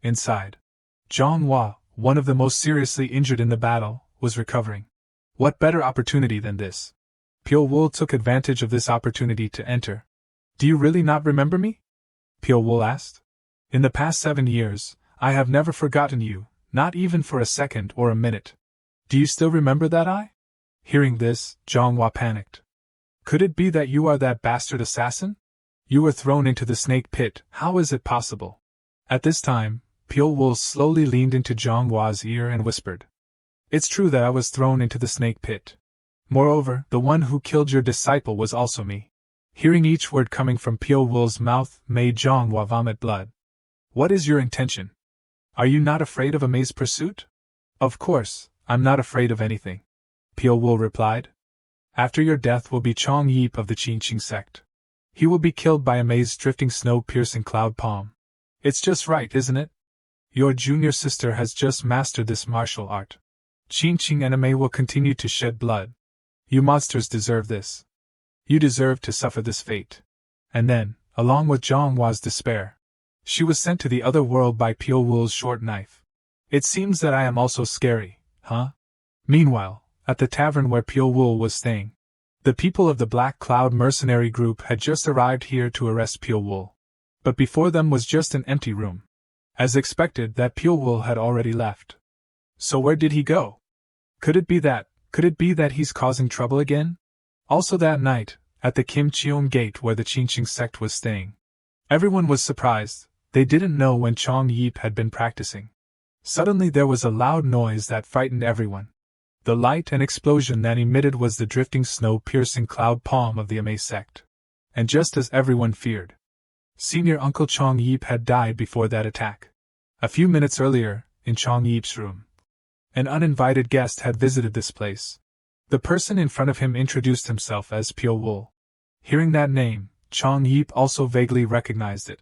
Inside, Zhang Hua, one of the most seriously injured in the battle, was recovering. What better opportunity than this? Pyo Wool took advantage of this opportunity to enter. Do you really not remember me? Pyo Wool asked. In the past 7 years, I have never forgotten you, not even for a second or a minute. Do you still remember that I? Hearing this, Zhang Hua panicked. Could it be that you are that bastard assassin? You were thrown into the snake pit, how is it possible? At this time, Pyo Wool slowly leaned into Zhang Hua's ear and whispered. It's true that I was thrown into the snake pit. Moreover, the one who killed your disciple was also me. Hearing each word coming from Pyo Wool's mouth made Zhang Hua vomit blood. What is your intention? Are you not afraid of Amei's pursuit? Of course, I'm not afraid of anything. Pyo Wool replied. After your death will be Chong Yip of the Qingqing sect. He will be killed by Amei's drifting snow-piercing cloud palm. It's just right, isn't it? Your junior sister has just mastered this martial art. Qingqing and Amei will continue to shed blood. You monsters deserve this. You deserve to suffer this fate. And then, along with Zhang Hua's despair, she was sent to the other world by Pyo Wool's short knife. It seems that I am also scary, huh? Meanwhile, at the tavern where Pyo Wool was staying, the people of the Black Cloud mercenary group had just arrived here to arrest Pyo Wool. But before them was just an empty room. As expected, that Pyo Wool had already left. So where did he go? Could it be that he's causing trouble again? Also that night, at the Kim Cheon gate where the Qingqing sect was staying, everyone was surprised. They didn't know when Chong Yip had been practicing. Suddenly there was a loud noise that frightened everyone. The light and explosion that emitted was the drifting snow-piercing cloud palm of the Amei sect. And just as everyone feared, Senior Uncle Chong Yip had died before that attack. A few minutes earlier, in Chong Yip's room, an uninvited guest had visited this place. The person in front of him introduced himself as Pyo Wool. Hearing that name, Chong Yip also vaguely recognized it.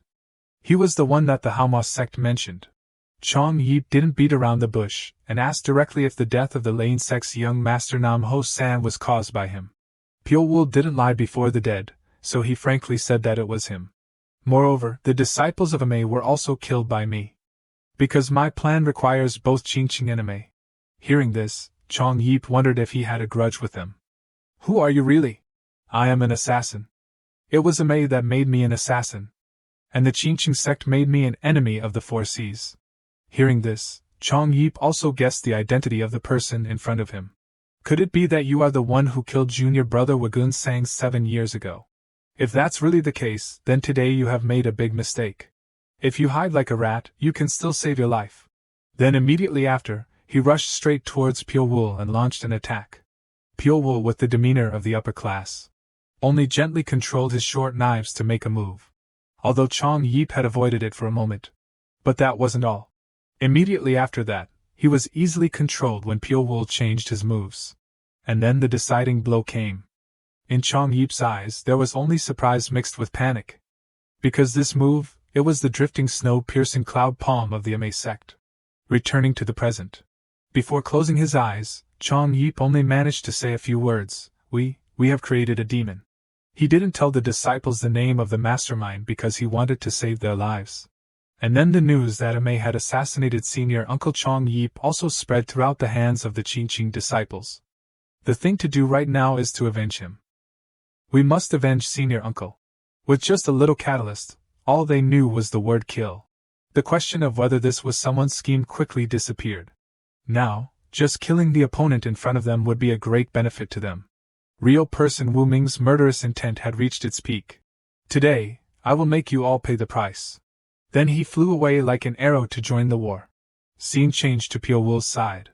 He was the one that the Manhwa sect mentioned. Chong Yip didn't beat around the bush, and asked directly if the death of the Lane sect's young master Nam Ho San was caused by him. Pyo Wool didn't lie before the dead, so he frankly said that it was him. Moreover, the disciples of Amei were also killed by me. Because my plan requires both Qingqing and Amei. Hearing this, Chong Yip wondered if he had a grudge with them. Who are you really? I am an assassin. It was Amei that made me an assassin. And the Qingqing sect made me an enemy of the Four Seas. Hearing this, Chong Yip also guessed the identity of the person in front of him. Could it be that you are the one who killed junior brother Wagun Sang 7 years ago? If that's really the case, then today you have made a big mistake. If you hide like a rat, you can still save your life. Then immediately after, he rushed straight towards Pyo Wool and launched an attack. Pyo Wool, with the demeanor of the upper class, only gently controlled his short knives to make a move. Although Chong Yip had avoided it for a moment. But that wasn't all. Immediately after that, he was easily controlled when Pyo Wool changed his moves. And then the deciding blow came. In Chong Yip's eyes there was only surprise mixed with panic. Because this move, it was the drifting snow-piercing cloud palm of the Amei sect. Returning to the present. Before closing his eyes, Chong Yip only managed to say a few words. We have created a demon. He didn't tell the disciples the name of the mastermind because he wanted to save their lives. And then the news that Amei had assassinated Senior Uncle Chong Yip also spread throughout the hands of the Qingqing disciples. The thing to do right now is to avenge him. We must avenge Senior Uncle. With just a little catalyst, all they knew was the word kill. The question of whether this was someone's scheme quickly disappeared. Now, just killing the opponent in front of them would be a great benefit to them. Real person Wu Ming's murderous intent had reached its peak. Today, I will make you all pay the price. Then he flew away like an arrow to join the war. Scene changed to Pyo Wool's side.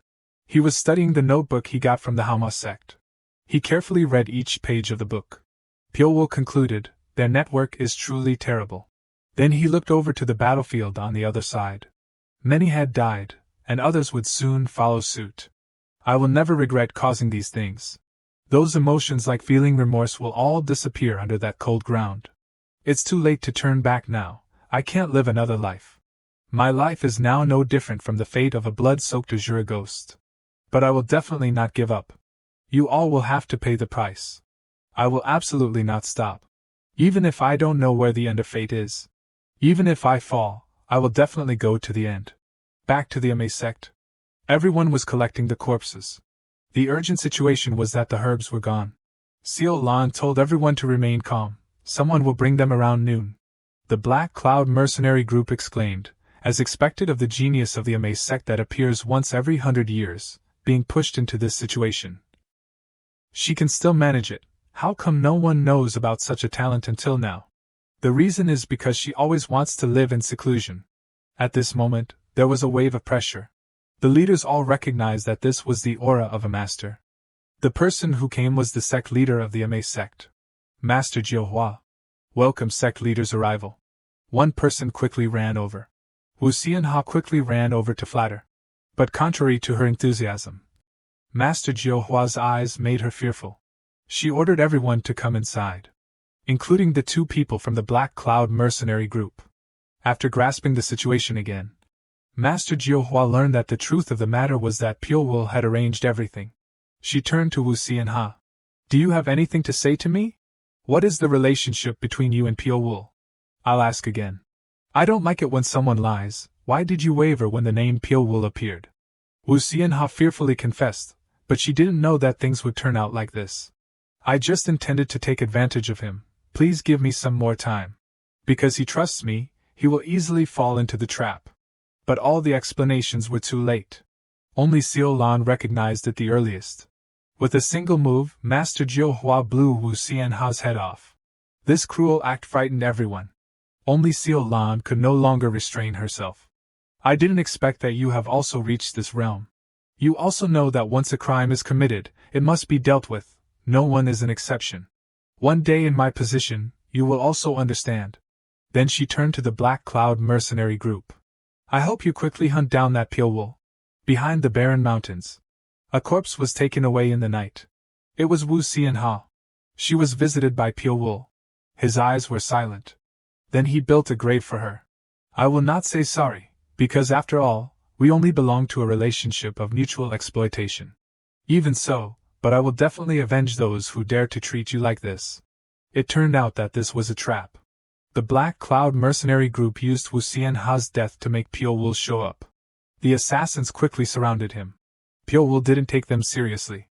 He was studying the notebook he got from the Manhwa sect. He carefully read each page of the book. Pyo Wool concluded, their network is truly terrible. Then he looked over to the battlefield on the other side. Many had died, and others would soon follow suit. I will never regret causing these things. Those emotions like feeling remorse will all disappear under that cold ground. It's too late to turn back now. I can't live another life. My life is now no different from the fate of a blood-soaked azure ghost. But I will definitely not give up. You all will have to pay the price. I will absolutely not stop. Even if I don't know where the end of fate is. Even if I fall, I will definitely go to the end. Back to the Ame sect. Everyone was collecting the corpses. The urgent situation was that the herbs were gone. Seo Lan told everyone to remain calm. Someone will bring them around noon. The Black Cloud mercenary group exclaimed, as expected of the genius of the Ame sect that appears once every 100 years, being pushed into this situation. She can still manage it. How come no one knows about such a talent until now? The reason is because she always wants to live in seclusion. At this moment, there was a wave of pressure. The leaders all recognized that this was the aura of a master. The person who came was the sect leader of the Ame sect. Master Jiuhua. Welcome sect leader's arrival. One person quickly ran over. Wu Xianha quickly ran over to flatter. But contrary to her enthusiasm, Master Jiuhua's eyes made her fearful. She ordered everyone to come inside, including the 2 people from the Black Cloud mercenary group. After grasping the situation again, Master Jiuhua learned that the truth of the matter was that Piuwul had arranged everything. She turned to Wu Xianha. Do you have anything to say to me? What is the relationship between you and Piuwul? I'll ask again. I don't like it when someone lies. Why did you waver when the name Piuwul appeared? Wu Xianha fearfully confessed, but she didn't know that things would turn out like this. I just intended to take advantage of him. Please give me some more time. Because he trusts me, he will easily fall into the trap. But all the explanations were too late. Only Seo Lan recognized it the earliest. With a single move, Master Jiuhua blew Wu Xianha's head off. This cruel act frightened everyone. Only Seo Lan could no longer restrain herself. I didn't expect that you have also reached this realm. You also know that once a crime is committed, it must be dealt with. No one is an exception. One day in my position, you will also understand. Then she turned to the Black Cloud mercenary group. I hope you quickly hunt down that Piuwul. Behind the barren mountains, a corpse was taken away in the night. It was Wu Xianha. She was visited by Piuwul. His eyes were silent. Then he built a grave for her. I will not say sorry, because after all, we only belong to a relationship of mutual exploitation. Even so, but I will definitely avenge those who dare to treat you like this. It turned out that this was a trap. The Black Cloud mercenary group used Wu Xianha's death to make Piuwul show up. The assassins quickly surrounded him. Piuwul didn't take them seriously.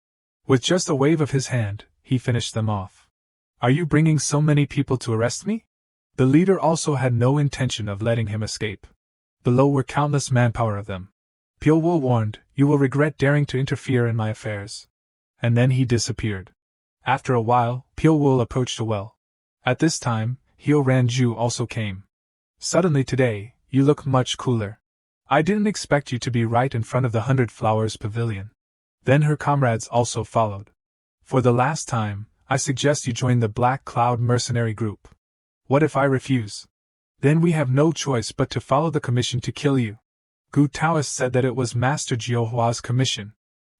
With just a wave of his hand, he finished them off. Are you bringing so many people to arrest me? The leader also had no intention of letting him escape. Below were countless manpower of them. Piuwul warned, you will regret daring to interfere in my affairs. And then he disappeared. After a while, Piuwul approached a well. At this time, Hyo Ranju also came. Suddenly today, you look much cooler. I didn't expect you to be right in front of the 100 Flowers Pavilion. Then her comrades also followed. For the last time, I suggest you join the Black Cloud mercenary group. What if I refuse? Then we have no choice but to follow the commission to kill you. Gu Taoist said that it was Master Jiuhua's commission.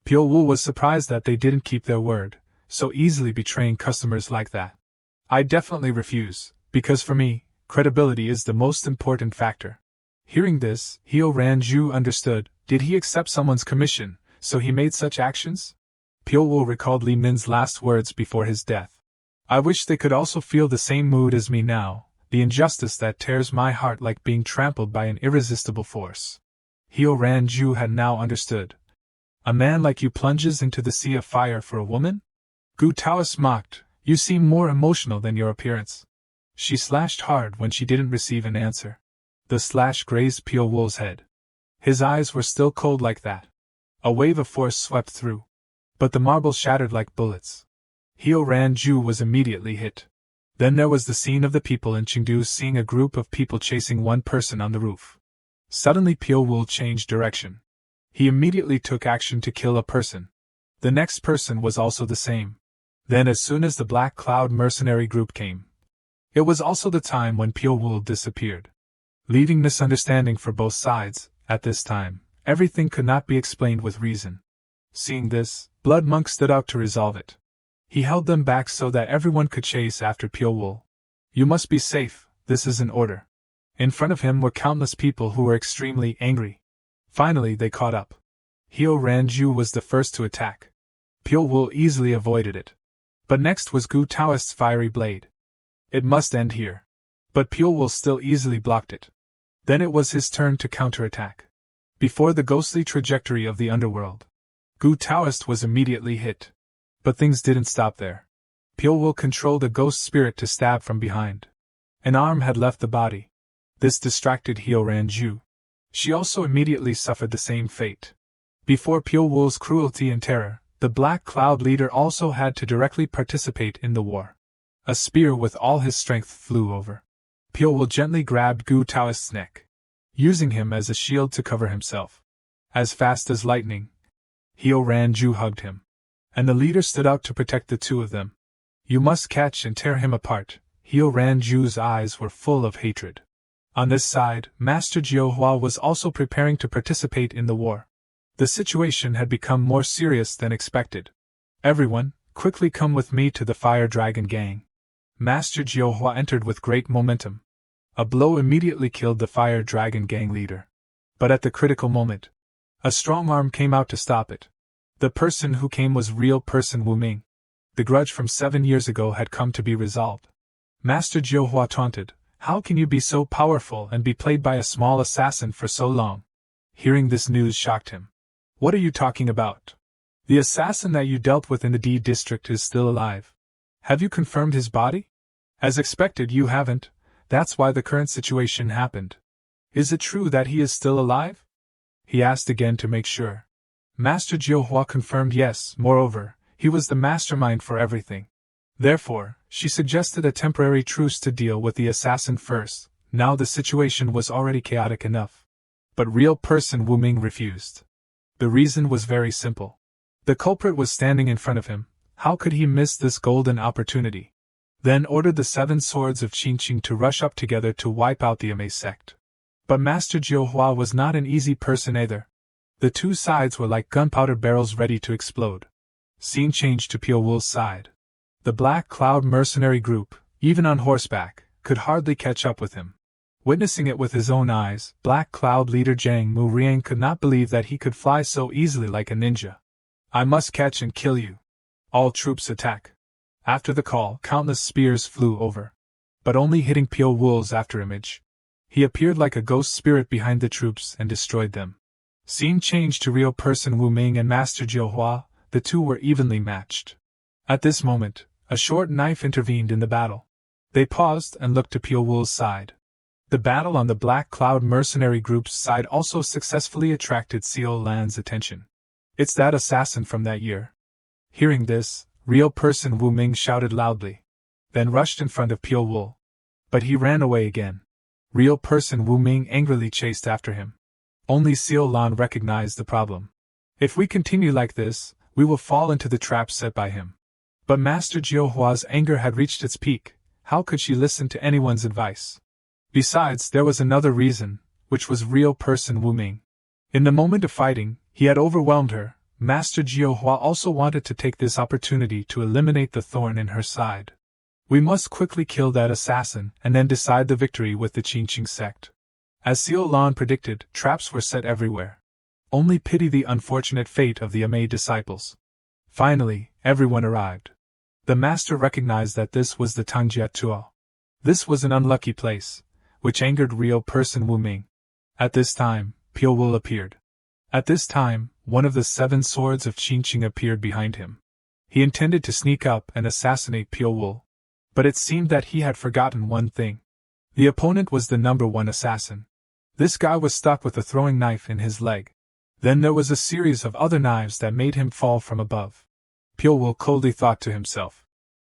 Piuwul was surprised that they didn't keep their word, so easily betraying customers like that. I definitely refuse, because for me, credibility is the most important factor. Hearing this, Hyo Ranju understood. Did he accept someone's commission, so he made such actions? Piuwul recalled Li Min's last words before his death. I wish they could also feel the same mood as me now, the injustice that tears my heart like being trampled by an irresistible force. Hyo Ranju had now understood. A man like you plunges into the sea of fire for a woman? Gu Taoist mocked, you seem more emotional than your appearance. She slashed hard when she didn't receive an answer. The slash grazed Piuwul's head. His eyes were still cold like that. A wave of force swept through. But the marble shattered like bullets. Hyo Ranju was immediately hit. Then there was the scene of the people in Chengdu seeing a group of people chasing one person on the roof. Suddenly Piuwul changed direction. He immediately took action to kill a person. The next person was also the same. Then as soon as the Black Cloud mercenary group came, it was also the time when Piuwul disappeared. Leaving misunderstanding for both sides, at this time, Everything could not be explained with reason. Seeing this, Blood Monk stood out to resolve it. He held them back so that everyone could chase after Pyo-woo. You must be safe, this is an order. In front of him were countless people who were extremely angry. Finally they caught up. Hyo Ranju was the first to attack. Pyo-woo easily avoided it. But next was Gu Taoist's fiery blade. It must end here. But Pyo-woo still easily blocked it. Then it was his turn to counterattack. Before the ghostly trajectory of the underworld, Gu Taoist was immediately hit. But things didn't stop there. Pyo-woo controlled a ghost spirit to stab from behind. An arm had left the body. This distracted Hyo Ranju. She also immediately suffered the same fate. Before Pyo-woo's cruelty and terror, the Black Cloud leader also had to directly participate in the war. A spear with all his strength flew over. Pyo-woo gently grabbed Gu Taoist's neck, using him as a shield to cover himself. As fast as lightning, Hyo Ranju hugged him. And the leader stood out to protect the two of them. You must catch and tear him apart. Hyo Ranju's eyes were full of hatred. On this side, Master Jiuhua was also preparing to participate in the war. The situation had become more serious than expected. Everyone, quickly come with me to the Fire Dragon Gang. Master Jiuhua entered with great momentum. A blow immediately killed the Fire Dragon Gang leader. But at the critical moment, a strong arm came out to stop it. The person who came was real person Wu Ming. The grudge from 7 years ago had come to be resolved. Master Jiuhua taunted, "How can you be so powerful and be played by a small assassin for so long?" Hearing this news shocked him. "What are you talking about? The assassin that you dealt with in the D district is still alive. Have you confirmed his body? As expected, you haven't. That's why the current situation happened. Is it true that he is still alive?" He asked again to make sure. Master Jiuhua confirmed yes. Moreover, he was the mastermind for everything. Therefore, she suggested a temporary truce to deal with the assassin first. Now the situation was already chaotic enough. But real person Wu Ming refused. The reason was very simple. The culprit was standing in front of him. How could he miss this golden opportunity? Then ordered the 7 swords of Qingqing to rush up together to wipe out the Ame sect. But Master Jiuhua was not an easy person either. The two sides were like gunpowder barrels ready to explode. Scene changed to Pyo-woo's side. The Black Cloud mercenary group, even on horseback, could hardly catch up with him. Witnessing it with his own eyes, Black Cloud leader Zhang Muriang could not believe that he could fly so easily like a ninja. "I must catch and kill you. All troops attack." After the call, countless spears flew over. But only hitting Pyo-woo's afterimage. He appeared like a ghost spirit behind the troops and destroyed them. Scene changed to real person Wu Ming and Master Jiuhua. The two were evenly matched. At this moment, a short knife intervened in the battle. They paused and looked to Pyo-woo's side. The battle on the Black Cloud mercenary group's side also successfully attracted Seo Lan's attention. "It's that assassin from that year." Hearing this, real person Wu Ming shouted loudly, then rushed in front of Pyo-woo. But he ran away again. Real person Wu Ming angrily chased after him. Only Seo Lan recognized the problem. "If we continue like this, we will fall into the trap set by him." But Master Jiuhua's anger had reached its peak. How could she listen to anyone's advice? Besides, there was another reason, which was real person Wu Ming. In the moment of fighting, he had overwhelmed her. Master Jiuhua also wanted to take this opportunity to eliminate the thorn in her side. "We must quickly kill that assassin and then decide the victory with the Qingqing sect." As Seo Lan predicted, traps were set everywhere. Only pity the unfortunate fate of the Ame disciples. Finally, everyone arrived. The master recognized that this was the Tangjia Tuo. This was an unlucky place, which angered real person Wu Ming. At this time, Pyo-woo appeared. At this time, one of the 7 swords of Qingqing appeared behind him. He intended to sneak up and assassinate Pyo-woo. But it seemed that he had forgotten one thing. The opponent was the #1 assassin. This guy was stuck with a throwing knife in his leg. Then there was a series of other knives that made him fall from above. Pyo-woo coldly thought to himself,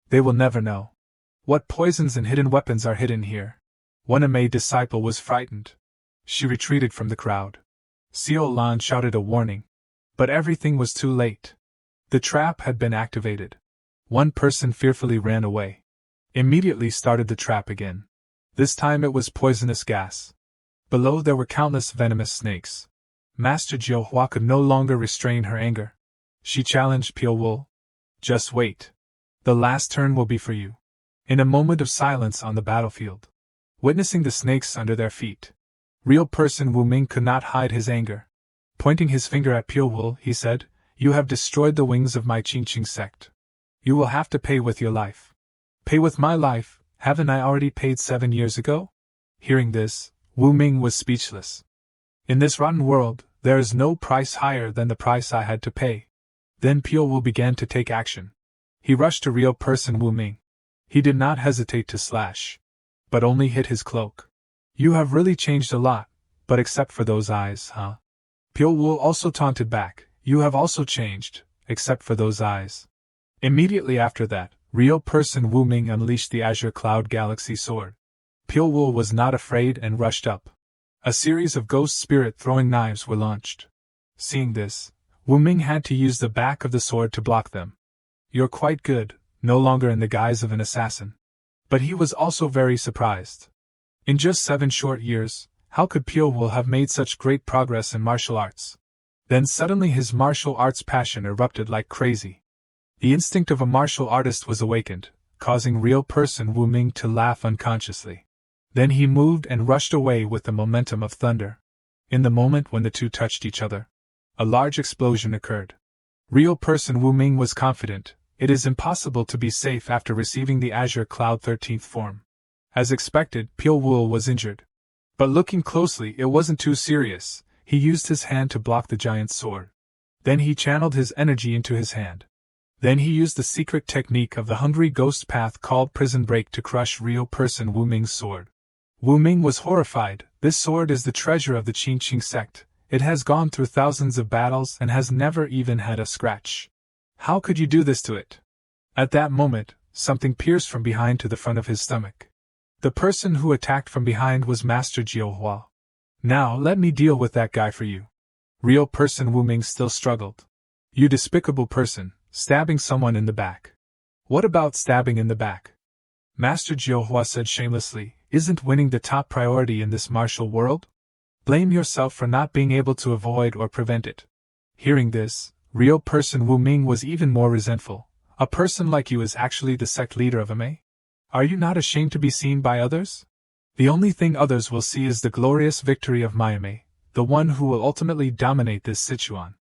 "They will never know. What poisons and hidden weapons are hidden here?" One Ame disciple was frightened. She retreated from the crowd. Seo Lan shouted a warning. But everything was too late. The trap had been activated. One person fearfully ran away. Immediately started the trap again. This time it was poisonous gas. Below there were countless venomous snakes. Master Jiuhua could no longer restrain her anger. She challenged Pure Wool. Just wait. The last turn will be for you. In a moment of silence on the battlefield, witnessing the snakes under their feet, real person Wu Ming could not hide his anger. Pointing his finger at Pure Wool, he said, "You have destroyed the wings of my Qingqing sect. You will have to pay with your life." "Pay with my life? Haven't I already paid 7 years ago?" Hearing this, Wu Ming was speechless. "In this rotten world, there is no price higher than the price I had to pay." Then Pure Wool began to take action. He rushed to real person Wu Ming. He did not hesitate to slash, but only hit his cloak. "You have really changed a lot, but except for those eyes, huh?" Pure Wool also taunted back, "You have also changed, except for those eyes." Immediately after that, real person Wu Ming unleashed the Azure Cloud Galaxy Sword. Pure Wool was not afraid and rushed up. A series of ghost spirit throwing knives were launched. Seeing this, Wu Ming had to use the back of the sword to block them. "You're quite good, no longer in the guise of an assassin." But he was also very surprised. In just 7 short years, how could Pure Wool have made such great progress in martial arts? Then suddenly his martial arts passion erupted like crazy. The instinct of a martial artist was awakened, causing real person Wu Ming to laugh unconsciously. Then he moved and rushed away with the momentum of thunder. In the moment when the two touched each other, a large explosion occurred. Real person Wu Ming was confident, it is impossible to be safe after receiving the Azure Cloud 13th form. As expected, Pure Wool was injured. But looking closely, it wasn't too serious. He used his hand to block the giant's sword. Then he channeled his energy into his hand. Then he used the secret technique of the hungry ghost path called Prison Break to crush real person Wu Ming's sword. Wu Ming was horrified. This sword is the treasure of the Qingqing sect. It has gone through thousands of battles and has never even had a scratch. How could you do this to it? At that moment, something pierced from behind to the front of his stomach. The person who attacked from behind was Master Jiuhua. "Now let me deal with that guy for you." Real person Wu Ming still struggled. "You despicable person, stabbing someone in the back." "What about stabbing in the back?" Master Jiuhua said shamelessly, "Isn't winning the top priority in this martial world? Blame yourself for not being able to avoid or prevent it." Hearing this, real person Wu Ming was even more resentful. "A person like you is actually the sect leader of MA? Are you not ashamed to be seen by others? The only thing others will see is the glorious victory of MA, the one who will ultimately dominate this Sichuan.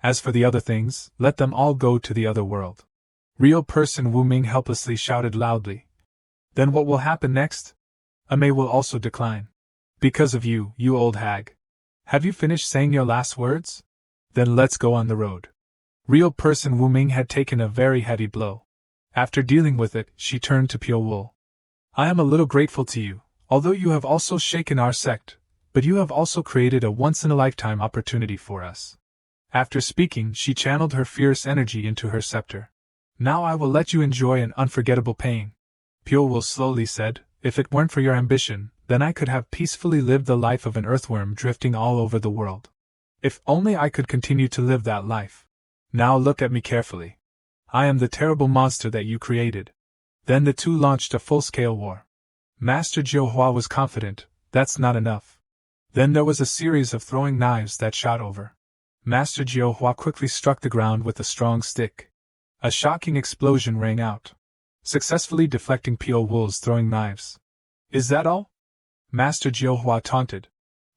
As for the other things, let them all go to the other world." Real person Wu Ming helplessly shouted loudly. "Then what will happen next? MA will also decline. Because of you, you old hag. Have you finished saying your last words? Then let's go on the road." Real person Wu Ming had taken a very heavy blow. After dealing with it, she turned to Pure Wool. "I am a little grateful to you, although you have also shaken our sect, but you have also created a once-in-a-lifetime opportunity for us." After speaking, she channeled her fierce energy into her scepter. "Now I will let you enjoy an unforgettable pain." Pure Wool slowly said, "If it weren't for your ambition, then I could have peacefully lived the life of an earthworm drifting all over the world. If only I could continue to live that life. Now look at me carefully. I am the terrible monster that you created." Then the two launched a full-scale war. Master Jiuhua was confident, "That's not enough." Then there was a series of throwing knives that shot over. Master Jiuhua quickly struck the ground with a strong stick. A shocking explosion rang out, successfully deflecting Pure Wool's throwing knives. "Is that all?" Master Jiuhua taunted.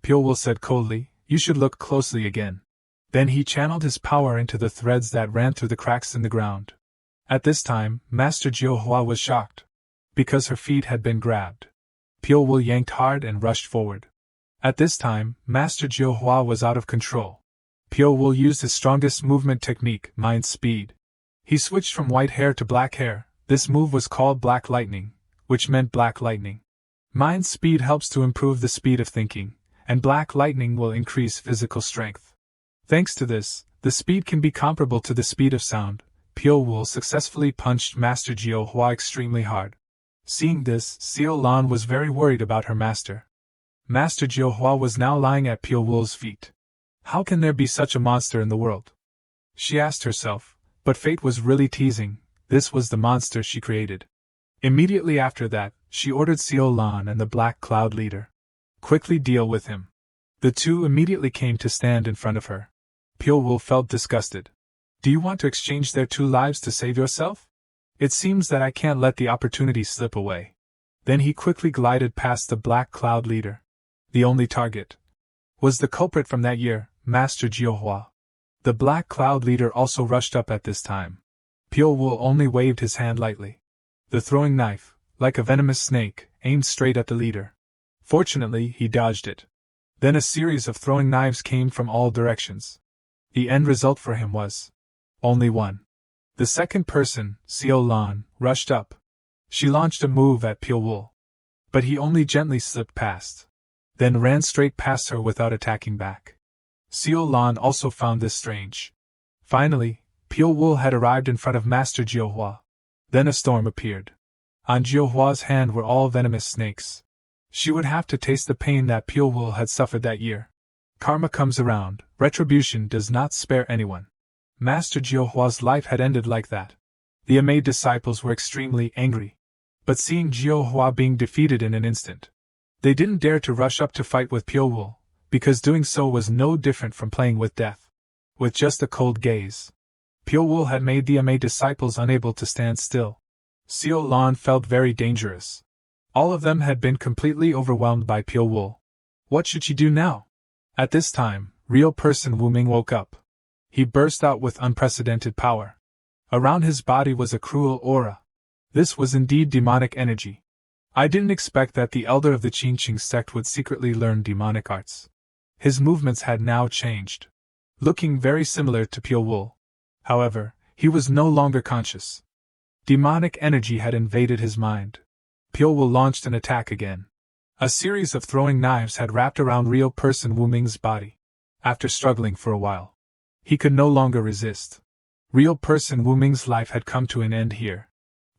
Pure Wool said coldly, "You should look closely again." Then he channeled his power into the threads that ran through the cracks in the ground. At this time, Master Jiuhua was shocked, because her feet had been grabbed. Pure Wool yanked hard and rushed forward. At this time, Master Jiuhua was out of control. Pure Wool used his strongest movement technique, mind speed. He switched from white hair to black hair. This move was called Black Lightning, which meant black lightning. Mind speed helps to improve the speed of thinking, and black lightning will increase physical strength. Thanks to this, the speed can be comparable to the speed of sound. Pure Wool successfully punched Master Jiuhua extremely hard. Seeing this, Xiao Lan was very worried about her master. Master Jiuhua was now lying at Pure Wool's feet. How can there be such a monster in the world? She asked herself, but fate was really teasing. This was the monster she created. Immediately after that, she ordered Xiao Lan and the Black Cloud leader. Quickly deal with him. The two immediately came to stand in front of her. Pyo-woo felt disgusted. Do you want to exchange their 2 lives to save yourself? It seems that I can't let the opportunity slip away. Then he quickly glided past the Black Cloud leader. The only target was the culprit from that year, Master Jiuhua. The Black Cloud leader also rushed up at this time. Pyo-woo only waved his hand lightly. The throwing knife, like a venomous snake, aimed straight at the leader. Fortunately, he dodged it. Then a series of throwing knives came from all directions. The end result for him was only one. The second person, Seo Lan, rushed up. She launched a move at Pyo-woo, but he only gently slipped past, then ran straight past her without attacking back. Seo Lan also found this strange. Finally, Pyo-woo had arrived in front of Master Jiuhua. Then a storm appeared. On Jiuhua's hand were all venomous snakes. She would have to taste the pain that Pyo-woo had suffered that year. Karma comes around, retribution does not spare anyone. Master Jiuhua's life had ended like that. The Amei disciples were extremely angry. But seeing Jiuhua being defeated in an instant, they didn't dare to rush up to fight with Pyo-woo, because doing so was no different from playing with death. With just a cold gaze, Pyo-woo had made the Amei disciples unable to stand still. Seo Lan felt very dangerous. All of them had been completely overwhelmed by Pyo-woo. What should she do now? At this time, real person Wu Ming woke up. He burst out with unprecedented power. Around his body was a cruel aura. This was indeed demonic energy. I didn't expect that the elder of the Qingqing sect would secretly learn demonic arts. His movements had now changed, looking very similar to Pyo-woo. However, he was no longer conscious. Demonic energy had invaded his mind. Pyo-woo launched an attack again. A series of throwing knives had wrapped around real person Wu Ming's body. After struggling for a while, he could no longer resist. Real person Wu Ming's life had come to an end here.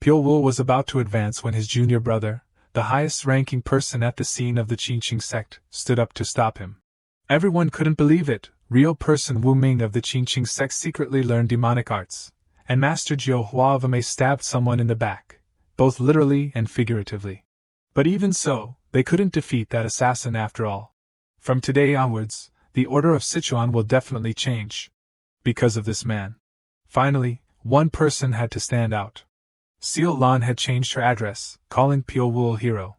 Pyo-woo was about to advance when his junior brother, the highest-ranking person at the scene of the Qingqing sect, stood up to stop him. Everyone couldn't believe it. Real person Wu Ming of the Qingqing sect secretly learned demonic arts, and Master Jiuhua of Amei stabbed someone in the back, both literally and figuratively. But even so, they couldn't defeat that assassin after all. From today onwards, the order of Sichuan will definitely change. Because of this man. Finally, one person had to stand out. Seo Lan had changed her address, calling Pyo-woo a hero.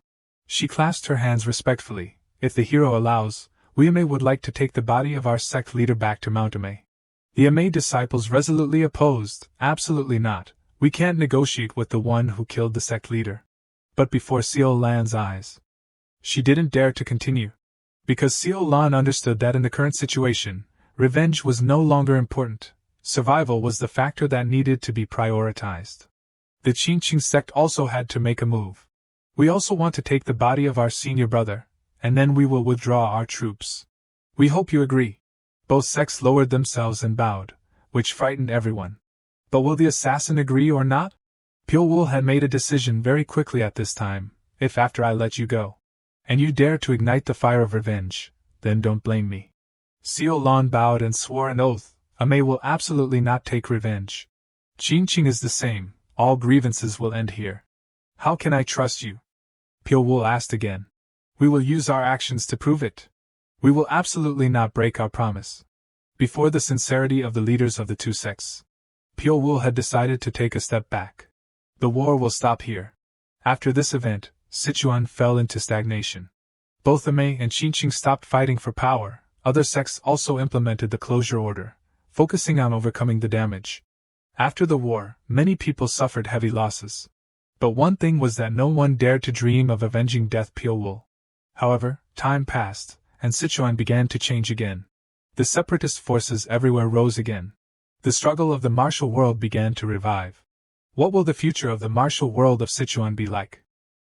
She clasped her hands respectfully. If the hero allows, we Amei would like to take the body of our sect leader back to Mount Amei. The Amei disciples resolutely opposed. Absolutely not. We can't negotiate with the one who killed the sect leader. But before Seo Lan's eyes, she didn't dare to continue. Because Seo Lan understood that in the current situation, revenge was no longer important. Survival was the factor that needed to be prioritized. The Qingqing sect also had to make a move. We also want to take the body of our senior brother, and then we will withdraw our troops. We hope you agree. Both sects lowered themselves and bowed, which frightened everyone. But will the assassin agree or not? Pyo-woo had made a decision very quickly at this time. If after I let you go, and you dare to ignite the fire of revenge, then don't blame me. Seo Lan bowed and swore an oath. Amei will absolutely not take revenge. Qingqing is the same. All grievances will end here. How can I trust you? Pyo-woo asked again. We will use our actions to prove it. We will absolutely not break our promise. Before the sincerity of the leaders of the two sects, Pyo-woo had decided to take a step back. The war will stop here. After this event, Sichuan fell into stagnation. Both Amei and Qingqing stopped fighting for power. Other sects also implemented the closure order, focusing on overcoming the damage. After the war, many people suffered heavy losses. But one thing was that no one dared to dream of avenging death Pyo-woo. However, time passed, and Sichuan began to change again. The separatist forces everywhere rose again. The struggle of the martial world began to revive. What will the future of the martial world of Sichuan be like?